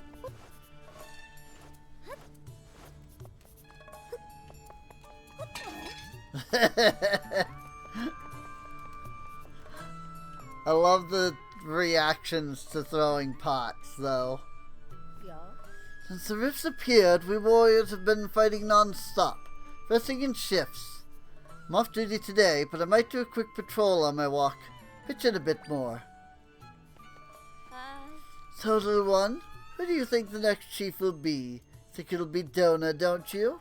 I love the reactions to throwing pots, though. Yeah. Since the rifts appeared, we warriors have been fighting non-stop, resting in shifts. I'm off duty today, but I might do a quick patrol on my walk. Pitch in a bit more. So, little one, who do you think the next chief will be? Think it'll be Donna, don't you?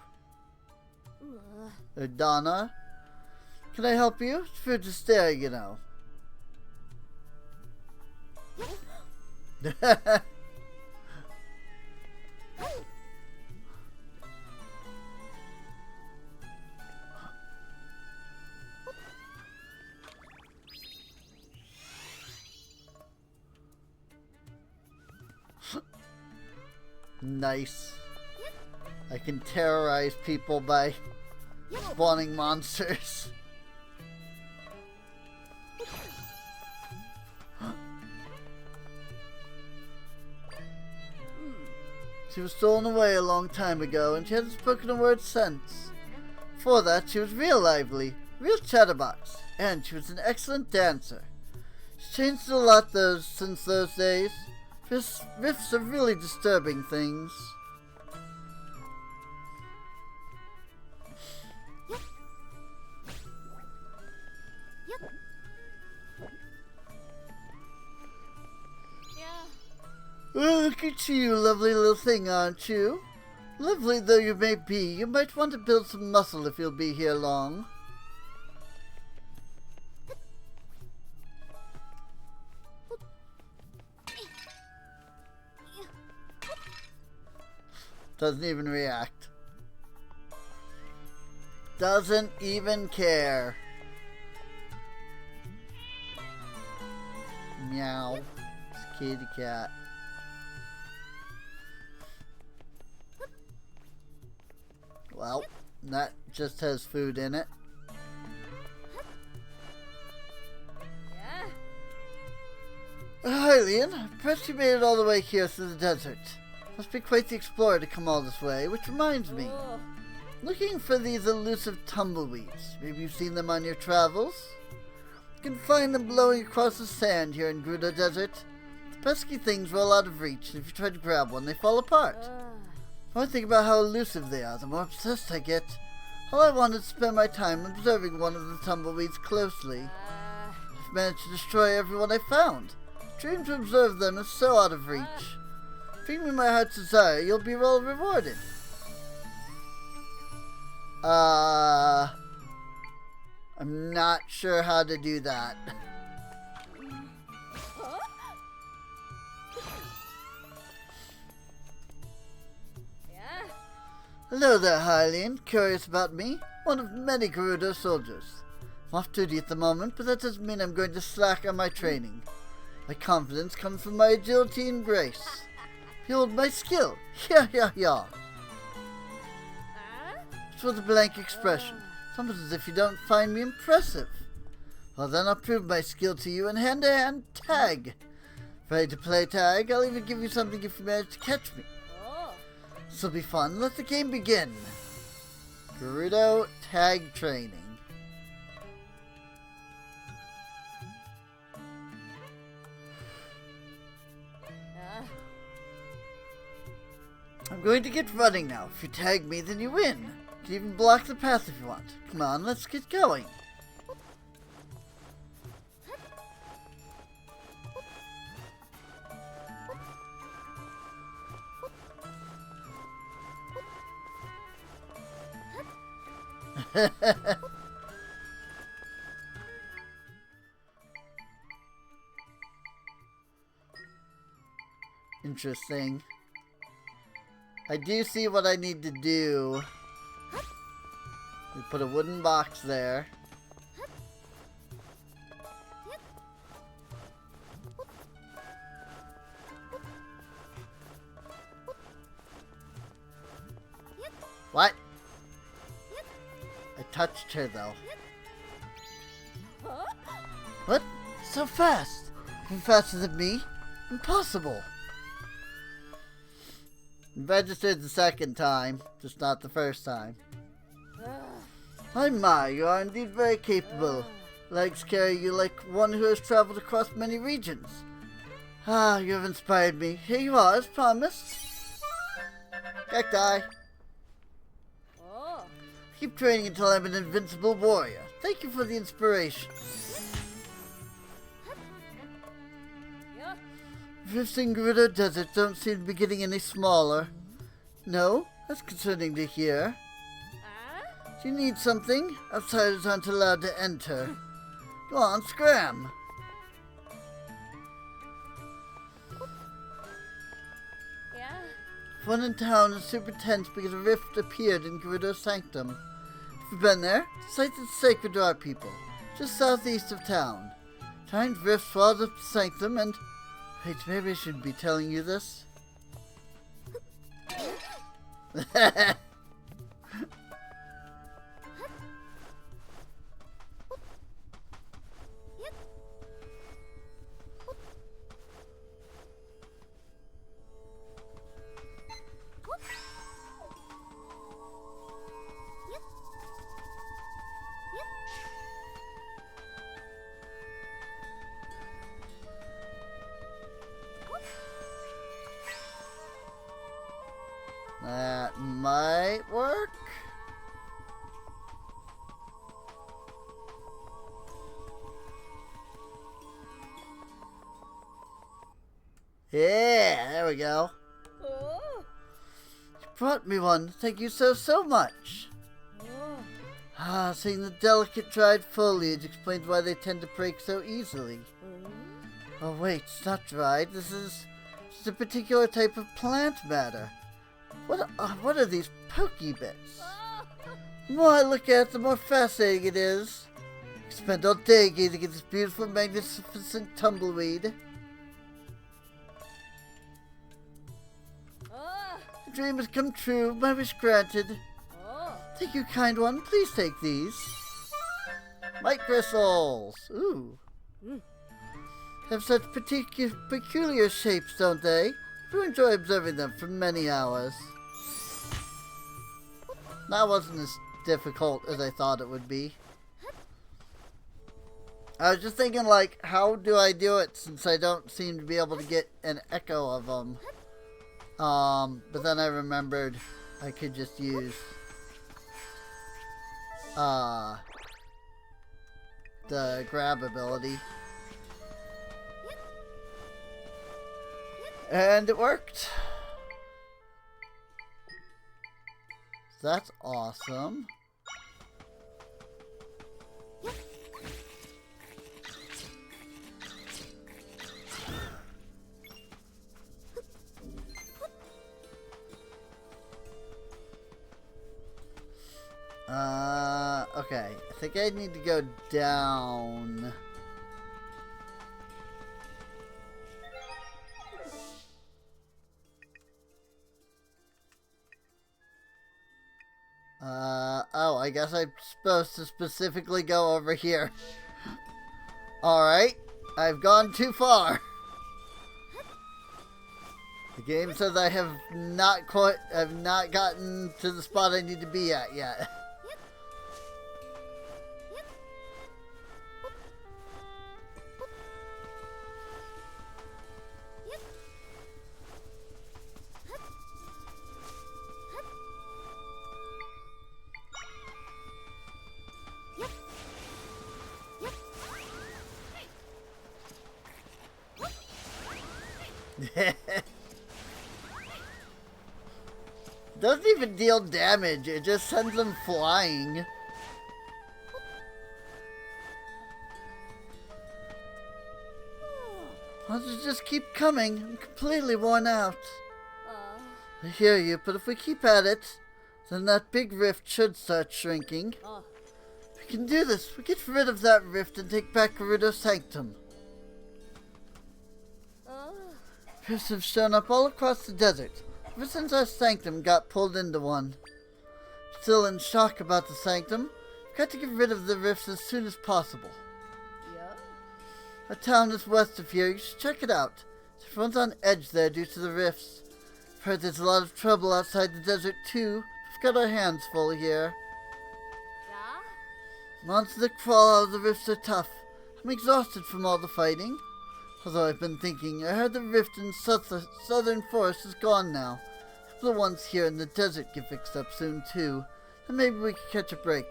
Or Donna? Can I help you? It's food to stare, you know. Nice. I can terrorize people by spawning monsters. She was stolen away a long time ago, and she hasn't spoken a word since. Before that, she was real lively, real chatterbox, and she was an excellent dancer. She's changed a lot since those days. Rifts are really disturbing things. Oh, look at you, lovely little thing, aren't you? Lovely though you may be, you might want to build some muscle if you'll be here long. Doesn't even react. Doesn't even care. Meow. It's a kitty cat. Well, that just has food in it. Hylian, perhaps you made it all the way here through the desert. Must be quite the explorer to come all this way, which reminds me. Looking for these elusive tumbleweeds. Maybe you've seen them on your travels? You can find them blowing across the sand here in Gerudo Desert. The pesky things roll out of reach, and if you try to grab one, they fall apart. The more I think about how elusive they are, the more obsessed I get. All I want is to spend my time observing one of the tumbleweeds closely. I've managed to destroy everyone I found. Dream to observe them is so out of reach. Feed me my heart's desire, you'll be well rewarded. I'm not sure how to do that. Hello there, Hylian. Curious about me? One of many Gerudo soldiers. I'm off duty at the moment, but that doesn't mean I'm going to slack on my training. My confidence comes from my agility and grace. Behold my skill. Yeah. It's with a blank expression. It's almost as if you don't find me impressive. Well then, I'll prove my skill to you in hand-to-hand tag. Ready to play tag? I'll even give you something if you manage to catch me. This'll be fun. Let the game begin. Gerudo tag training. I'm going to get running now. If you tag me, then you win. You can even block the path if you want. Come on, let's get going. Interesting. I do see what I need to do. We put a wooden box there. What? I touched her though. What? So fast? Even faster than me? Impossible. Registered the second time, just not the first time. My, you are indeed very capable. Legs carry you like one who has traveled across many regions. Ah, you have inspired me. Here you are, as promised. Cacti. Keep training until I'm an invincible warrior. Thank you for the inspiration. Rifts in Gerudo Desert don't seem to be getting any smaller. No? That's concerning to hear. Do you need something? Outsiders aren't allowed to enter. Go on, scram! Fun in town is super tense because a rift appeared in Gerudo's sanctum. If you've been there, the site is sacred to our people, just southeast of town. Giant rifts swallowed up the sanctum and... Wait, maybe I shouldn't be telling you this. That might work. Yeah, there we go. You brought me one. Thank you so much. Ah, seeing the delicate dried foliage explains why they tend to break so easily. Oh wait, it's not dried. This is just a particular type of plant matter. What are these pokey bits? The more I look at it, the more fascinating it is. I spent all day gazing at this beautiful, magnificent tumbleweed. The dream has come true, my wish granted. Thank you, kind one. Please take these. Light crystals. Ooh. Have such peculiar shapes, don't they? I do enjoy observing them for many hours. That wasn't as difficult as I thought it would be. I was just thinking, like, how do I do it since I don't seem to be able to get an echo of them? But then I remembered I could just use the grab ability. And it worked. That's awesome. Okay. I think I need to go down. Oh, I guess I'm supposed to specifically go over here. Alright, I've gone too far. The game says I have not gotten to the spot I need to be at yet. Doesn't even deal damage, it just sends them flying. Why don't you just keep coming? I'm completely worn out. Uh, I hear you, but if we keep at it, then that big rift should start shrinking. We can do this. We get rid of that rift and take back Gerudo's sanctum. Rifts have shown up all across the desert, ever since our sanctum got pulled into one. Still in shock about the sanctum, we've got to get rid of the rifts as soon as possible. yeah. Our town is west of here. You should check it out. Everyone's on edge there due to the rifts. I've heard there's a lot of trouble outside the desert too. We've got our hands full here. Yeah? Monsters that crawl out of the rifts are tough. I'm exhausted from all the fighting. Although I've been thinking, I heard the rift in southern forest is gone now. Hope the ones here in the desert get fixed up soon too. Then maybe we can catch a break.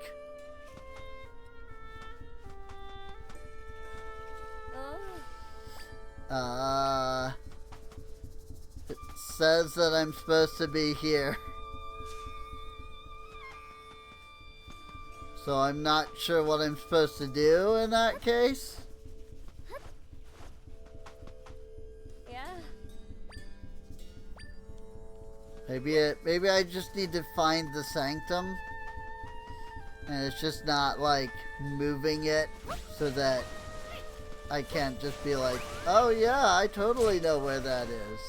It says that I'm supposed to be here. So I'm not sure what I'm supposed to do in that case. Yeah. Maybe I just need to find the sanctum. And it's just not like moving it so that I can't just be like, oh yeah, I totally know where that is.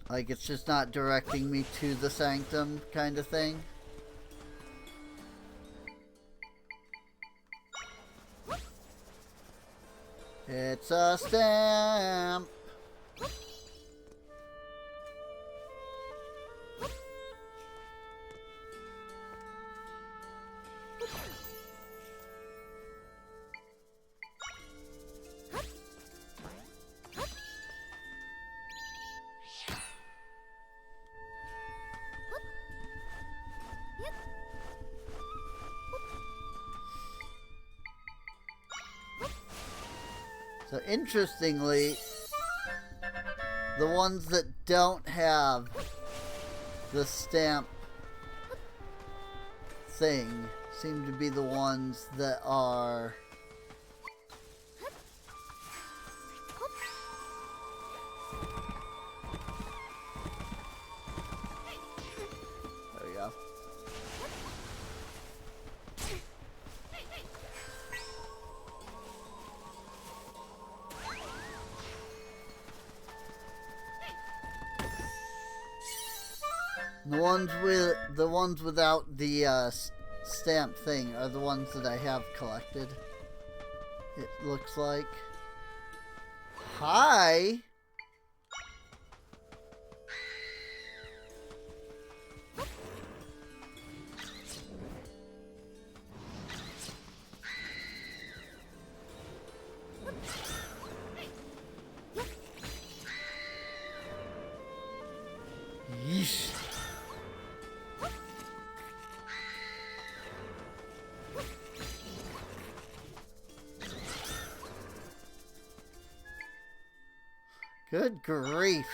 Like it's just not directing me to the sanctum kind of thing. It's a stamp. So interestingly, the ones that don't have the stamp thing seem to be the ones that are there we go. The ones without the stamp thing are the ones that I have collected. It looks like. Hi. Yeesh. Good grief.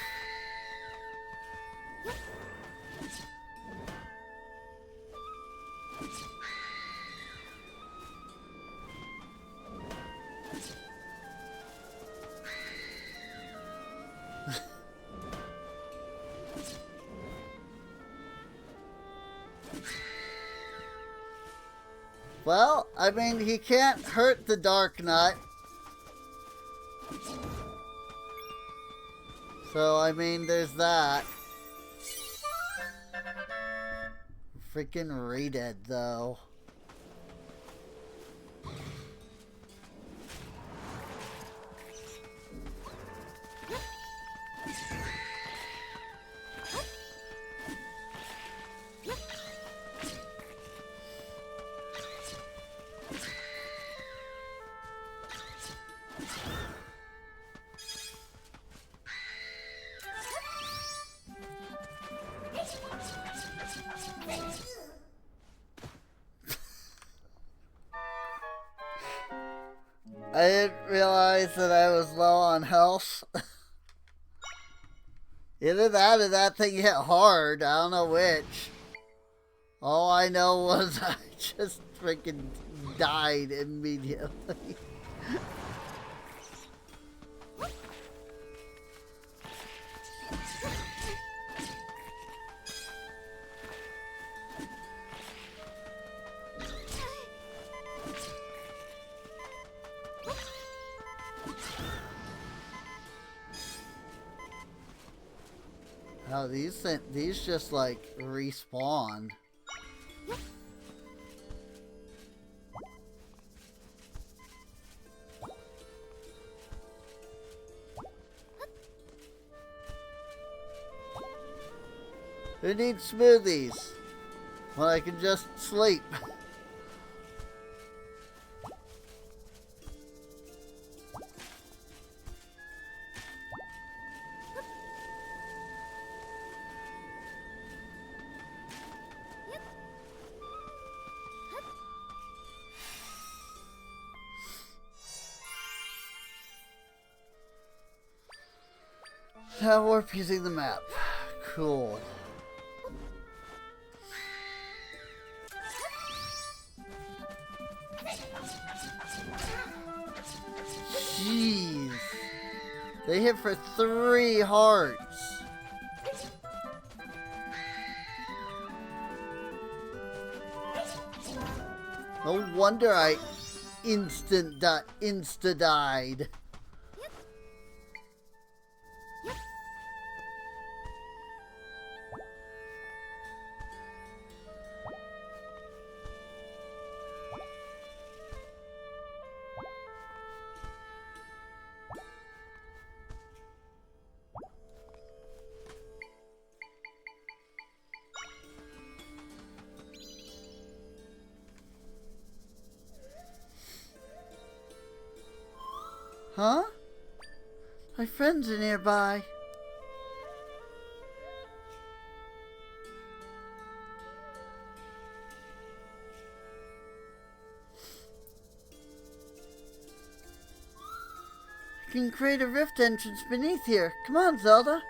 Well, I mean, he can't hurt the Dark Nut. So, I mean, there's that. Freaking Redead, though. I didn't realize that I was low on health. Either that or that thing hit hard. I don't know which. All I know was I just freaking died immediately. Oh, these just like respawn. Who needs smoothies? Well, I can just sleep. Now warp using the map. Cool. Jeez. They hit for 3 hearts. No wonder I insta died. Huh? My friends are nearby. I can create a rift entrance beneath here. Come on, Zelda.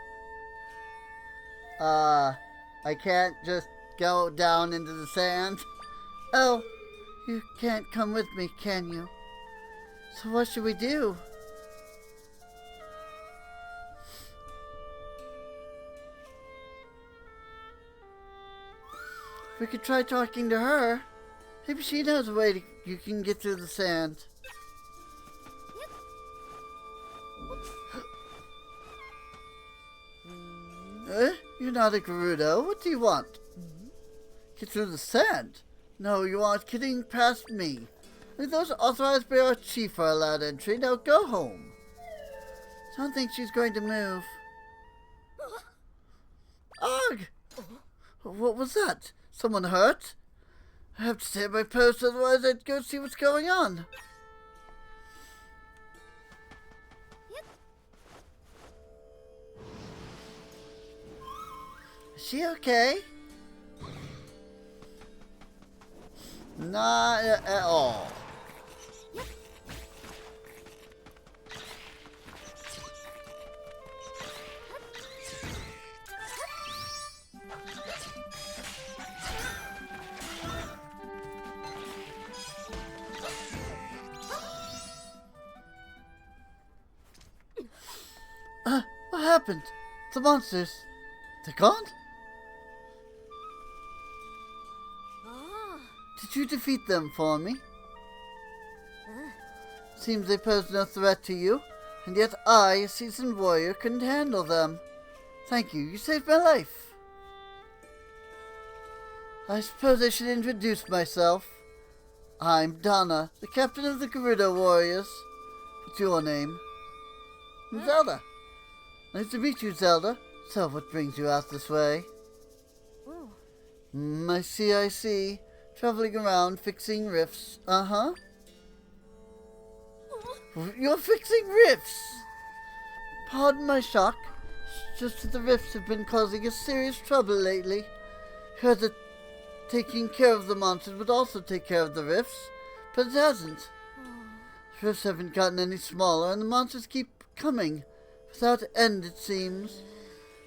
I can't just go down into the sand. Oh, you can't come with me, can you? So what should we do? We could try talking to her. Maybe she knows a way you can get through the sand. You're not a Gerudo. What do you want? Get through the sand? No, you aren't getting past me. Only those authorized by our chief are allowed entry. Now go home. I don't think she's going to move. Ugh! What was that? Someone hurt? I have to stay at my post, otherwise I'd go see what's going on. Is she okay? Not at all. What happened? The monsters. They're gone? Did you defeat them for me? Seems they pose no threat to you, and yet I, a seasoned warrior, couldn't handle them. Thank you, you saved my life. I suppose I should introduce myself. I'm Donna, the captain of the Gerudo Warriors. What's your name? Zelda. Nice to meet you, Zelda. So, what brings you out this way? I see. Traveling around, fixing rifts. Uh-huh. You're fixing rifts! Pardon my shock. It's just that the rifts have been causing us serious trouble lately. Heard that taking care of the monsters would also take care of the rifts, but it hasn't. The rifts haven't gotten any smaller, and the monsters keep coming. Without end, it seems.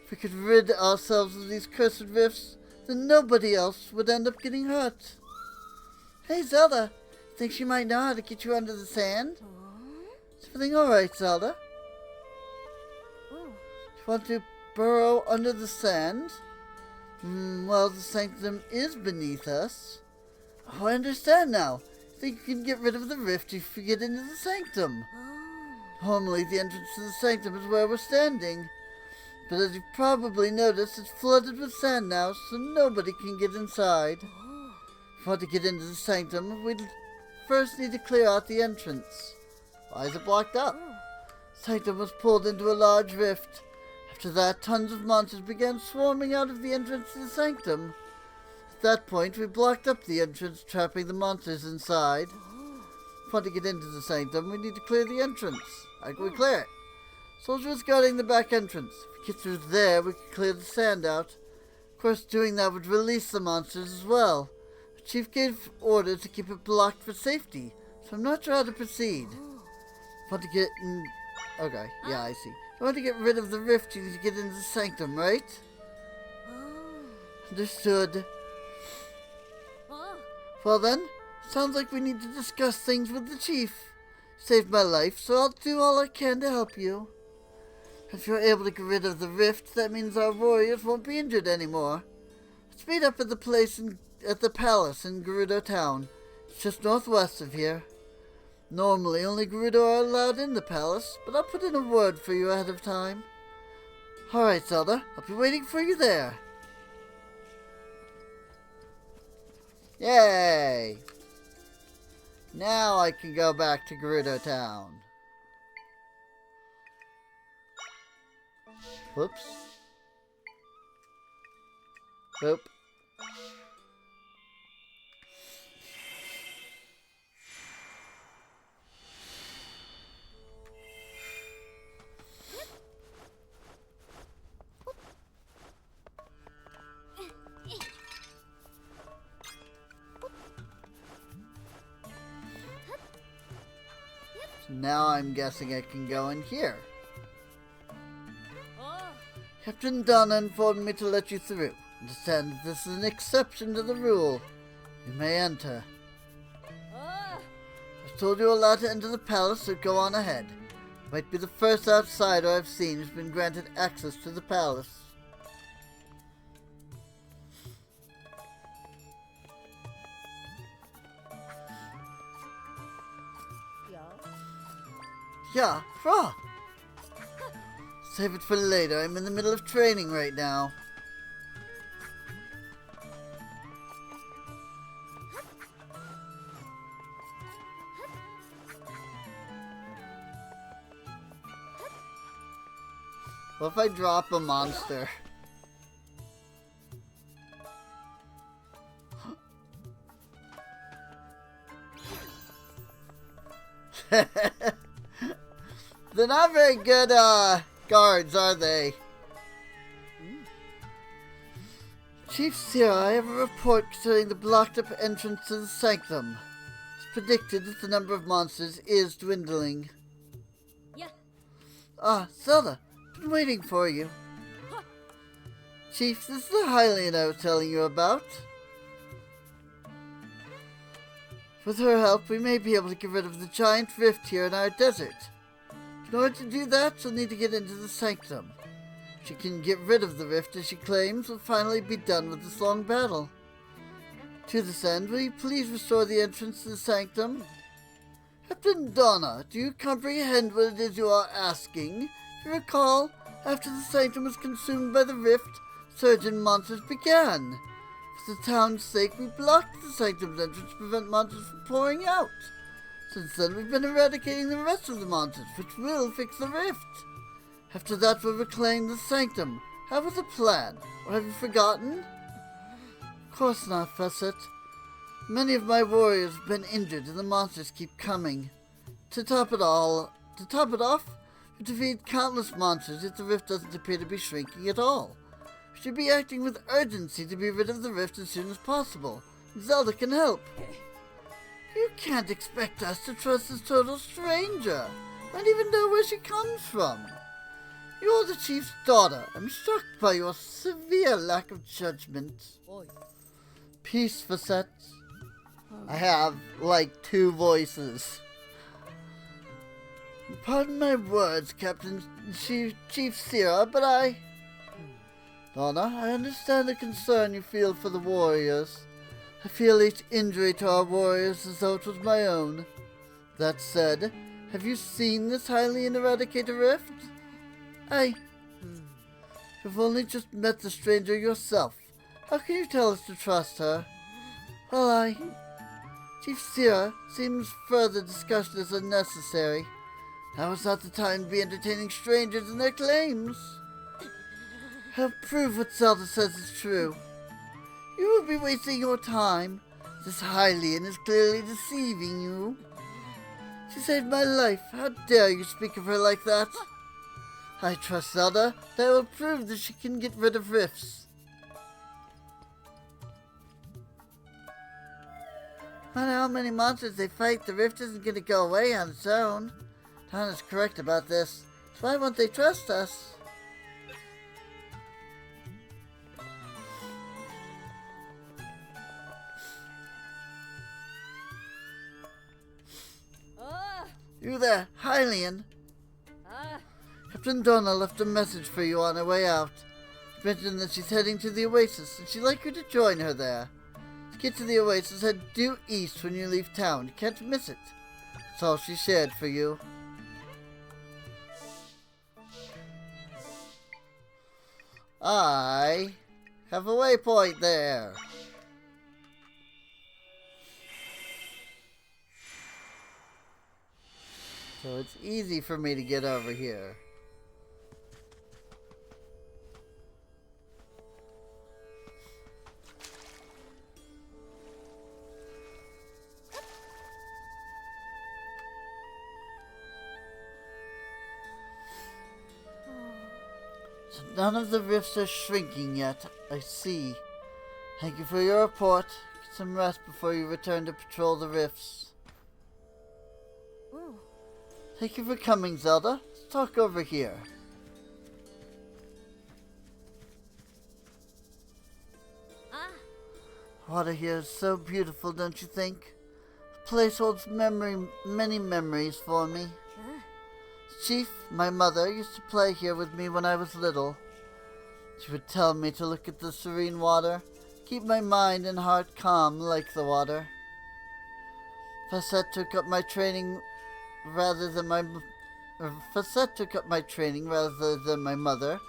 If we could rid ourselves of these cursed rifts, then nobody else would end up getting hurt. Hey, Zelda. Think she might know how to get you under the sand? Is everything alright, Zelda? You want to burrow under the sand? Well, the sanctum is beneath us. Oh, I understand now. Think you can get rid of the rift if you get into the sanctum. Normally, the entrance to the sanctum is where we're standing. But as you've probably noticed, it's flooded with sand now, so nobody can get inside. If you want to get into the sanctum, we'd first need to clear out the entrance. Why is it blocked up? The sanctum was pulled into a large rift. After that, tons of monsters began swarming out of the entrance to the sanctum. At that point, we blocked up the entrance, trapping the monsters inside. If we want to get into the sanctum, we need to clear the entrance. How can we clear it? Soldiers guarding the back entrance. If we get through there, we can clear the sand out. Of course, doing that would release the monsters as well. The chief gave orders to keep it blocked for safety, so I'm not sure how to proceed. Want to get in... Okay, yeah, I see. You want to get rid of the rift, you need to get into the sanctum, right? Understood. Well then, sounds like we need to discuss things with the chief. Saved my life, so I'll do all I can to help you. If you're able to get rid of the rift, that means our warriors won't be injured anymore. Let's meet up at the place at the palace in Gerudo Town. It's just northwest of here. Normally, only Gerudo are allowed in the palace, but I'll put in a word for you ahead of time. Alright, Zelda, I'll be waiting for you there. Yay! Now I can go back to Gerudo Town. Whoops. Oop. Now I'm guessing I can go in here. Captain Donna informed me to let you through. Understand that this is an exception to the rule. You may enter. I've told you allowed to enter the palace, so go on ahead. You might be the first outsider I've seen who's been granted access to the palace. Yeah, Fra! Save it for later. I'm in the middle of training right now. What if I drop a monster? They're not very good, guards, are they? Chief Sierra, I have a report concerning the blocked-up entrance to the sanctum. It's predicted that the number of monsters is dwindling. Yeah. Ah, Zelda, been waiting for you. Chief, this is the Hylian I was telling you about. With her help, we may be able to get rid of the giant rift here in our desert. In order to do that, she'll need to get into the sanctum. If she can get rid of the rift, as she claims, we'll finally be done with this long battle. To this end, will you please restore the entrance to the sanctum? Captain Donna, do you comprehend what it is you are asking? If you recall, after the sanctum was consumed by the rift, surge in monsters began. For the town's sake, we blocked the sanctum's entrance to prevent monsters from pouring out. Since then, we've been eradicating the rest of the monsters, which will fix the rift. After that, we'll reclaim the sanctum. Have was the plan? Or have you forgotten? Of course not, Fawcett. Many of my warriors have been injured, and the monsters keep coming. To top it off, we defeat countless monsters, yet the rift doesn't appear to be shrinking at all. We should be acting with urgency to be rid of the rift as soon as possible. Zelda can help. You can't expect us to trust this total stranger. Not even know where she comes from. You're the chief's daughter. I'm shocked by your severe lack of judgment. Oi. Peace, Facette. I have, like, 2 voices. Pardon my words, Captain Chief Sierra, but Donna, I understand the concern you feel for the warriors. I feel each injury to our warriors as though it was my own. That said, have you seen this highly eradicated rift? You've only just met the stranger yourself. How can you tell us to trust her? Well, Chief Sierra seems further discussion is unnecessary. Now is not the time to be entertaining strangers and their claims. I'll prove what Zelda says is true. You will be wasting your time. This Hylian is clearly deceiving you. She saved my life. How dare you speak of her like that? I trust Zelda. That will prove that she can get rid of rifts. No matter how many monsters they fight, the rift isn't going to go away on its own. Donna's correct about this. So why won't they trust us? You there, Hylian? Captain Donna left a message for you on her way out. She mentioned that she's heading to the Oasis, and she'd like you to join her there. To get to the Oasis, head due east when you leave town. You can't miss it. That's all she shared for you. I have a waypoint there. So it's easy for me to get over here. So none of the rifts are shrinking yet. I see. Thank you for your report. Get some rest before you return to patrol the rifts. Thank you for coming, Zelda. Let's talk over here. Water here is so beautiful, don't you think? The place holds many memories for me. Chief, my mother, used to play here with me when I was little. She would tell me to look at the serene water, keep my mind and heart calm like the water. Facette took up my training rather than my mother,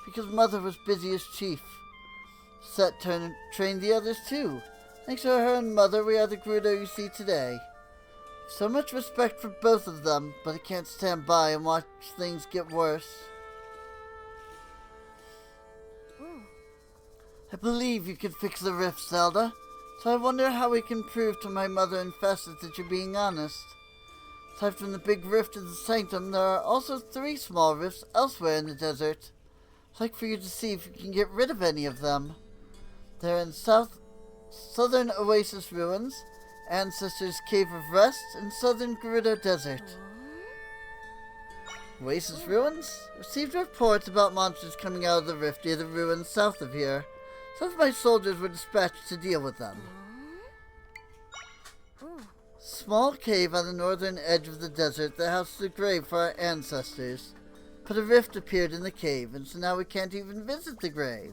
because mother was busy as chief. Facette trained the others too. Thanks to her and mother, we are the Gerudo you see today. So much respect for both of them, but I can't stand by and watch things get worse. I believe you can fix the rift, Zelda, so I wonder how we can prove to my mother and Facette that you're being honest. Aside from the big rift in the sanctum, there are also 3 small rifts elsewhere in the desert. I'd like for you to see if you can get rid of any of them. They're in southern Oasis Ruins, Ancestors' Cave of Rest, and southern Gerudo Desert. Oasis Ruins? Received reports about monsters coming out of the rift near the ruins south of here. Some of my soldiers were dispatched to deal with them. Small cave on the northern edge of the desert that houses a grave for our ancestors. But a rift appeared in the cave, and so now we can't even visit the grave.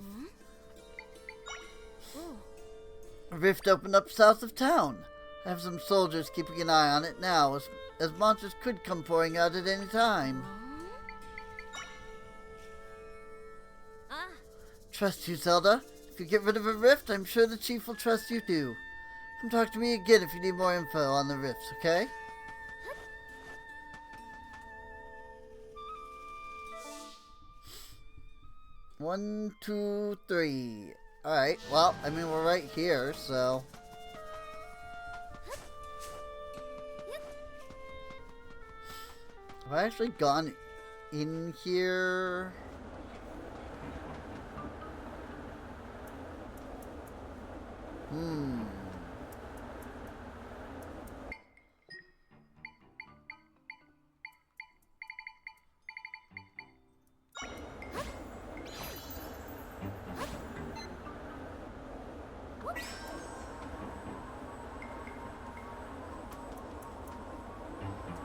A rift opened up south of town. I have some soldiers keeping an eye on it now, as monsters could come pouring out at any time. Trust you, Zelda. If you get rid of a rift, I'm sure the chief will trust you too. Come talk to me again if you need more info on the rifts, okay? One, two, three. Alright, well, I mean, we're right here, so... Have I actually gone in here?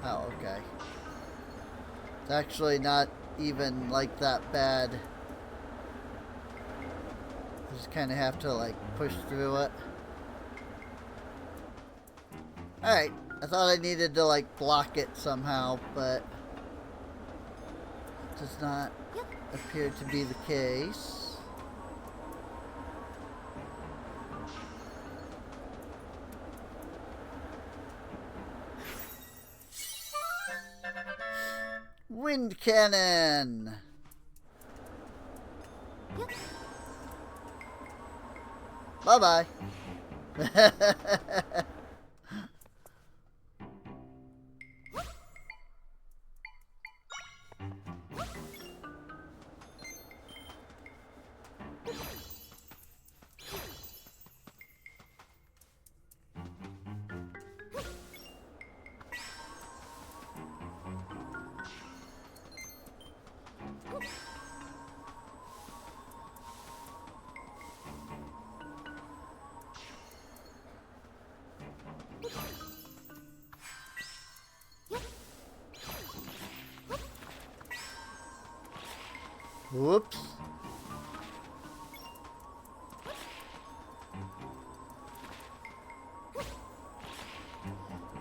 Oh, okay. It's actually not even like that bad. You just kind of have to like push through it. Alright, I thought I needed to like block it somehow, but it does not appear to be the case. Wind cannon! Bye-bye. Whoops.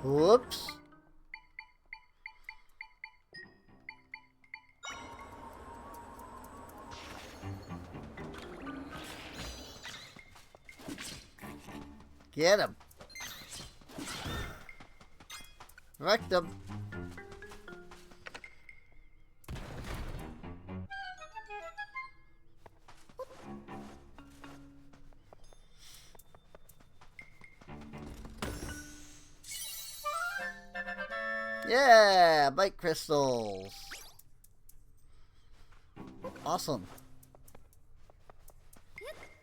Whoops. Get him. Wrecked him. Yeah, bite crystals. Awesome.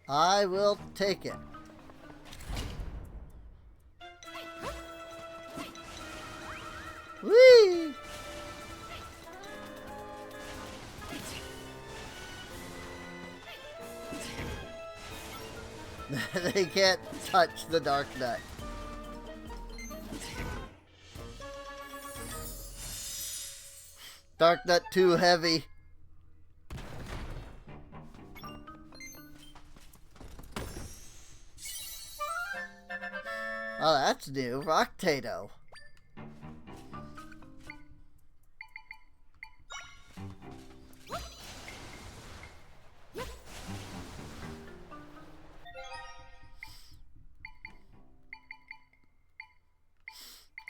I will take it. Whee! They can't touch the Dark Nut. Dark Nut too heavy. Oh, that's new. Rocktato.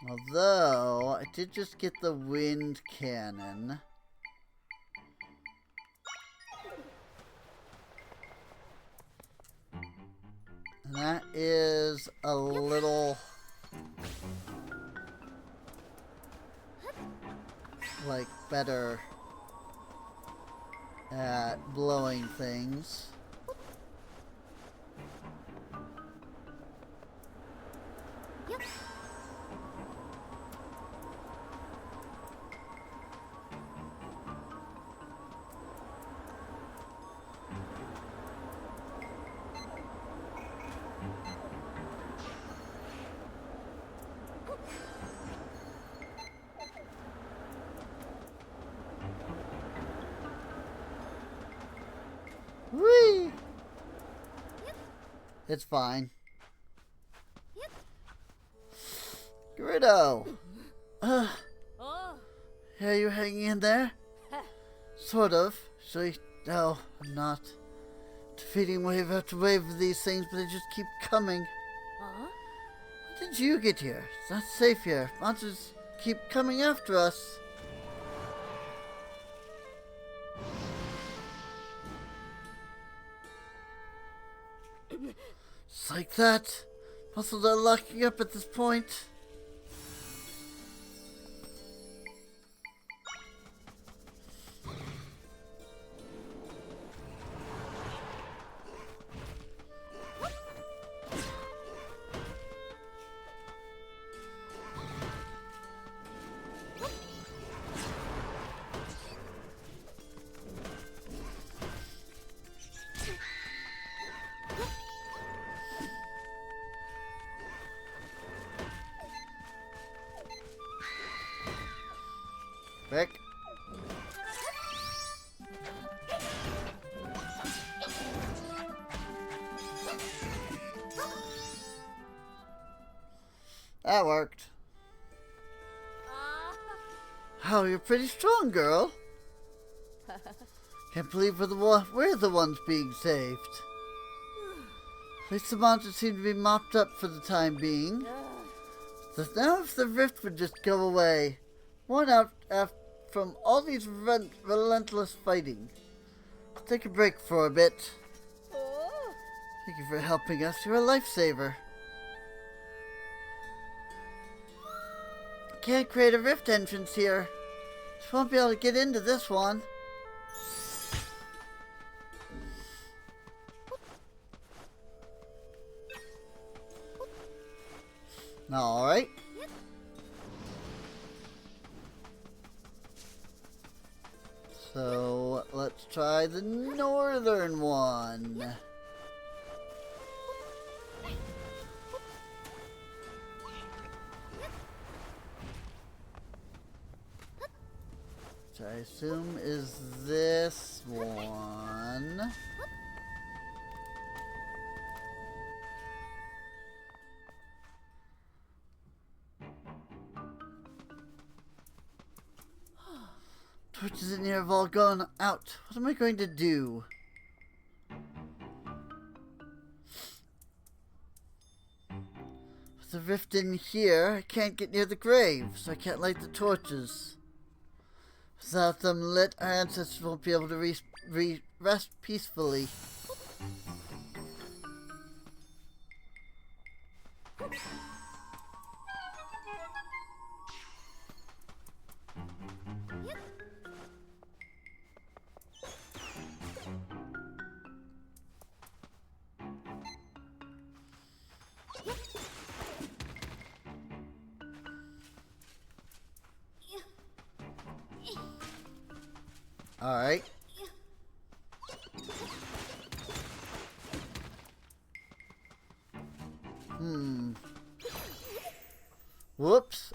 Although, I did just get the wind cannon. And that is a little... like, better at blowing things. Whee! It's fine. Gerudo! Oh. Are you hanging in there? Sort of. No, I'm not. Defeating wave after wave of these things, but they just keep coming. Huh? When did you get here? It's not safe here. Monsters keep coming after us. It's like that. Muscles are locking up at this point. Quick. That worked. Oh, you're pretty strong, girl. Can't believe we're the ones being saved. At least the monsters seem to be mopped up for the time being. So now if the rift would just go away. Worn out from all these relentless fighting. Let's take a break for a bit. Thank you for helping us. You're a lifesaver. Can't create a rift entrance here. Just won't be able to get into this one. Alright. So, let's try the northern one. Which I assume is this one. Torches in here have all gone out. What am I going to do? With the rift in here, I can't get near the grave, so I can't light the torches. Without them lit, our ancestors won't be able to rest peacefully. Alright. Whoops.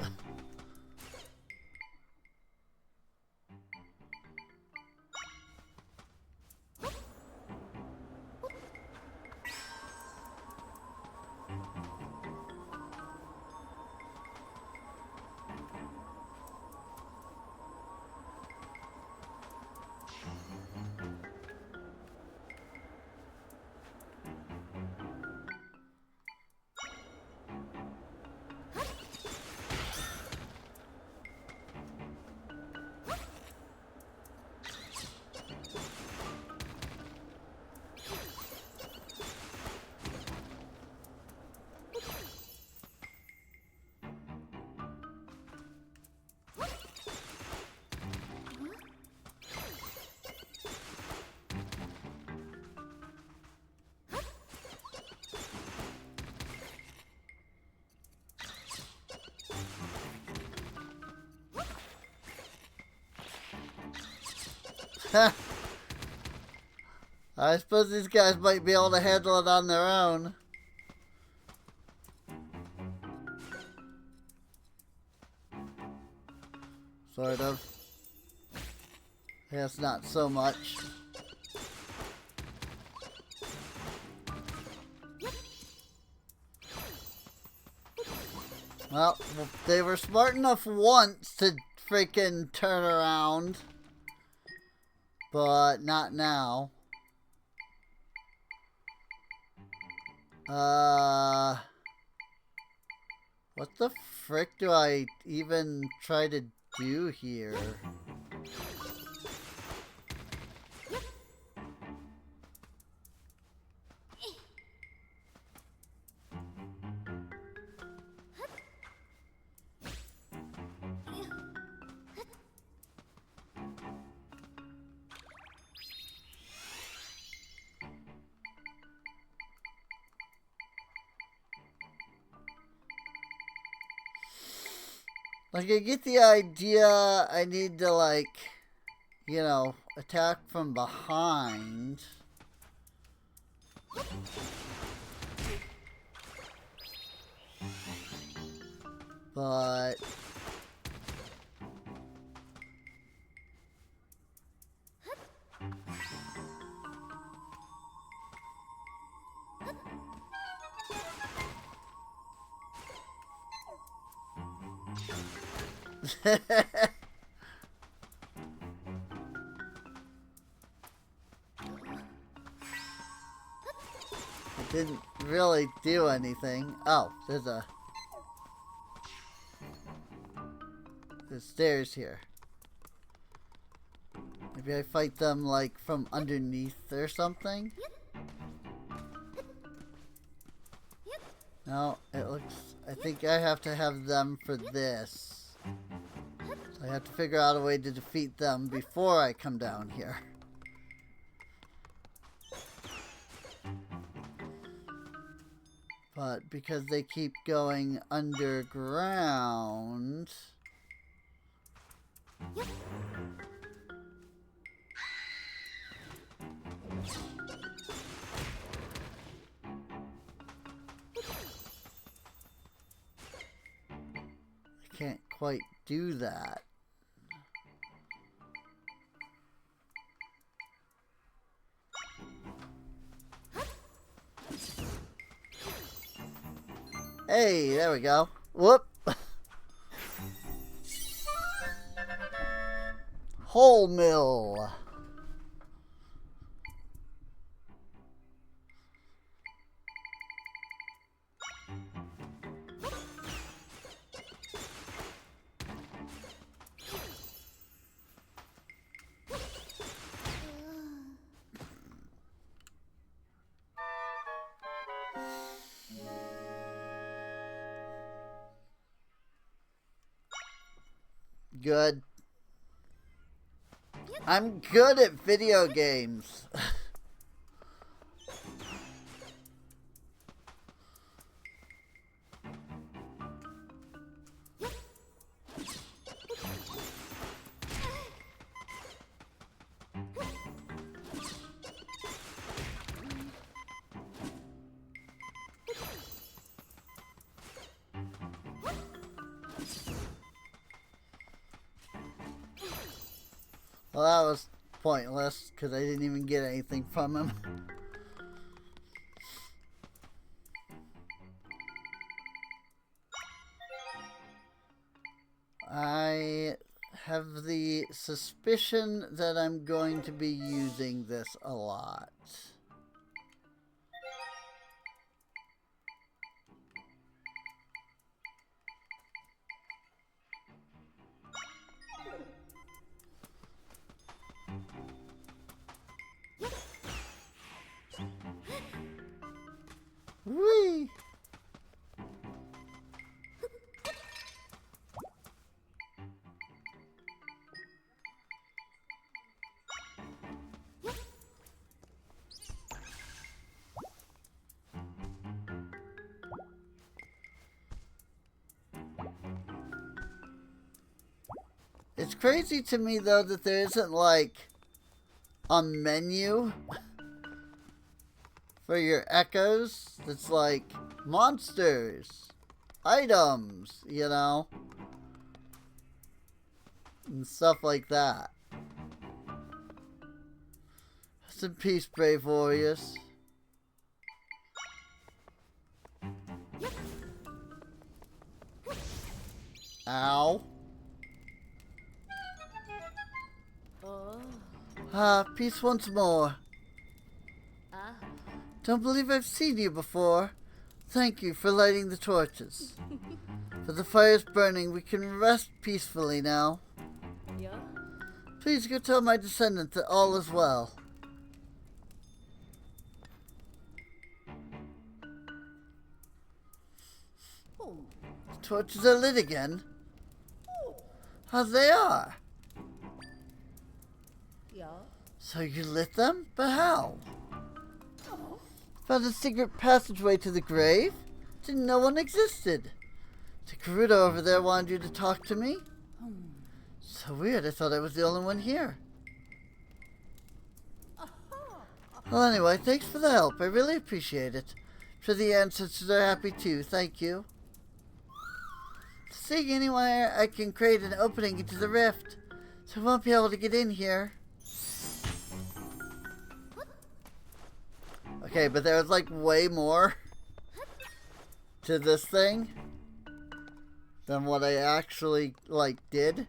I suppose these guys might be able to handle it on their own. Sort of. I guess not so much. Well, they were smart enough once to freaking turn around. But not now. What the frick do I even try to do here? Like, I get the idea I need to, like, you know, attack from behind. But It didn't really do anything. Oh, there's stairs here. Maybe I fight them like from underneath or something? No, it looks... I think I have to have them for this. So I have to figure out a way to defeat them before I come down here. But because they keep going underground... I can't quite do that. Hey, there we go. Whoop. Whole mill. Good. I'm good at video games. Well, that was pointless, because I didn't even get anything from him. I have the suspicion that I'm going to be using this a lot. Whee! It's crazy to me though that there isn't like a menu for your echoes that's like monsters, items, you know, and stuff like that. Rest in peace, brave warriors. Ow. Ah, peace once more. Don't believe I've seen you before. Thank you for lighting the torches. For the fire's burning, we can rest peacefully now. Yeah. Please go tell my descendant that all is well. The torches are lit again. How they are. Yeah. So you lit them? But how? Found a secret passageway to the grave? Didn't know one existed. The Garuda over there wanted you to talk to me? So weird, I thought I was the only one here. Well anyway, thanks for the help, I really appreciate it. Sure the ancestors are happy too, thank you. Seeing anywhere I can create an opening into the rift, so I won't be able to get in here. Okay, but there's like way more to this thing than what I actually, like, did.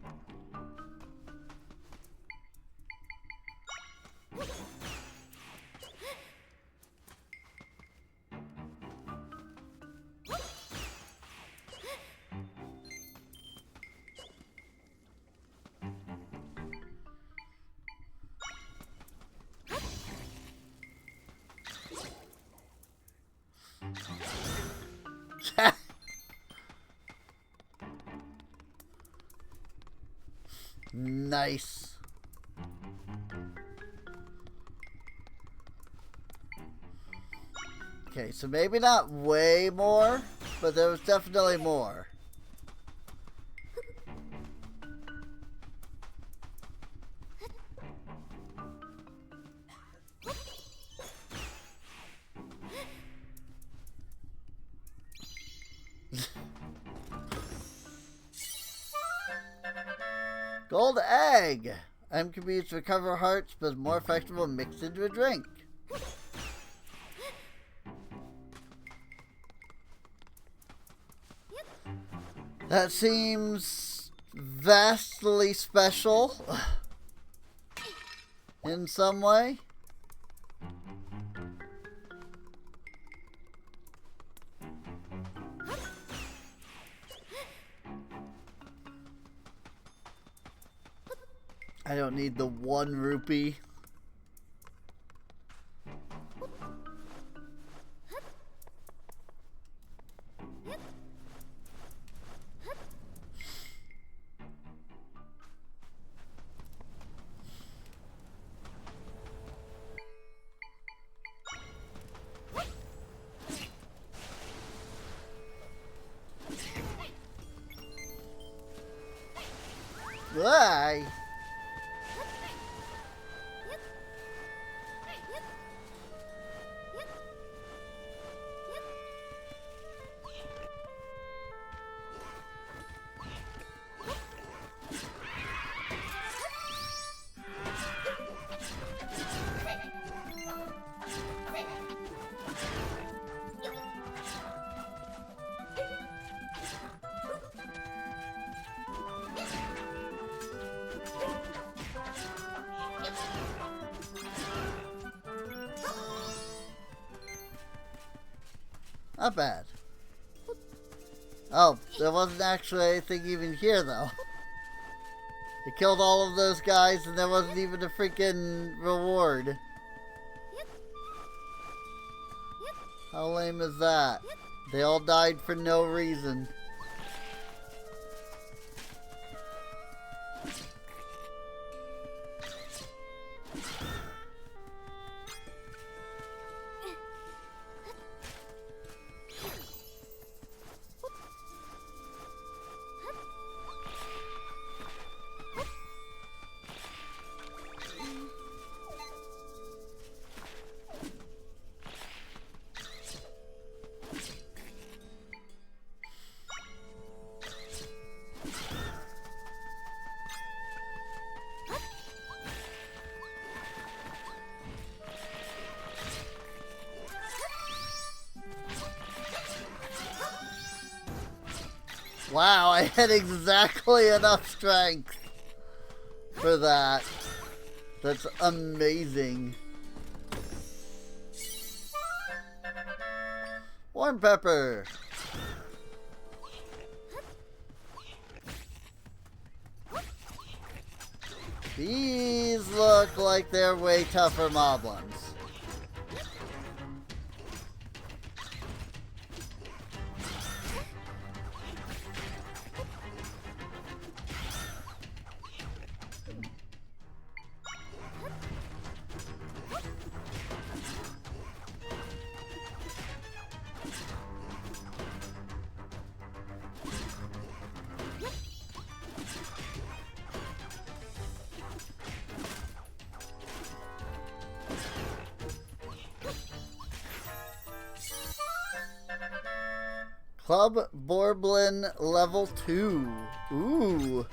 Nice. Okay, so maybe not way more, but there was definitely more. Gold egg! M can be used to recover hearts, but is more effective when mixed into a drink. That seems vastly special in some way. I don't need the 1 rupee. Why? Not bad. Oh, there wasn't actually anything even here, though. They killed all of those guys and there wasn't even a freaking reward. How lame is that? They all died for no reason. Wow, I had exactly enough strength for that. That's amazing. Warm pepper. These look like they're way tougher moblins. Club Borblin level 2. Ooh.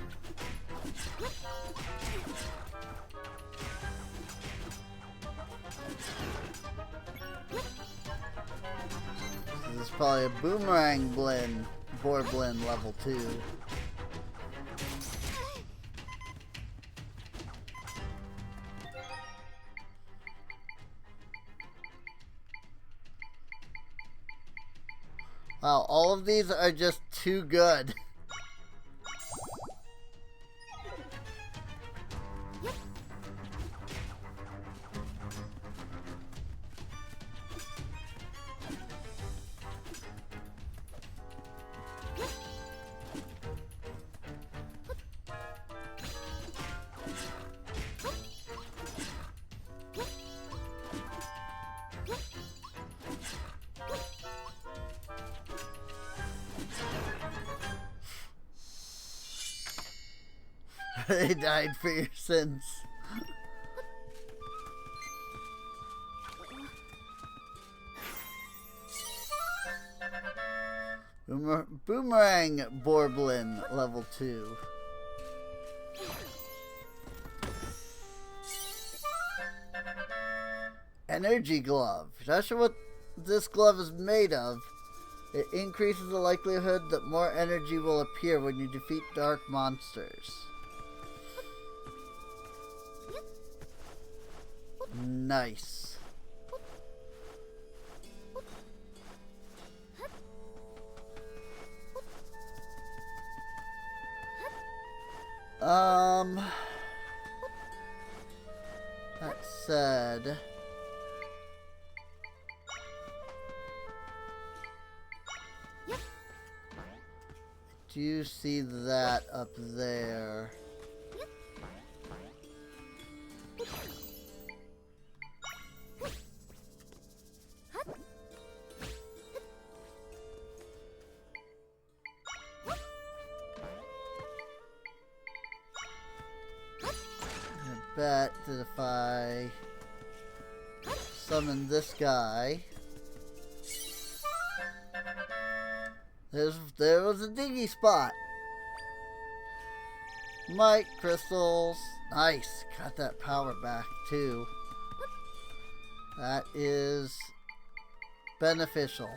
This is probably a boomerang blin. Borblin level 2. Wow, all of these are just too good. They died for your sins. Boomerang Borblin level 2. Energy glove. Not sure what this glove is made of. It increases the likelihood that more energy will appear when you defeat dark monsters. Nice. That said, do you see that up there? Bet that if I summon this guy, there was a diggy spot. Might crystals, nice. Got that power back too. That is beneficial.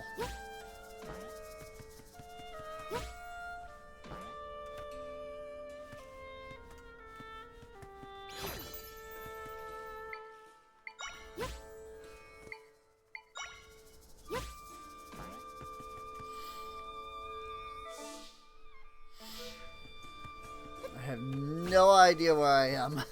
I have no idea where I am.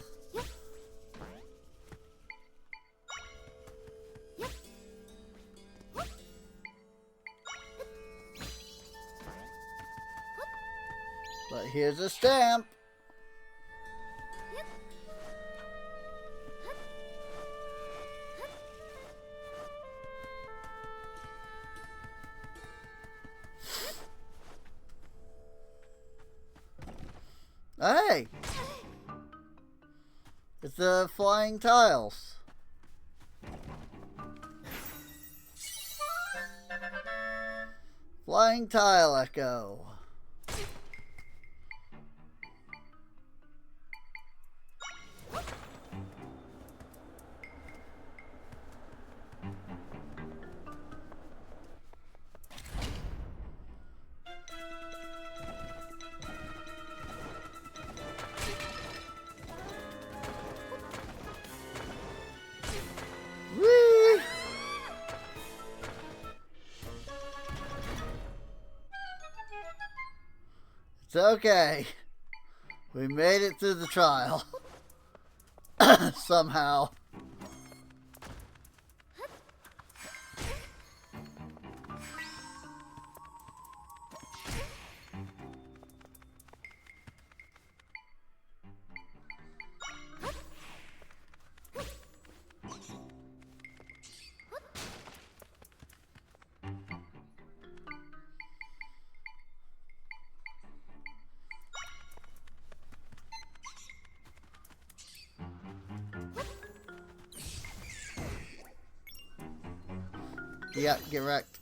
But here's a stamp. Hey! It's the flying tiles. Flying tile echo. Whee! It's okay. We made it through the trial. Somehow. Yeah, get wrecked.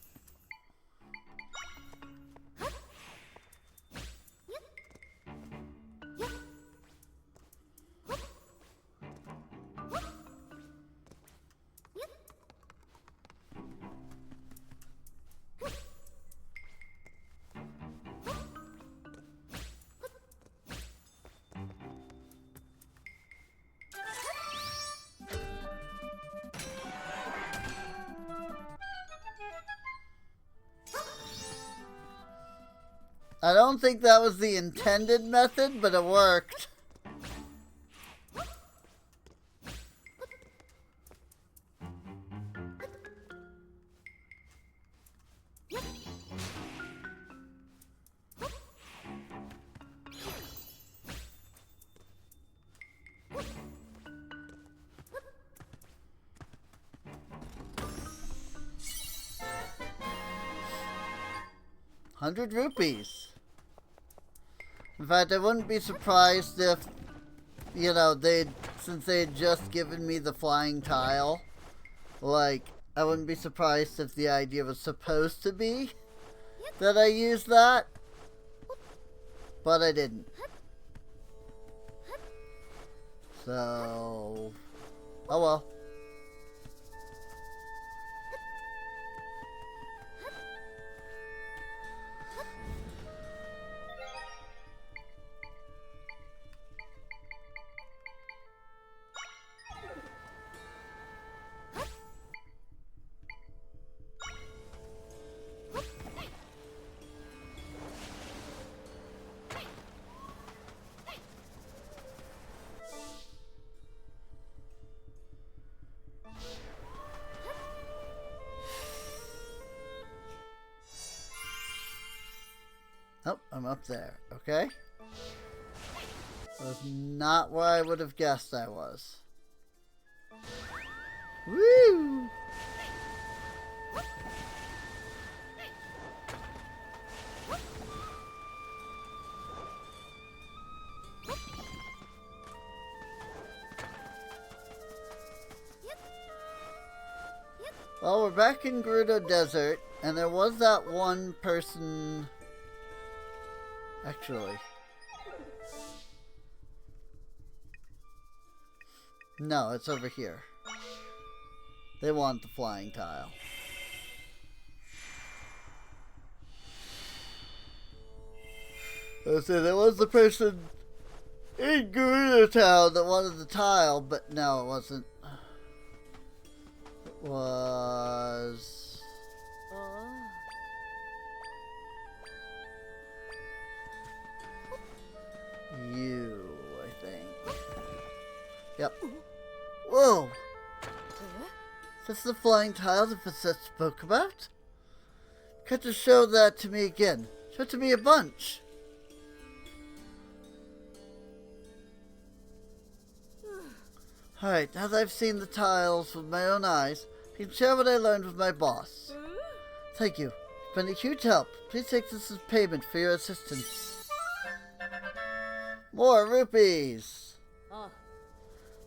I don't think that was the intended method, but it worked. ₹100. In fact, I wouldn't be surprised if, you know, since they had just given me the flying tile, like, I wouldn't be surprised if the idea was supposed to be that I used that, but I didn't. So, oh well. Oh, I'm up there. Okay. That's not where I would have guessed I was. Woo! Well, we're back in Gerudo Desert, and there was that one person... Actually... No, it's over here. They want the flying tile. I said there was the person in Gerudo Town that wanted the tile, but no, it wasn't. It was... you, I think. Yep. Whoa! Is this the flying tile the Facet spoke about? Can't you show that to me again? Show it to me a bunch. Alright, now that I've seen the tiles with my own eyes, I can share what I learned with my boss. Thank you. You've been a huge help. Please take this as payment for your assistance. More rupees!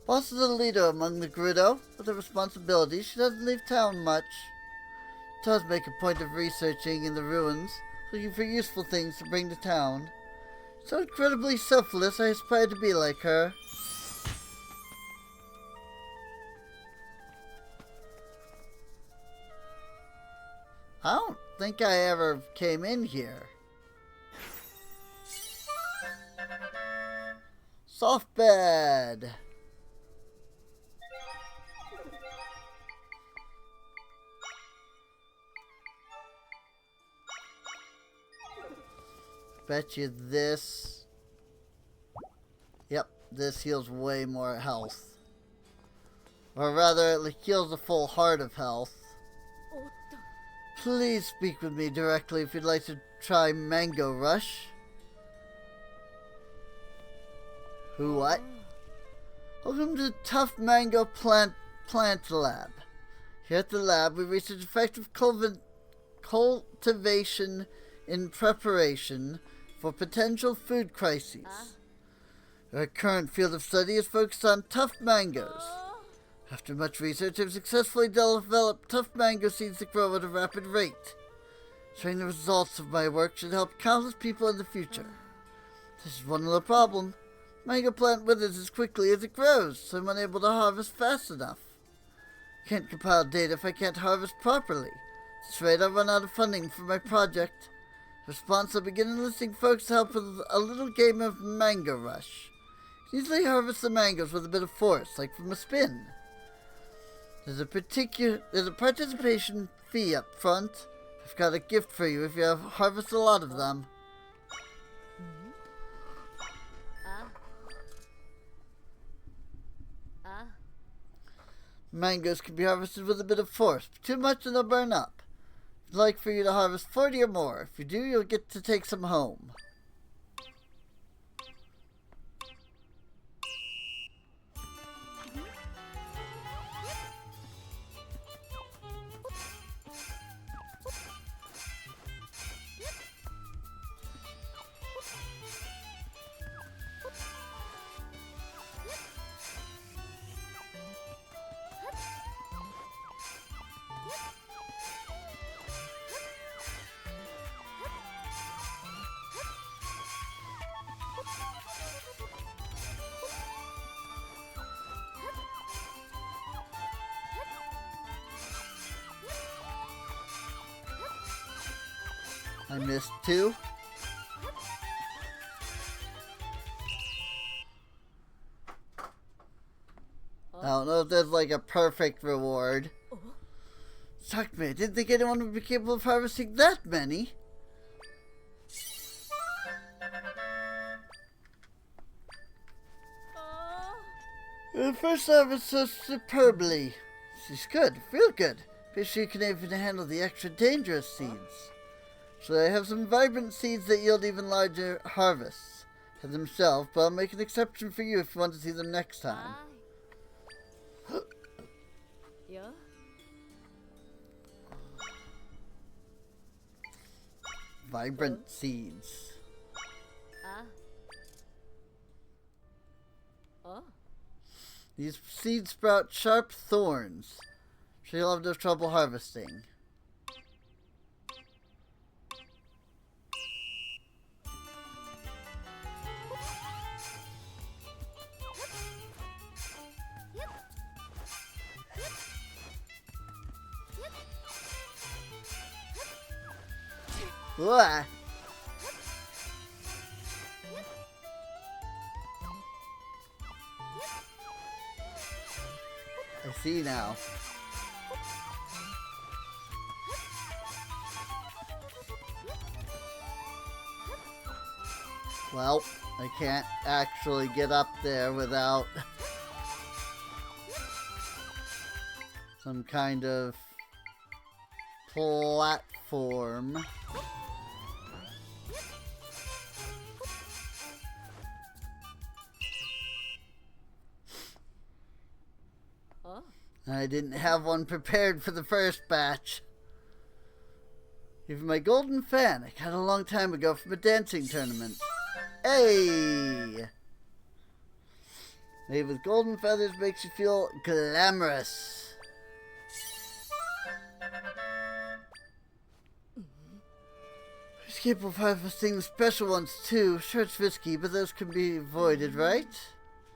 Boss is a leader among the Gerudo. With her responsibilities, she doesn't leave town much. She does make a point of researching in the ruins, looking for useful things to bring to town. So incredibly selfless, I aspire to be like her. I don't think I ever came in here. Soft bed. Bet you this. Yep, this heals way more health. Or rather, it heals a full heart of health. Please speak with me directly if you'd like to try Mango Rush. Who what? Welcome to Tough Mango Plant Lab. Here at the lab, we research effective cultivation in preparation for potential food crises. Our current field of study is focused on tough mangoes. After much research, I've successfully developed tough mango seeds that grow at a rapid rate. Sharing the results of my work should help countless people in the future. This is one little problem. Mango plant withers as quickly as it grows, so I'm unable to harvest fast enough. I can't compile data if I can't harvest properly. At this rate, I'll run out of funding for my project. In response, I'll begin enlisting folks to help with a little game of Mango Rush. You can easily harvest the mangoes with a bit of force, like from a spin. There's a participation fee up front. I've got a gift for you if you harvest a lot of them. Mangoes can be harvested with a bit of force. Too much and they'll burn up. I'd like for you to harvest 40 or more. If you do, you'll get to take some home. I missed 2. I don't know if there's like a perfect reward. Sucked me. I didn't think anyone would be capable of harvesting that many. The first harvest so superbly. She's good, real good. Pretty sure you can even handle the extra dangerous seeds. So I have some vibrant seeds that yield even larger harvests. Have them shelved, but I'll make an exception for you if you want to see them next time. Yeah. Vibrant seeds. These seeds sprout sharp thorns, so you'll have no trouble harvesting. Wah. I see now. Well, I can't actually get up there without some kind of platform. I didn't have one prepared for the first batch. Even my golden fan I got a long time ago from a dancing tournament. Hey! Made with golden feathers makes you feel glamorous. Who's capable of harvesting the special ones too? Sure, it's risky, but those can be avoided, right?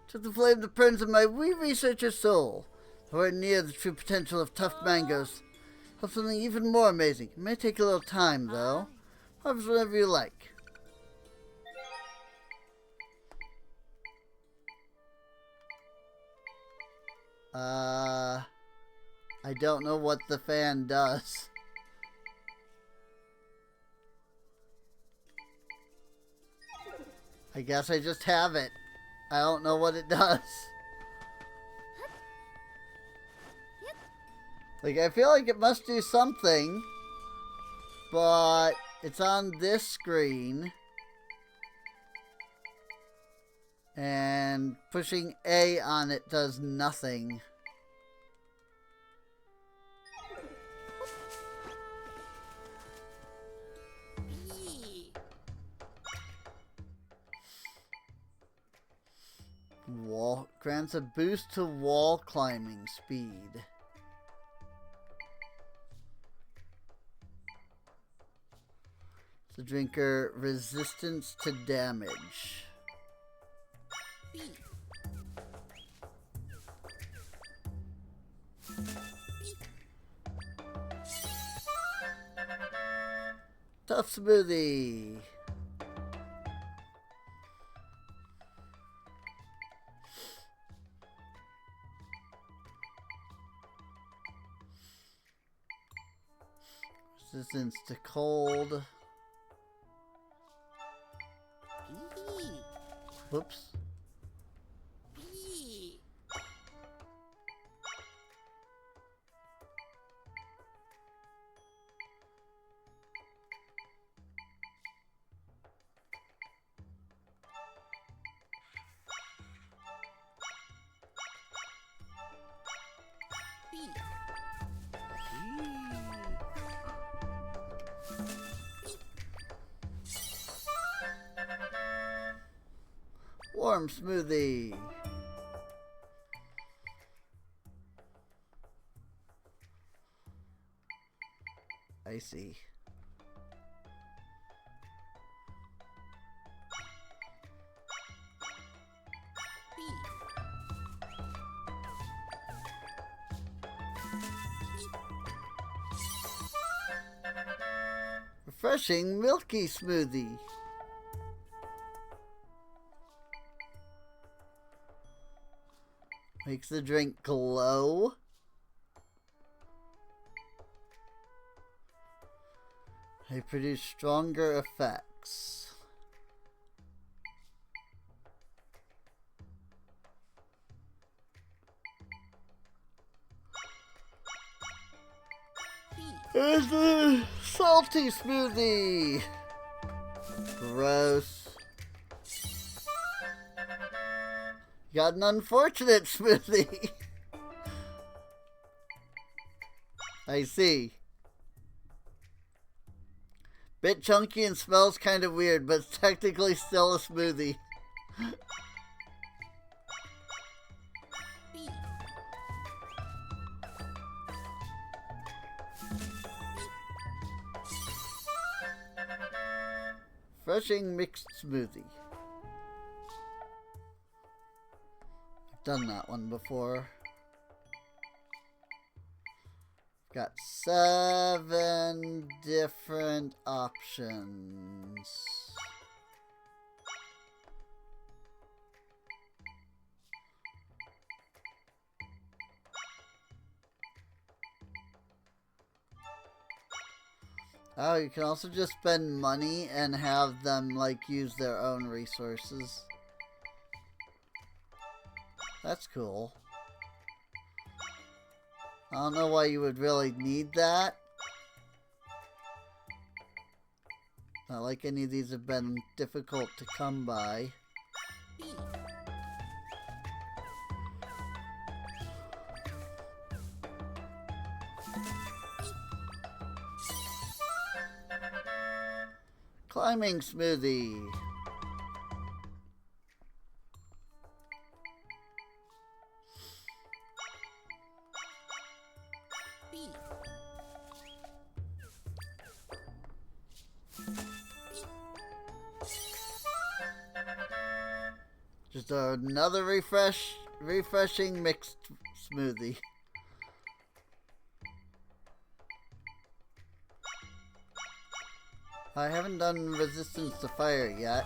To the flame that burns in my wee researcher soul. We're near the true potential of tough mangoes. Have something even more amazing. It may take a little time, though. Harvest whenever you like. I don't know what the fan does. I guess I just have it. I don't know what it does. Like, I feel like it must do something, but it's on this screen, and pushing A on it does nothing. Wall grants a boost to wall climbing speed. The drinker resistance to damage. Tough smoothie. Resistance to cold. Whoops. Warm smoothie. I see. Refreshing milky smoothie. Makes the drink glow. They produce stronger effects. There's the salty smoothie. Gross. Got an unfortunate smoothie. I see. Bit chunky and smells kind of weird, but it's technically still a smoothie. Refreshing mixed smoothie. I've done that one before. Got 7 different options. Oh, you can also just spend money and have them, like, use their own resources. That's cool. I don't know why you would really need that. Not like any of these have been difficult to come by. Climbing smoothie. Just another refreshing mixed smoothie. I haven't done resistance to fire yet.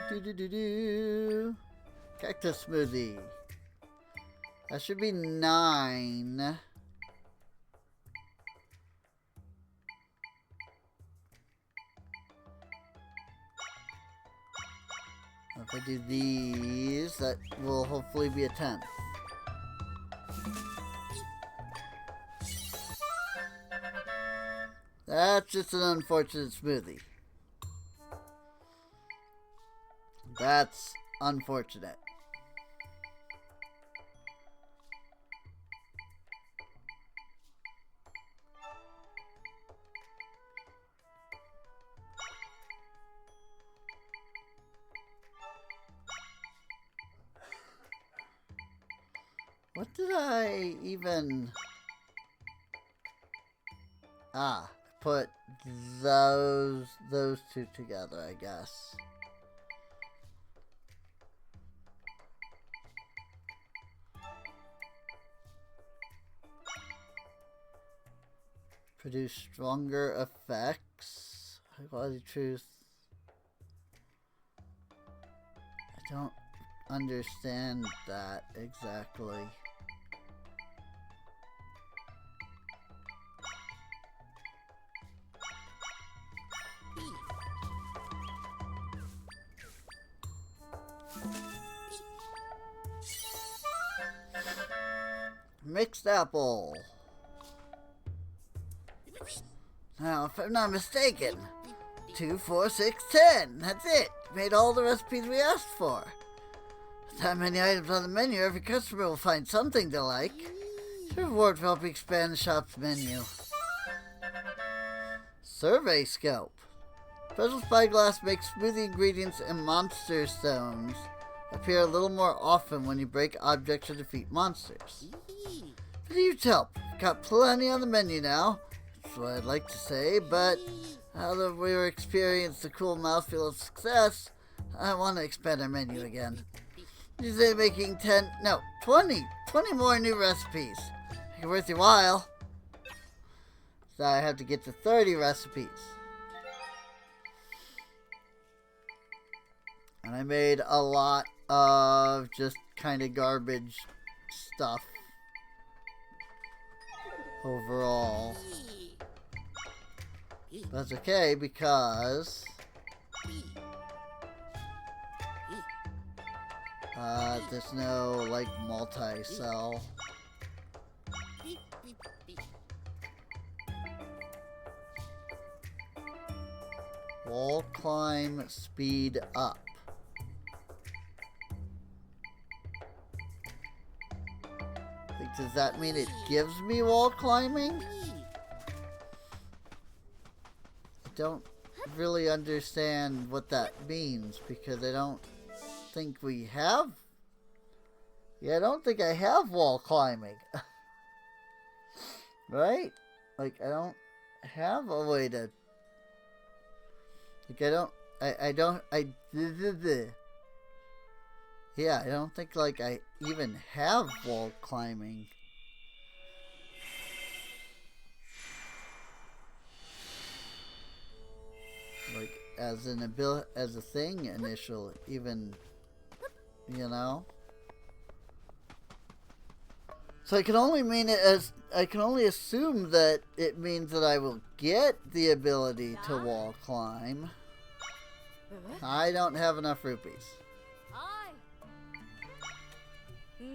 Do. Cactus smoothie. That should be 9. If I do these, that will hopefully be a 10th. That's just an unfortunate smoothie. That's unfortunate. What did I even... put those two together, I guess. Produce stronger effects. High quality truth. I don't understand that exactly. Mixed apple. Now, if I'm not mistaken, 2, 4, 6, 10. That's it. Made all the recipes we asked for. With that many items on the menu, every customer will find something to like. It's a reward for helping expand the shop's menu. Survey scope. Special spyglass makes smoothie ingredients and monster stones appear a little more often when you break objects or defeat monsters. For huge help. Got plenty on the menu now. That's what I'd like to say, but now that we've experienced the cool mouthfeel of success, I want to expand our menu again. You say making 20 more new recipes. Make it worth your while. So I have to get to 30 recipes. And I made a lot of just kind of garbage stuff overall. That's okay because there's no like multi-cell. Wall climb speed up. Like, does that mean it gives me wall climbing? I don't really understand what that means because I don't think we have. Yeah, I don't think I have wall climbing. Right? Like, I don't have a way to. Like, yeah, I don't think, like, I even have wall climbing. Like, as a thing initially, even, you know? So I can only assume that it means that I will get the ability to wall climb. I don't have enough rupees.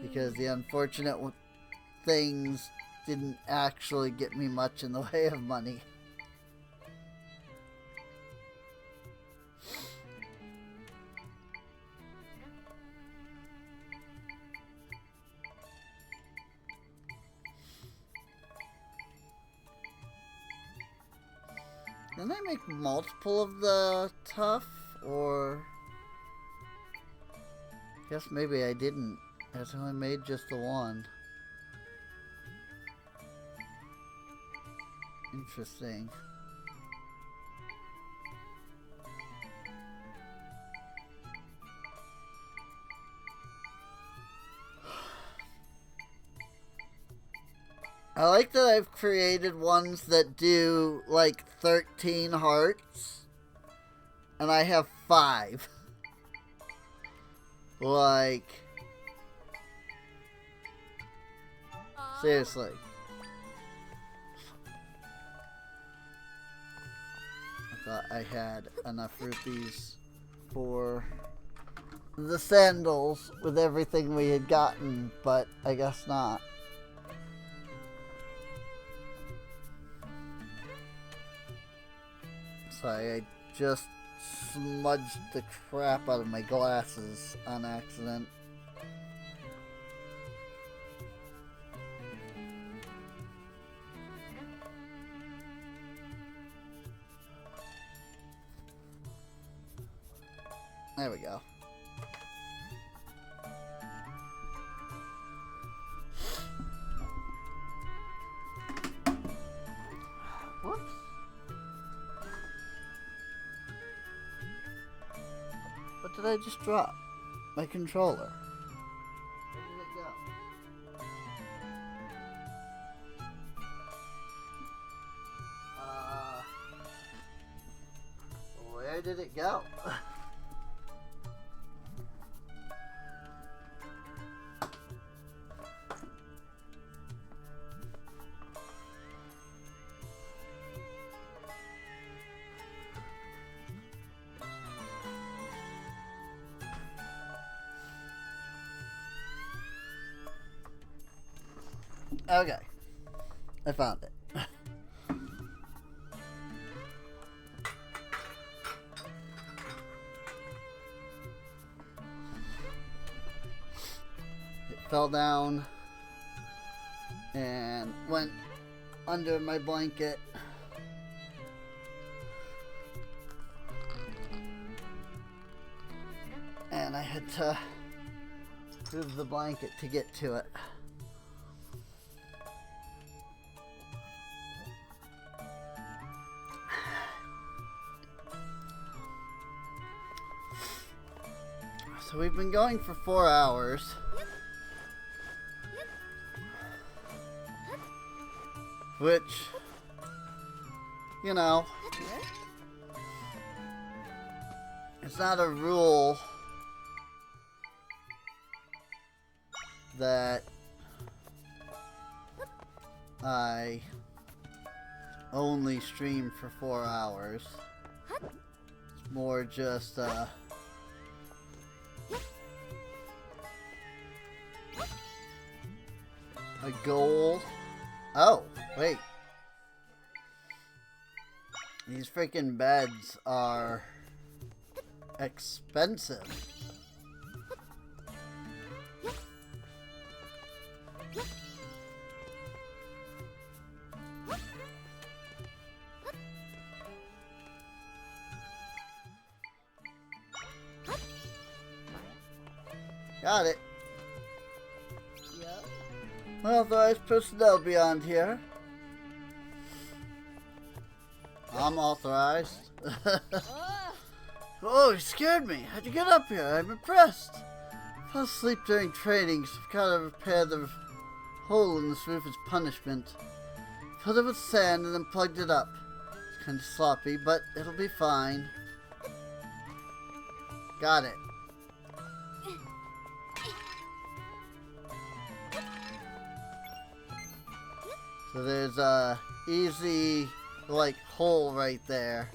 Because the unfortunate things didn't actually get me much in the way of money. Didn't I make multiple of the tough, or I guess maybe I didn't. I only made just the one. Interesting. I like that I've created ones that do like 13 hearts, and I have 5. Like, seriously. I thought I had enough rupees for the sandals with everything we had gotten, but I guess not. Sorry, I just smudged the crap out of my glasses on accident. There we go. Whoops. What did I just drop? My controller. Where did it go? Where did it go? Okay. I found it. It fell down and went under my blanket. man, I had to move the blanket to get to it. So we've been going for 4 hours. Which, you know, it's not a rule that I only stream for 4 hours. It's more just, a goal. Oh, wait. These freaking beds are expensive. Got it. Yep. Unauthorized personnel beyond here. I'm authorized. Oh, you scared me. How'd you get up here? I'm impressed. I fell asleep during training, so I've got to repair the hole in this roof as punishment. Filled it with sand and then plugged it up. It's kind of sloppy, but it'll be fine. Got it. So there's a easy, like, hole right there.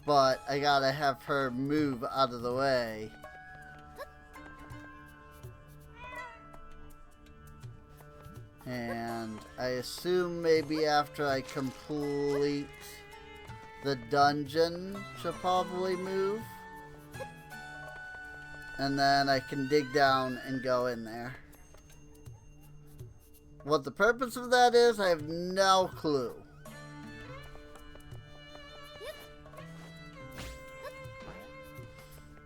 But I gotta have her move out of the way. And I assume maybe after I complete the dungeon, she'll probably move. And then I can dig down and go in there. What the purpose of that is, I have no clue.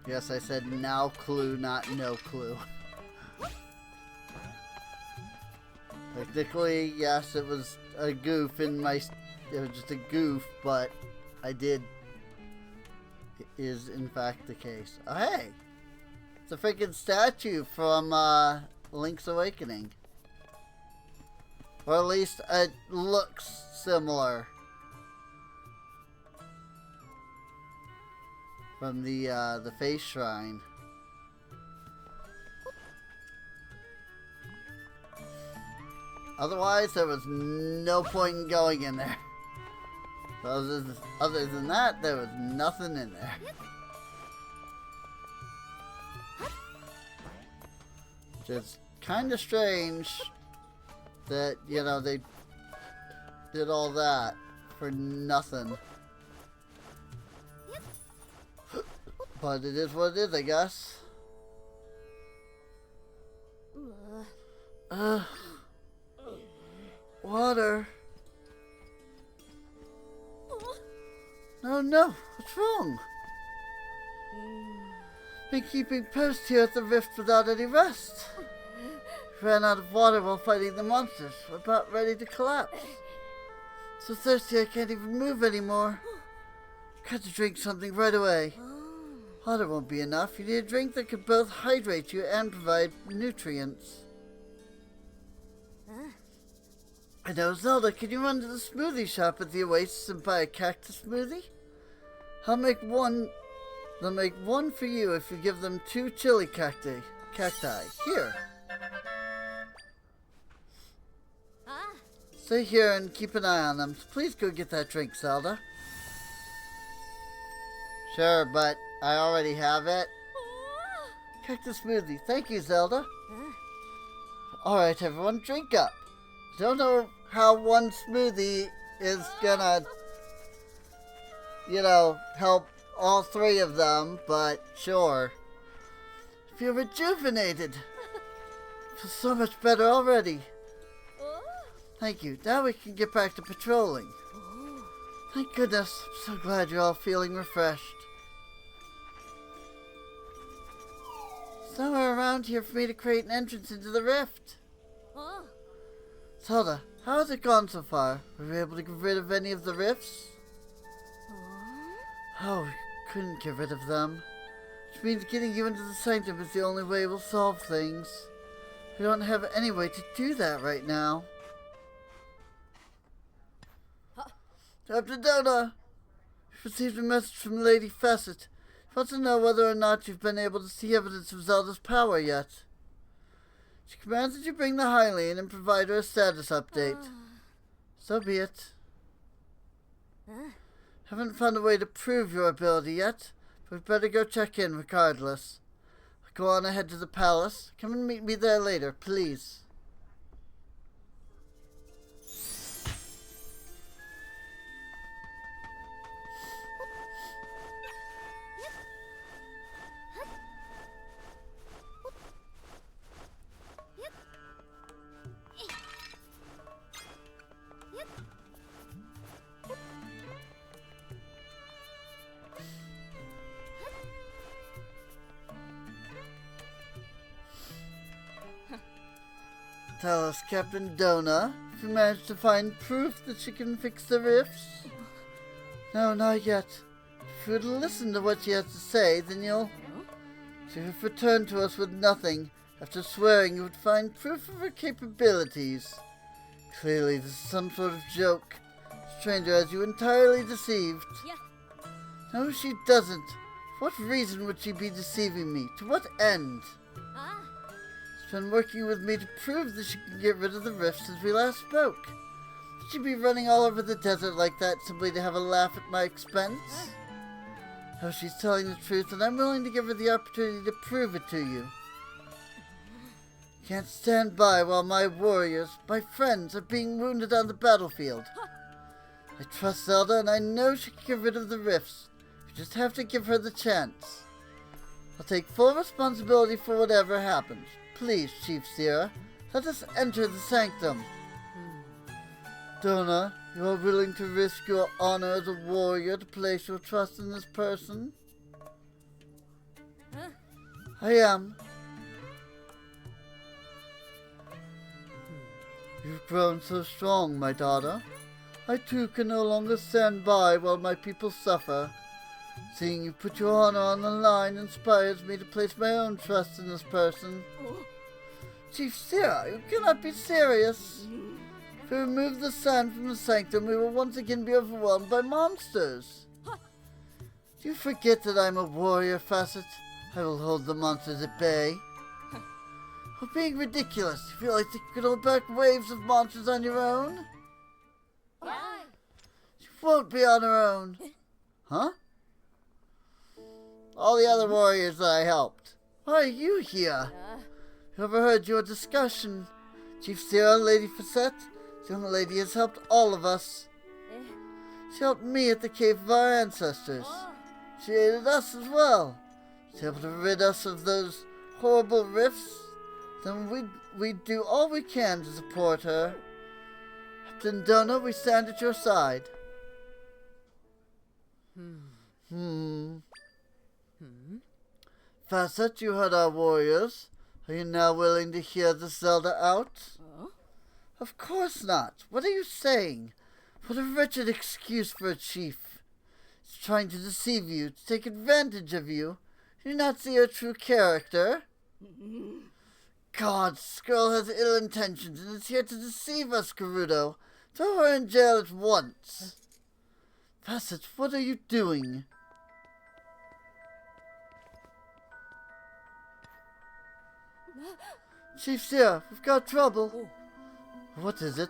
Yes, I said no clue, not no clue. Technically, yes, it was a goof in my... It was just a goof, but I did... It is, in fact, the case. Oh, hey! It's a freaking statue from Link's Awakening. Or at least it looks similar. From the face shrine. Otherwise, there was no point in going in there. Other than that, there was nothing in there. Just kind of strange that, you know, they did all that for nothing. But it is what it is, I guess. Water. No, no, what's wrong? Been keeping post here at the rift without any rest. Ran out of water while fighting the monsters. We're about ready to collapse. So thirsty I can't even move anymore. Got to drink something right away. Water won't be enough. You need a drink that can both hydrate you and provide nutrients. I know, Zelda, can you run to the smoothie shop at the Oasis and buy a cactus smoothie? They'll make one for you if you give them 2 chili cacti. Here. Stay here and keep an eye on them. Please go get that drink, Zelda. Sure, but I already have it. Cactus smoothie. Thank you, Zelda. Alright, everyone, drink up. Don't know how one smoothie is gonna, you know, help all 3 of them, but sure. I feel rejuvenated. I feel so much better already. Thank you. Now we can get back to patrolling. Thank goodness. I'm so glad you're all feeling refreshed. somewhere around here for me to create an entrance into the rift. Huh? Zelda, how has it gone so far? Were we able to get rid of any of the rifts? Oh, we couldn't get rid of them. Which means getting you into the sanctum is the only way we'll solve things. We don't have any way to do that right now. Captain Dona! We've received a message from Lady Facet. She wants to know whether or not you've been able to see evidence of Zelda's power yet. She commands that you bring the Hylian and provide her a status update. So be it. Haven't found a way to prove your ability yet, but we'd better go check in regardless. Go on ahead to the palace. Come and meet me there later, please. Tell us, Captain Dona, if you managed to find proof that she can fix the rifts? No, not yet. If you would listen to what she has to say, then you'll... She would return to us with nothing, after swearing you would find proof of her capabilities. Clearly, this is some sort of joke. Stranger has you entirely deceived. Yeah. No, she doesn't. For what reason would she be deceiving me? To what end? She's been working with me to prove that she can get rid of the rift since we last spoke. Should she be running all over the desert like that simply to have a laugh at my expense? No, she's telling the truth, and I'm willing to give her the opportunity to prove it to you. Can't stand by while my warriors, my friends, are being wounded on the battlefield. I trust Zelda, and I know she can get rid of the rifts. You just have to give her the chance. I'll take full responsibility for whatever happens. Please, Chief Sierra, let us enter the sanctum. Dona, you are willing to risk your honor as a warrior to place your trust in this person? I am. You've grown so strong, my daughter. I too can no longer stand by while my people suffer. Seeing you put your honor on the line inspires me to place my own trust in this person. Chief Sierra, you cannot be serious. If we remove the sand from the sanctum, we will once again be overwhelmed by monsters. Do you forget that I'm a warrior, Facet? I will hold the monsters at bay. You're being ridiculous. You feel like you could hold back waves of monsters on your own? You won't be on your own. Huh? All the other warriors that I helped. Why are you here? You overheard your discussion. Chief Sierra, Lady Facet, the young lady has helped all of us. She helped me at the cave of our ancestors. She aided us as well. She's able to rid us of those horrible rifts. Then we'd do all we can to support her. Captain Dona, we stand at your side. Facet, you heard our warriors. Are you now willing to hear the Zelda out? Of course not. What are you saying? What a wretched excuse for a chief. He's trying to deceive you, to take advantage of you. Do you not see her true character? God, this girl has ill intentions and is here to deceive us, Gerudo. Throw her in jail at once. Facet, what are you doing? Chief Sierra, we've got trouble. What is it?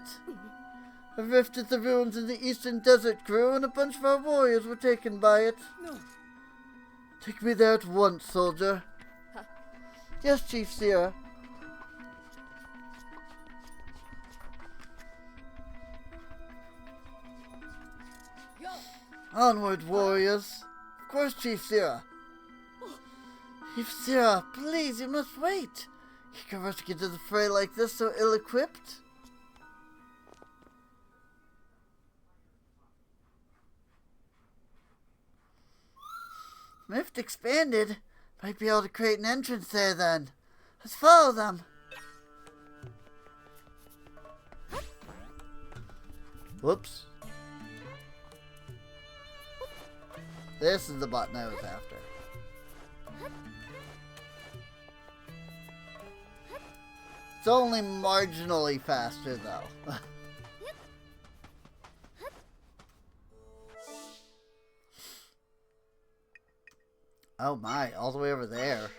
A rift at the ruins in the eastern desert grew, and a bunch of our warriors were taken by it. Take me there at once, soldier. Yes, Chief Sierra. Onward, warriors. Of course, Chief Sierra. Chief Sierra, please, you must wait. You can rush into the fray like this, so ill-equipped. Rift expanded. Might be able to create an entrance there then. Let's follow them. Whoops. This is the button I was after. It's only marginally faster though. Oh my, all the way over there.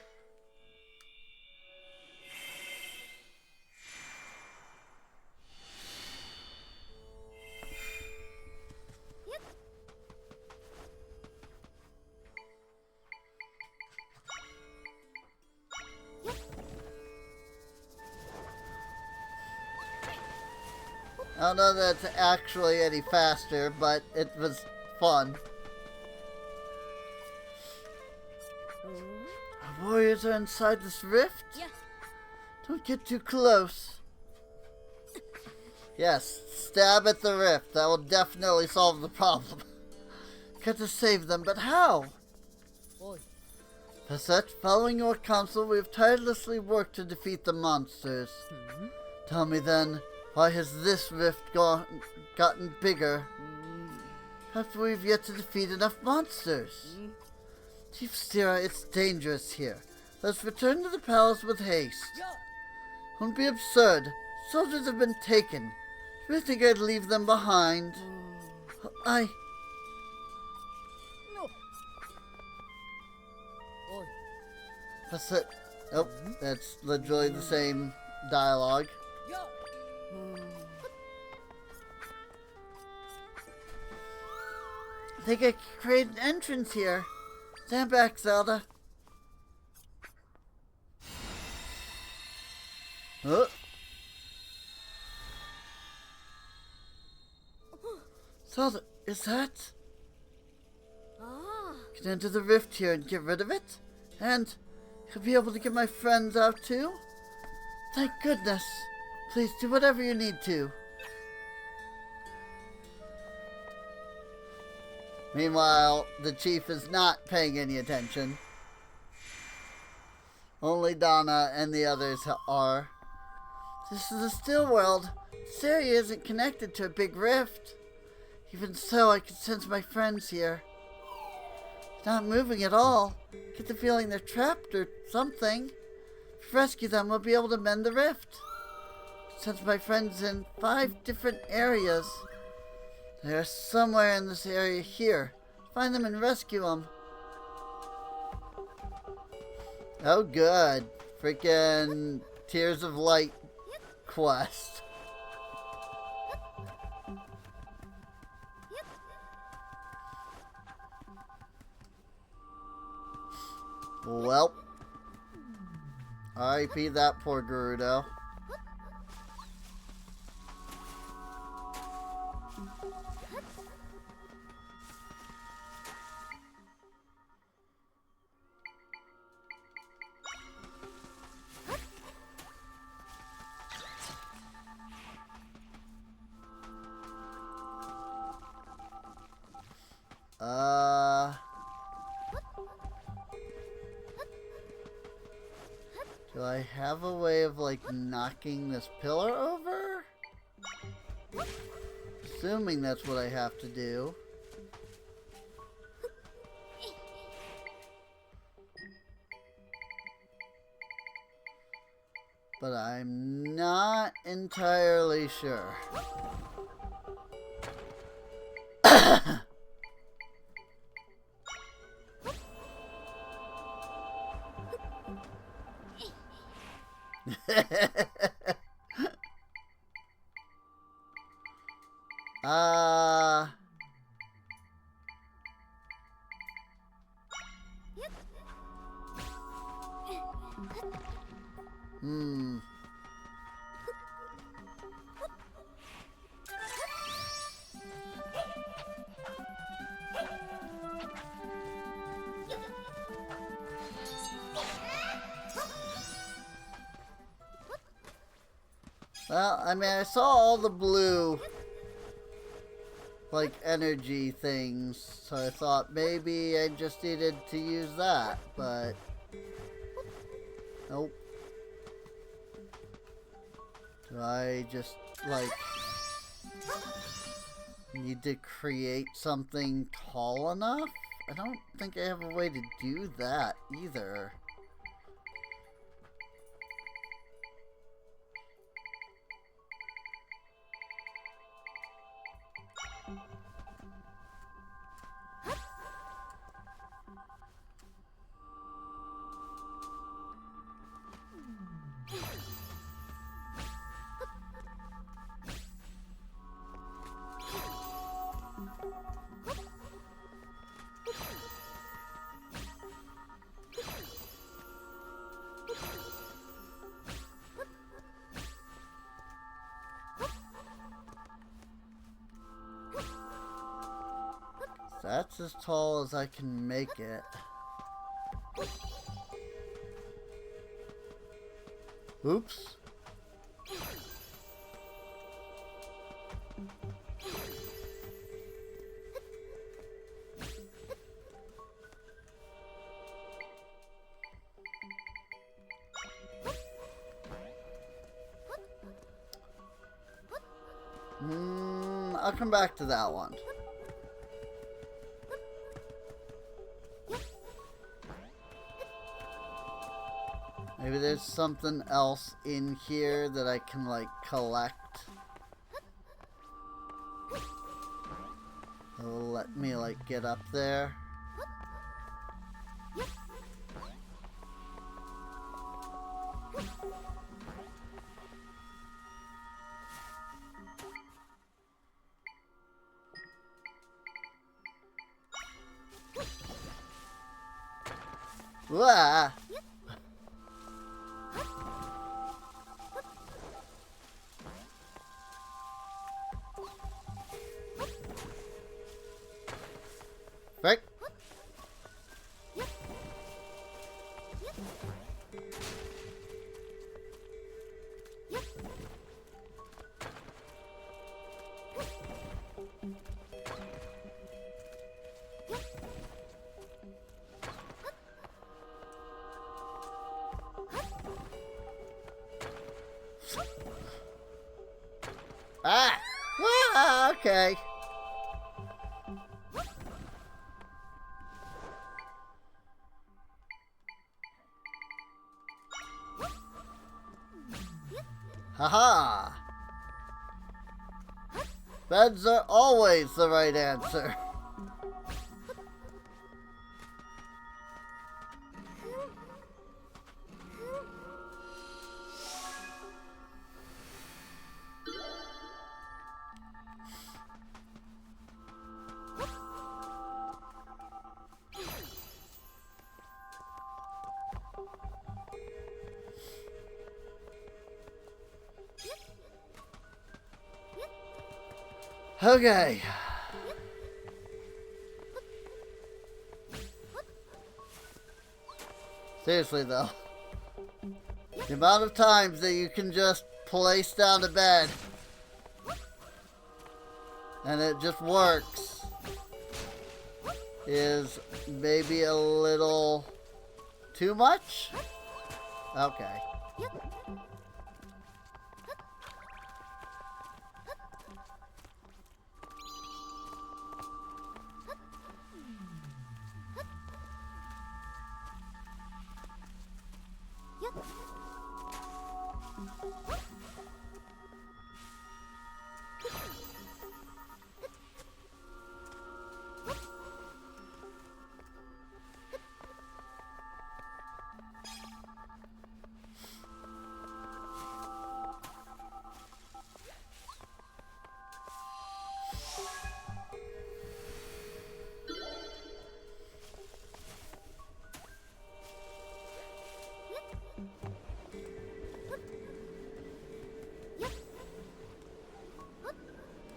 I don't know that it's actually any faster, but it was fun. Our warriors are inside this rift? Yeah. Don't get too close. Yes, stab at the rift. That will definitely solve the problem. Got to save them, but how? Boy. For such, following your counsel, we have tirelessly worked to defeat the monsters. Tell me then, why has this rift gotten bigger? Perhaps we've yet to defeat enough monsters. Chief Stira, it's dangerous here. Let's return to the palace with haste. Yeah. Won't be absurd. Soldiers have been taken. You really think I'd leave them behind? No. Boy. That's it. Oh, that's literally the same dialogue. Yeah. I think I can create an entrance here. Stand back, Zelda. Oh. Zelda, is that? Ah. Can enter the rift here and get rid of it? And you'll be able to get my friends out too? Thank goodness. Please do whatever you need to. Meanwhile, the chief is not paying any attention. Only Donna and the others are. This is a still world. This area isn't connected to a big rift. Even so, I can sense my friends here. Not moving at all. Get the feeling they're trapped or something. If we rescue them, we'll be able to mend the rift. Sense my friends in 5 different areas. They are somewhere in this area here. Find them and rescue them. Oh good. Freaking Tears of Light quest. Well. R.I.P. that poor Gerudo. Do I have a way of, like, knocking this pillar over? Assuming that's what I have to do. But I'm not entirely sure. Hmm. Well, I mean, I saw all the blue, like, energy things, so I thought maybe I just needed to use that, but Nope. Do I just, like, need to create something tall enough? I don't think I have a way to do that either. That's as tall as I can make it. Oops. I'll come back to that one. Maybe there's something else in here that I can, like, collect. That'll let me, like, get up there. Wah! Frick! Ah! Ah! Okay. Haha! Beds are always the right answer. Okay. Seriously though, the amount of times that you can just place down a bed and it just works is maybe a little too much? Okay.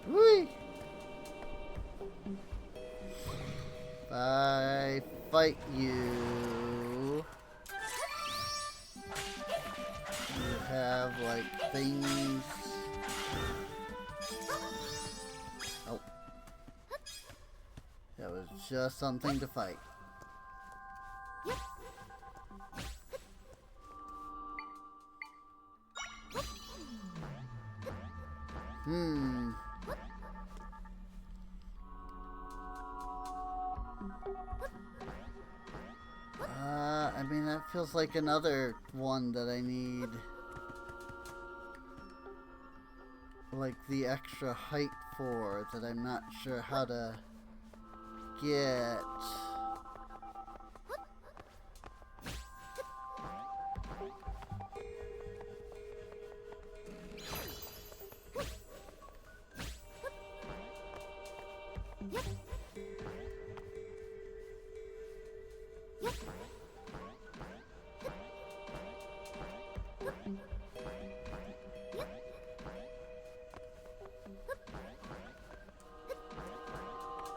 Whee! If I fight you, you have like things. Oh, that was just something to fight. I mean, that feels like another one that I need. Like the extra height for that I'm not sure how to get.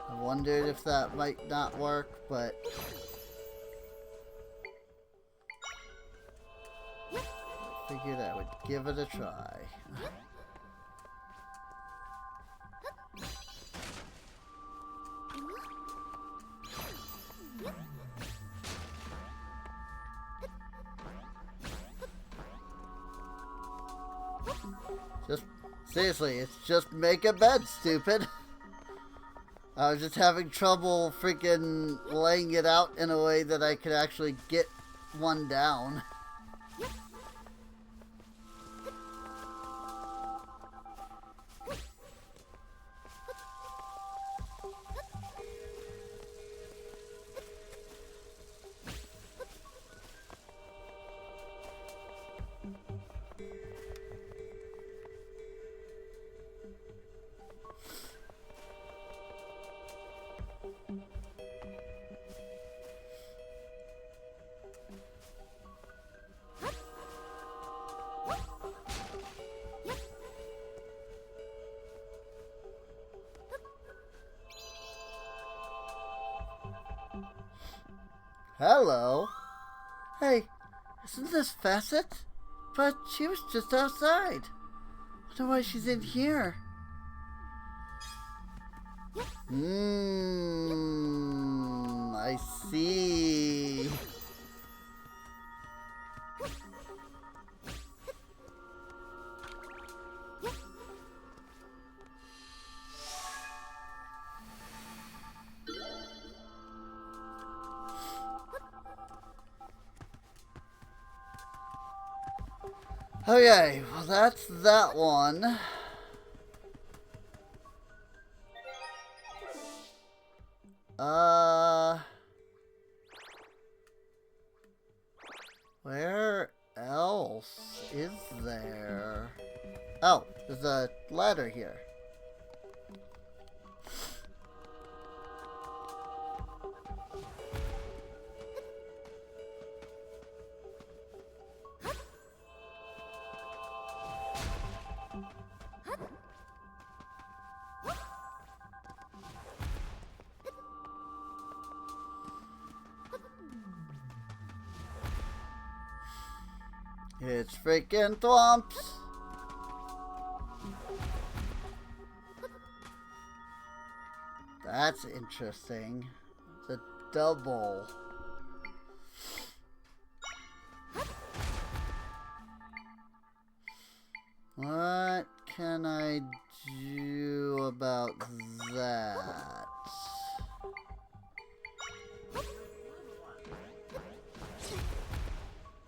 I wondered if that might not work, but I figured I would give it a try. Just, seriously, it's just make a bed, stupid. I was just having trouble freaking laying it out in a way that I could actually get one down. Hello. Hey, isn't this Facet? But she was just outside. Wonder why she's in here. I see. Okay, well that's that one. Where else is there? Oh, there's a ladder here. It's freaking Thwomps! That's interesting. It's a double. What can I do about that?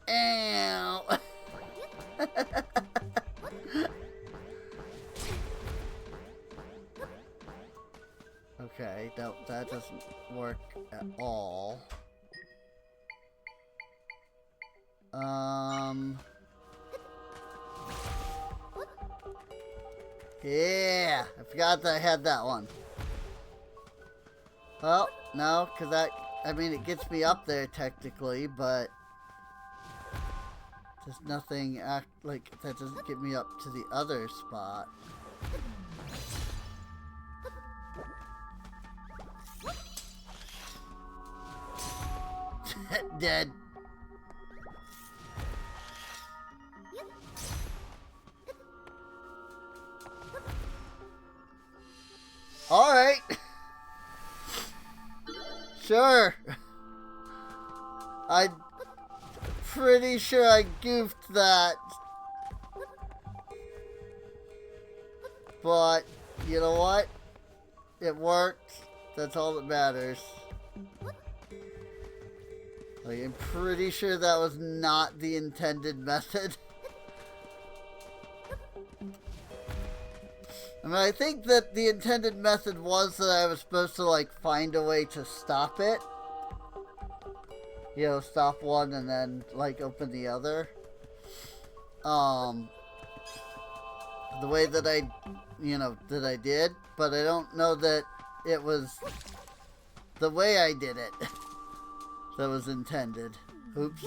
Ow! Okay, no, that doesn't work at all. Yeah, I forgot that I had that one. Well, no, because that, I mean, it gets me up there technically, but there's nothing like that doesn't get me up to the other spot. Dead. Alright. Sure. I'm pretty sure I goofed that. But, you know what? It worked. That's all that matters. Like, I'm pretty sure that was not the intended method. I mean, I think that the intended method was that I was supposed to, like, find a way to stop it. You know, stop one and then, like, open the other. The way that I, you know, that I did. But I don't know that it was the way I did it that was intended. Oops.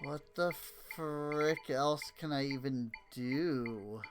What the frick else can I even do?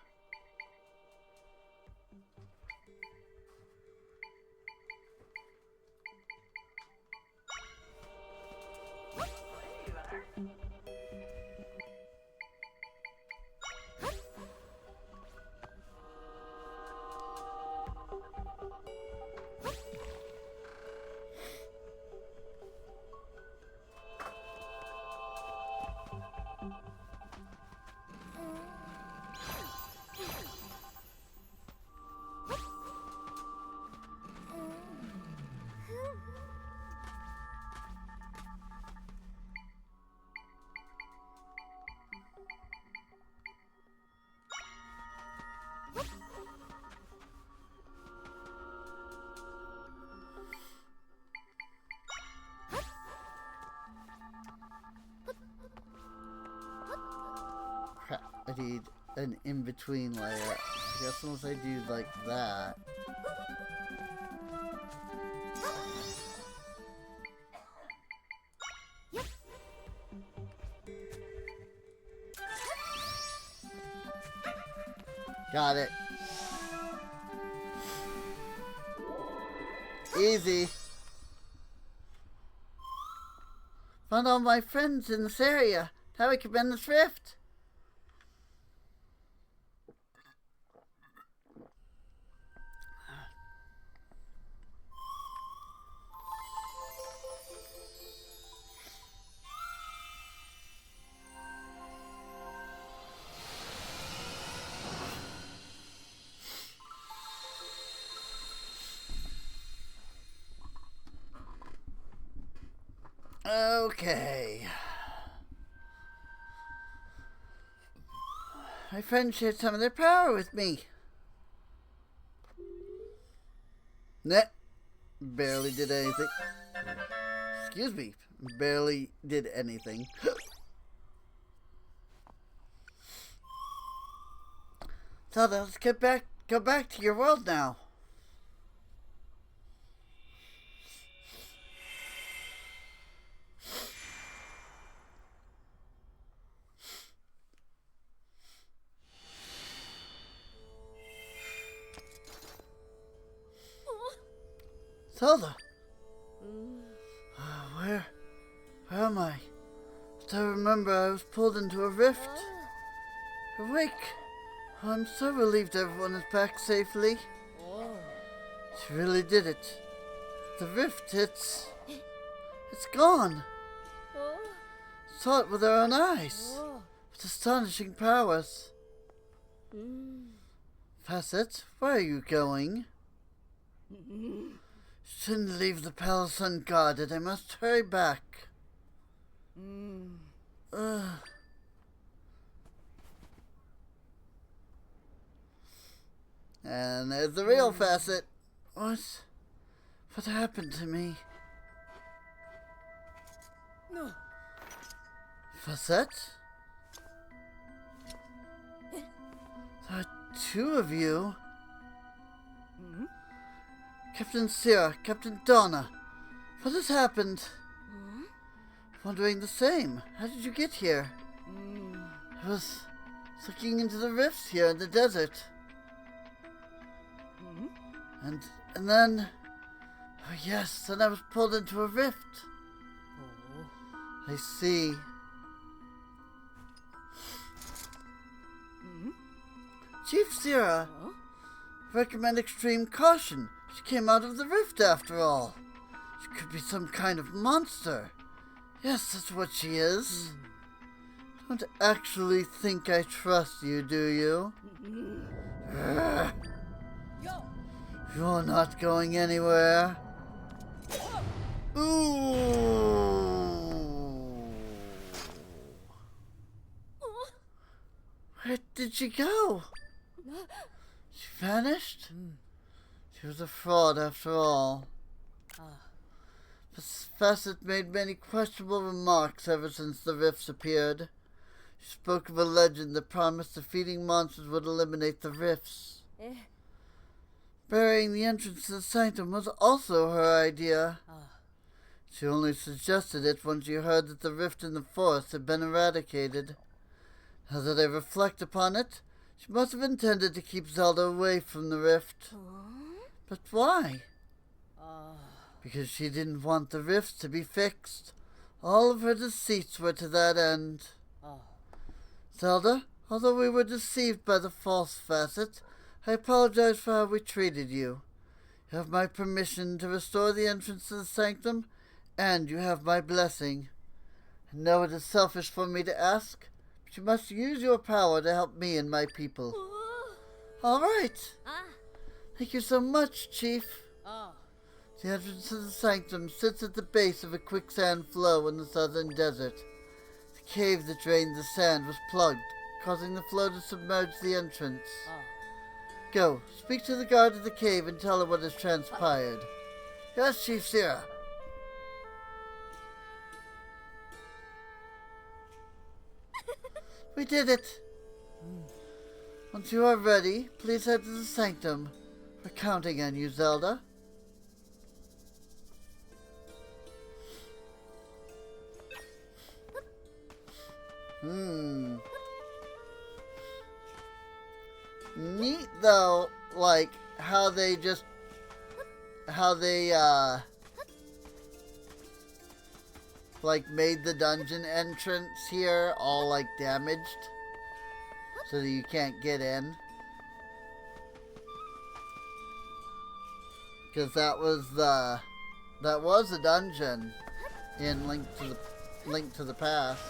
Crap, I need an in-between layer. I guess unless I do like that. Got it. Easy. Found all my friends in this area. Now we can bend this rift. Okay. My friends shared some of their power with me. Nah, barely did anything. Excuse me, barely did anything. So let's go back to your world now. Zelda! Where am I? I remember I was pulled into a rift. Awake. Oh, I'm so relieved everyone is back safely. Oh. She really did it. The rift, it's gone. Oh. Saw it with our own eyes. Oh. With astonishing powers. Mm. Facet, where are you going? Mm. Shouldn't leave the palace unguarded. I must hurry back. Mm. And there's the real Facet. What happened to me? No. Facet? There are two of you. Mm. Captain Sierra, Captain Donna. What has happened? Mm. Wondering the same. How did you get here? Mm. I was looking into the rifts here in the desert. Mm. And then... Oh yes, then I was pulled into a rift. Oh. I see. Chief Zira, Huh? recommend extreme caution. She came out of the rift after all. She could be some kind of monster. Yes, that's what she is. Don't actually think I trust you, do you? Ugh. Yo. You're not going anywhere. Ooh. Where did she go? She vanished? She was a fraud after all. Facet made many questionable remarks ever since the rifts appeared. She spoke of a legend that promised defeating monsters would eliminate the rifts. Burying the entrance to the sanctum was also her idea. She only suggested it when she heard that the rift in the forest had been eradicated. Now that I reflect upon it, she must have intended to keep Zelda away from the rift. But why? Because she didn't want the rifts to be fixed. All of her deceits were to that end. Zelda, although we were deceived by the false facet, I apologize for how we treated you. You have my permission to restore the entrance to the sanctum, and you have my blessing. I know it is selfish for me to ask, but you must use your power to help me and my people. All right. Thank you so much, Chief. The entrance to the sanctum sits at the base of a quicksand flow in the southern desert. The cave that drained the sand was plugged, causing the flow to submerge the entrance. Go, speak to the guard of the cave and tell her what has transpired. Yes, Chief Zira. We did it. Once you are ready, please head to the sanctum. We're counting on you, Zelda. Neat though, like how they like made the dungeon entrance here all like damaged so that you can't get in. Because that was a dungeon in Link to the Past.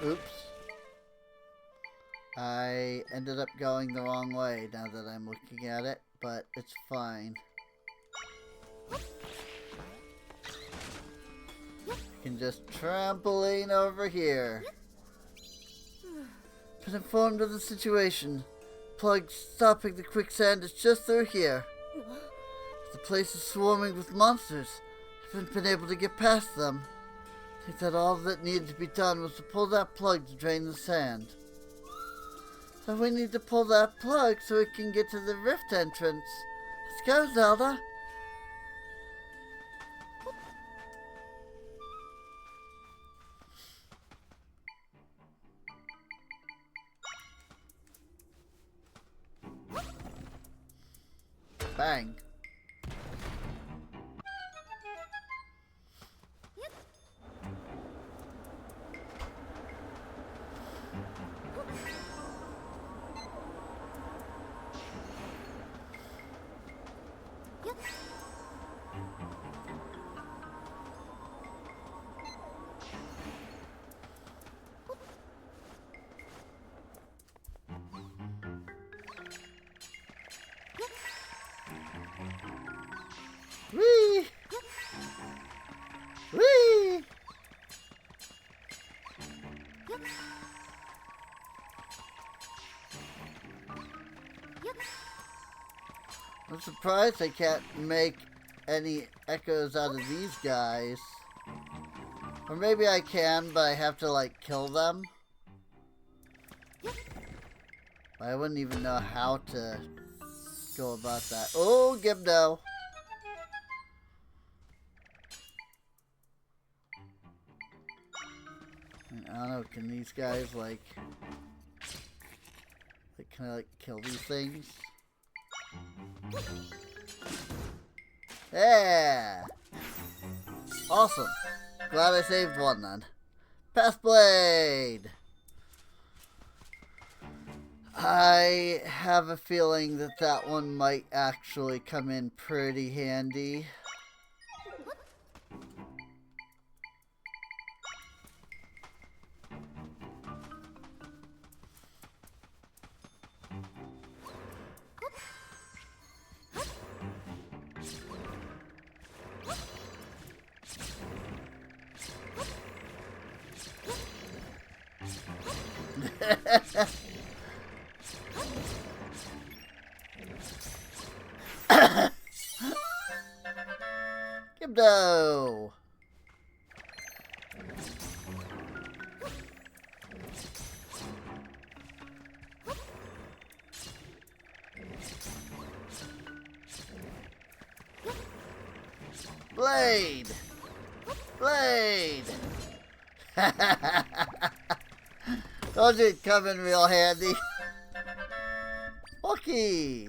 Oops. I ended up going the wrong way now that I'm looking at it, but it's fine. I can just trampoline over here. Been informed of the situation. Plug stopping the quicksand is just through here. The place is swarming with monsters. Haven't been able to get past them. I think that all that needed to be done was to pull that plug to drain the sand. So we need to pull that plug so we can get to the rift entrance. Let's go, Zelda. Bang. I'm surprised I can't make any echoes out of these guys. Or maybe I can, but I have to, like, kill them. I wouldn't even know how to go about that. Oh, Gibdo! I don't know, can these guys, like can I, like, kill these things? Yeah! Awesome. Glad I saved one then. Path Blade! I have a feeling that that one might actually come in pretty handy. Gibdo! Blade! Blade! Those would come in real handy. Okay.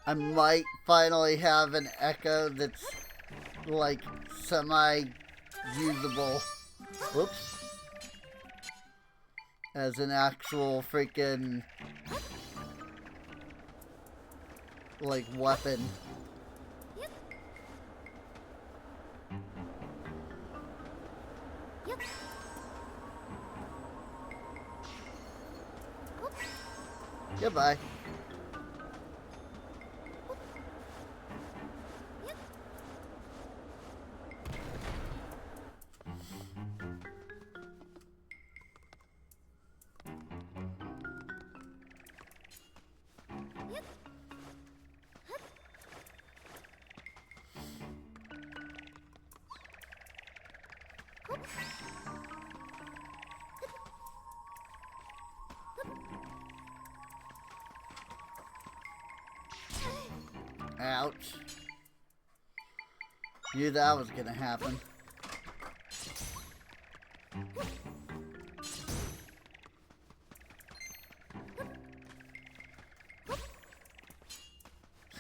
I might finally have an echo that's, like, semi-usable. Whoops. As an actual freaking, like, weapon. Goodbye. Ouch. Knew that was gonna happen.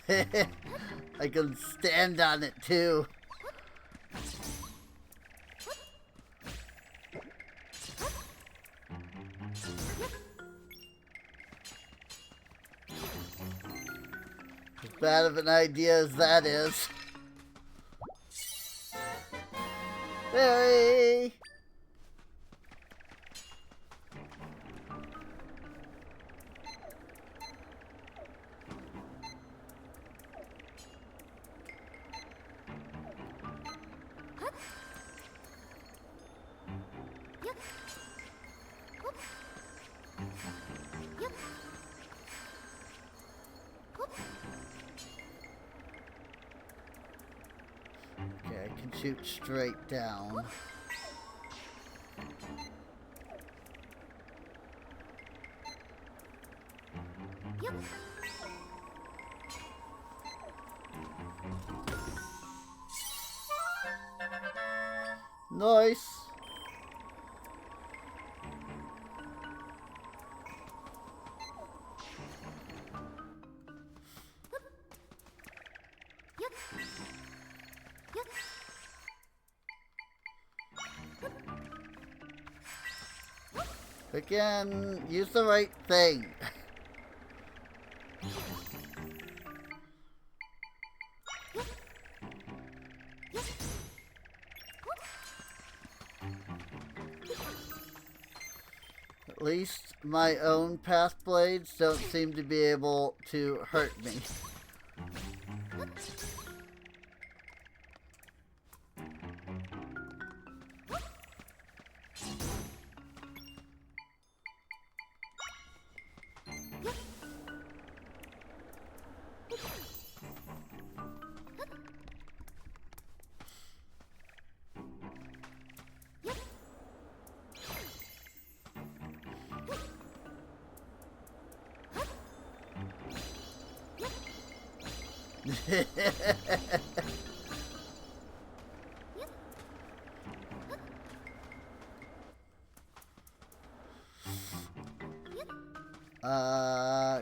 I can stand on it too. As bad of an idea as that is. Hey! Okay, I can shoot straight down. Nice. Again, use the right thing. At least my own path blades don't seem to be able to hurt me.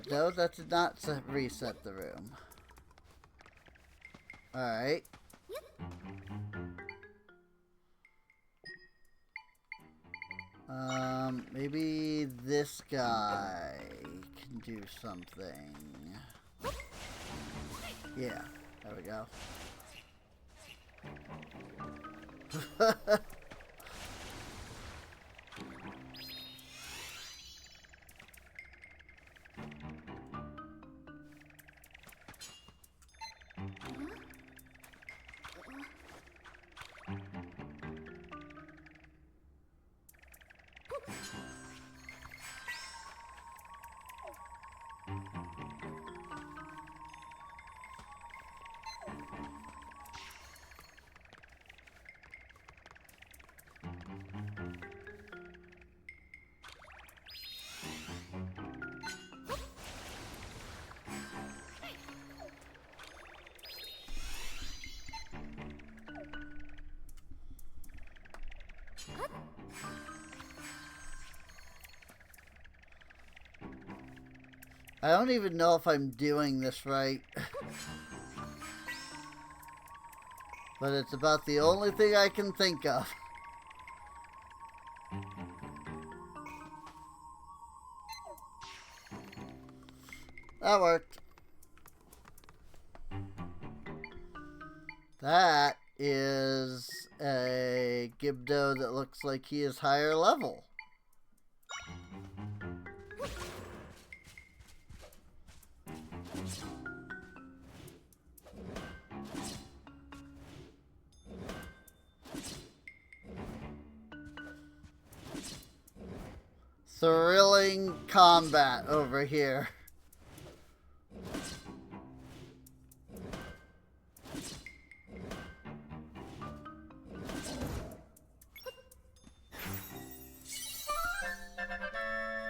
No, that did not reset the room. Alright. Maybe this guy can do something. Yeah, there we go. I don't even know if I'm doing this right. But it's about the only thing I can think of. That worked. That is a Gibdo that looks like he is higher level. Thrilling combat over here.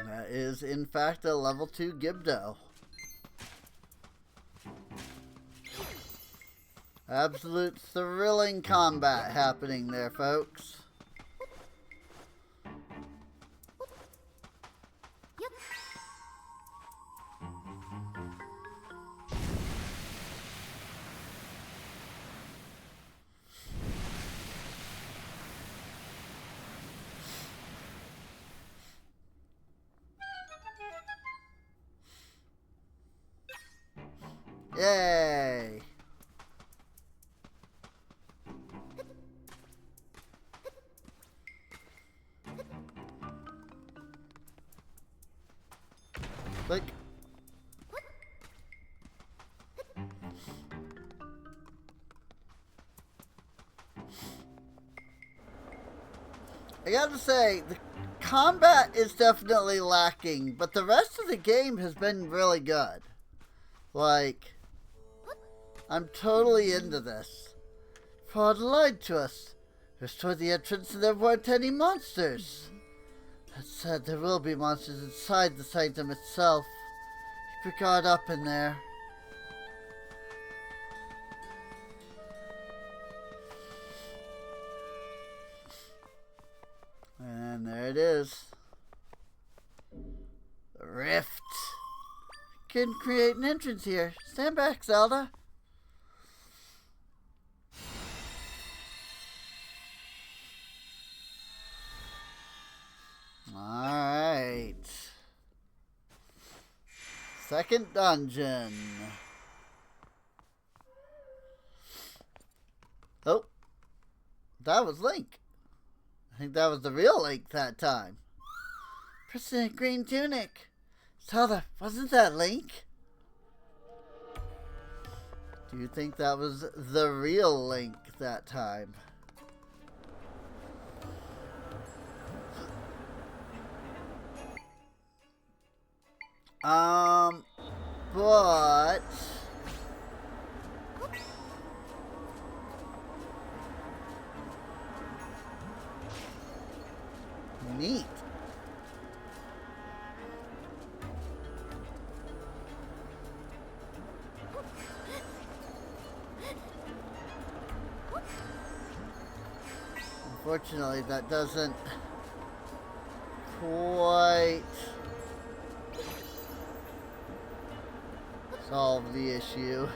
That is, in fact, a level 2 Gibdo. Absolute thrilling combat happening there, folks. Yay! Click. I gotta say, the combat is definitely lacking, but the rest of the game has been really good. Like, I'm totally into this. Fraud lied to us. Restored the entrance and there weren't any monsters. That said, there will be monsters inside the sanctum itself. Keep your guard up in there. And there it is. The rift. Can create an entrance here. Stand back, Zelda. Alright. Second dungeon. Oh, that was Link. I think that was the real Link that time. Person in green tunic. Zelda, wasn't that Link? Do you think that was the real Link that time? But neat. Unfortunately, that doesn't quite solve the issue.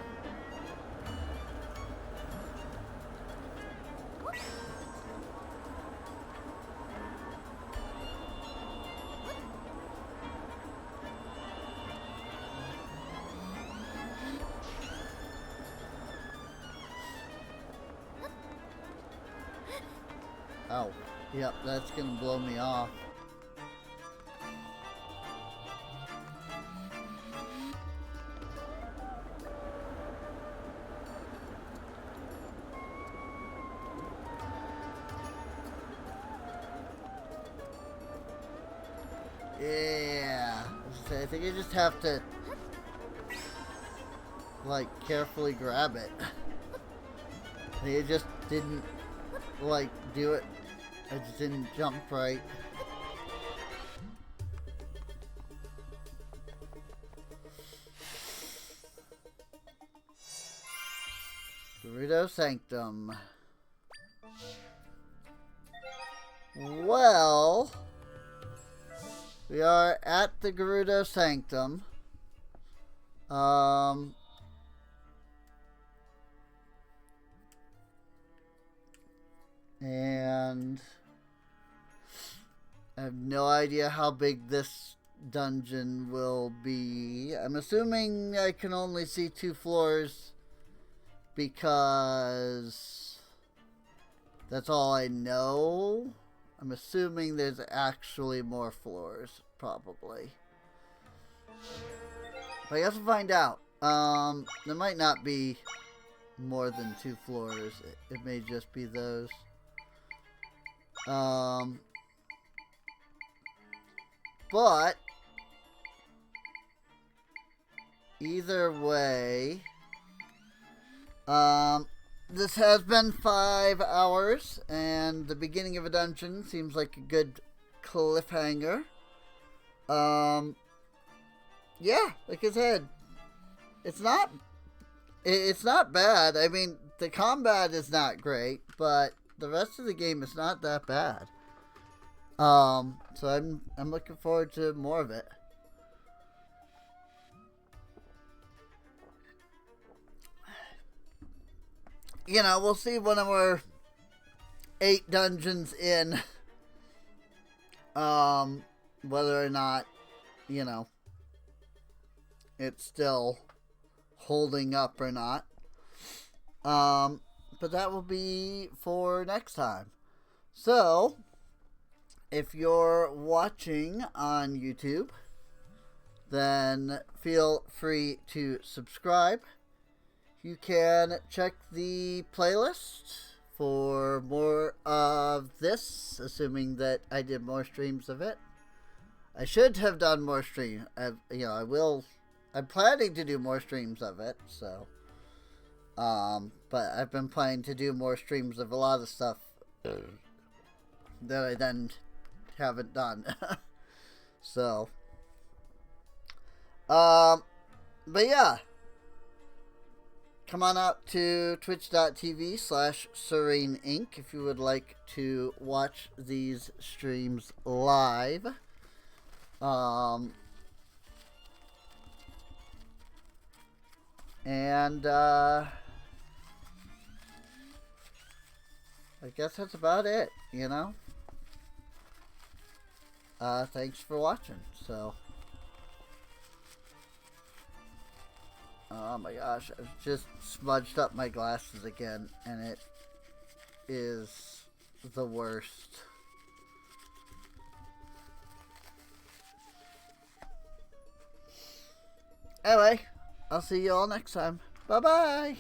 Oh, yep, that's gonna blow me off. Yeah, I think I just have to, like, carefully grab it. I just didn't, like, do it. I just didn't jump right. Gerudo Sanctum. Well, we are at the Gerudo Sanctum. And I have no idea how big this dungeon will be. I'm assuming I can only see 2 floors because that's all I know. I'm assuming there's actually more floors, probably. But I guess we'll find out. There might not be more than 2 floors. It may just be those. But either way, this has been 5 hours, and the beginning of a dungeon seems like a good cliffhanger. Yeah, like I said, it's not bad. I mean, the combat is not great, but the rest of the game is not that bad. So I'm looking forward to more of it. You know, we'll see when we're 8 dungeons in, whether or not, you know, it's still holding up or not. But that will be for next time. So, if you're watching on YouTube, then feel free to subscribe. You can check the playlist for more of this, assuming that I did more streams of it. I should have done more streams. I'm planning to do more streams of it, so. But I've been planning to do more streams of a lot of stuff that I then haven't done. So. But yeah. Come on out to twitch.tv/SereneInc if you would like to watch these streams live. And I guess that's about it, you know? Thanks for watching, so. Oh my gosh, I've just smudged up my glasses again, and it is the worst. Anyway, I'll see you all next time. Bye-bye!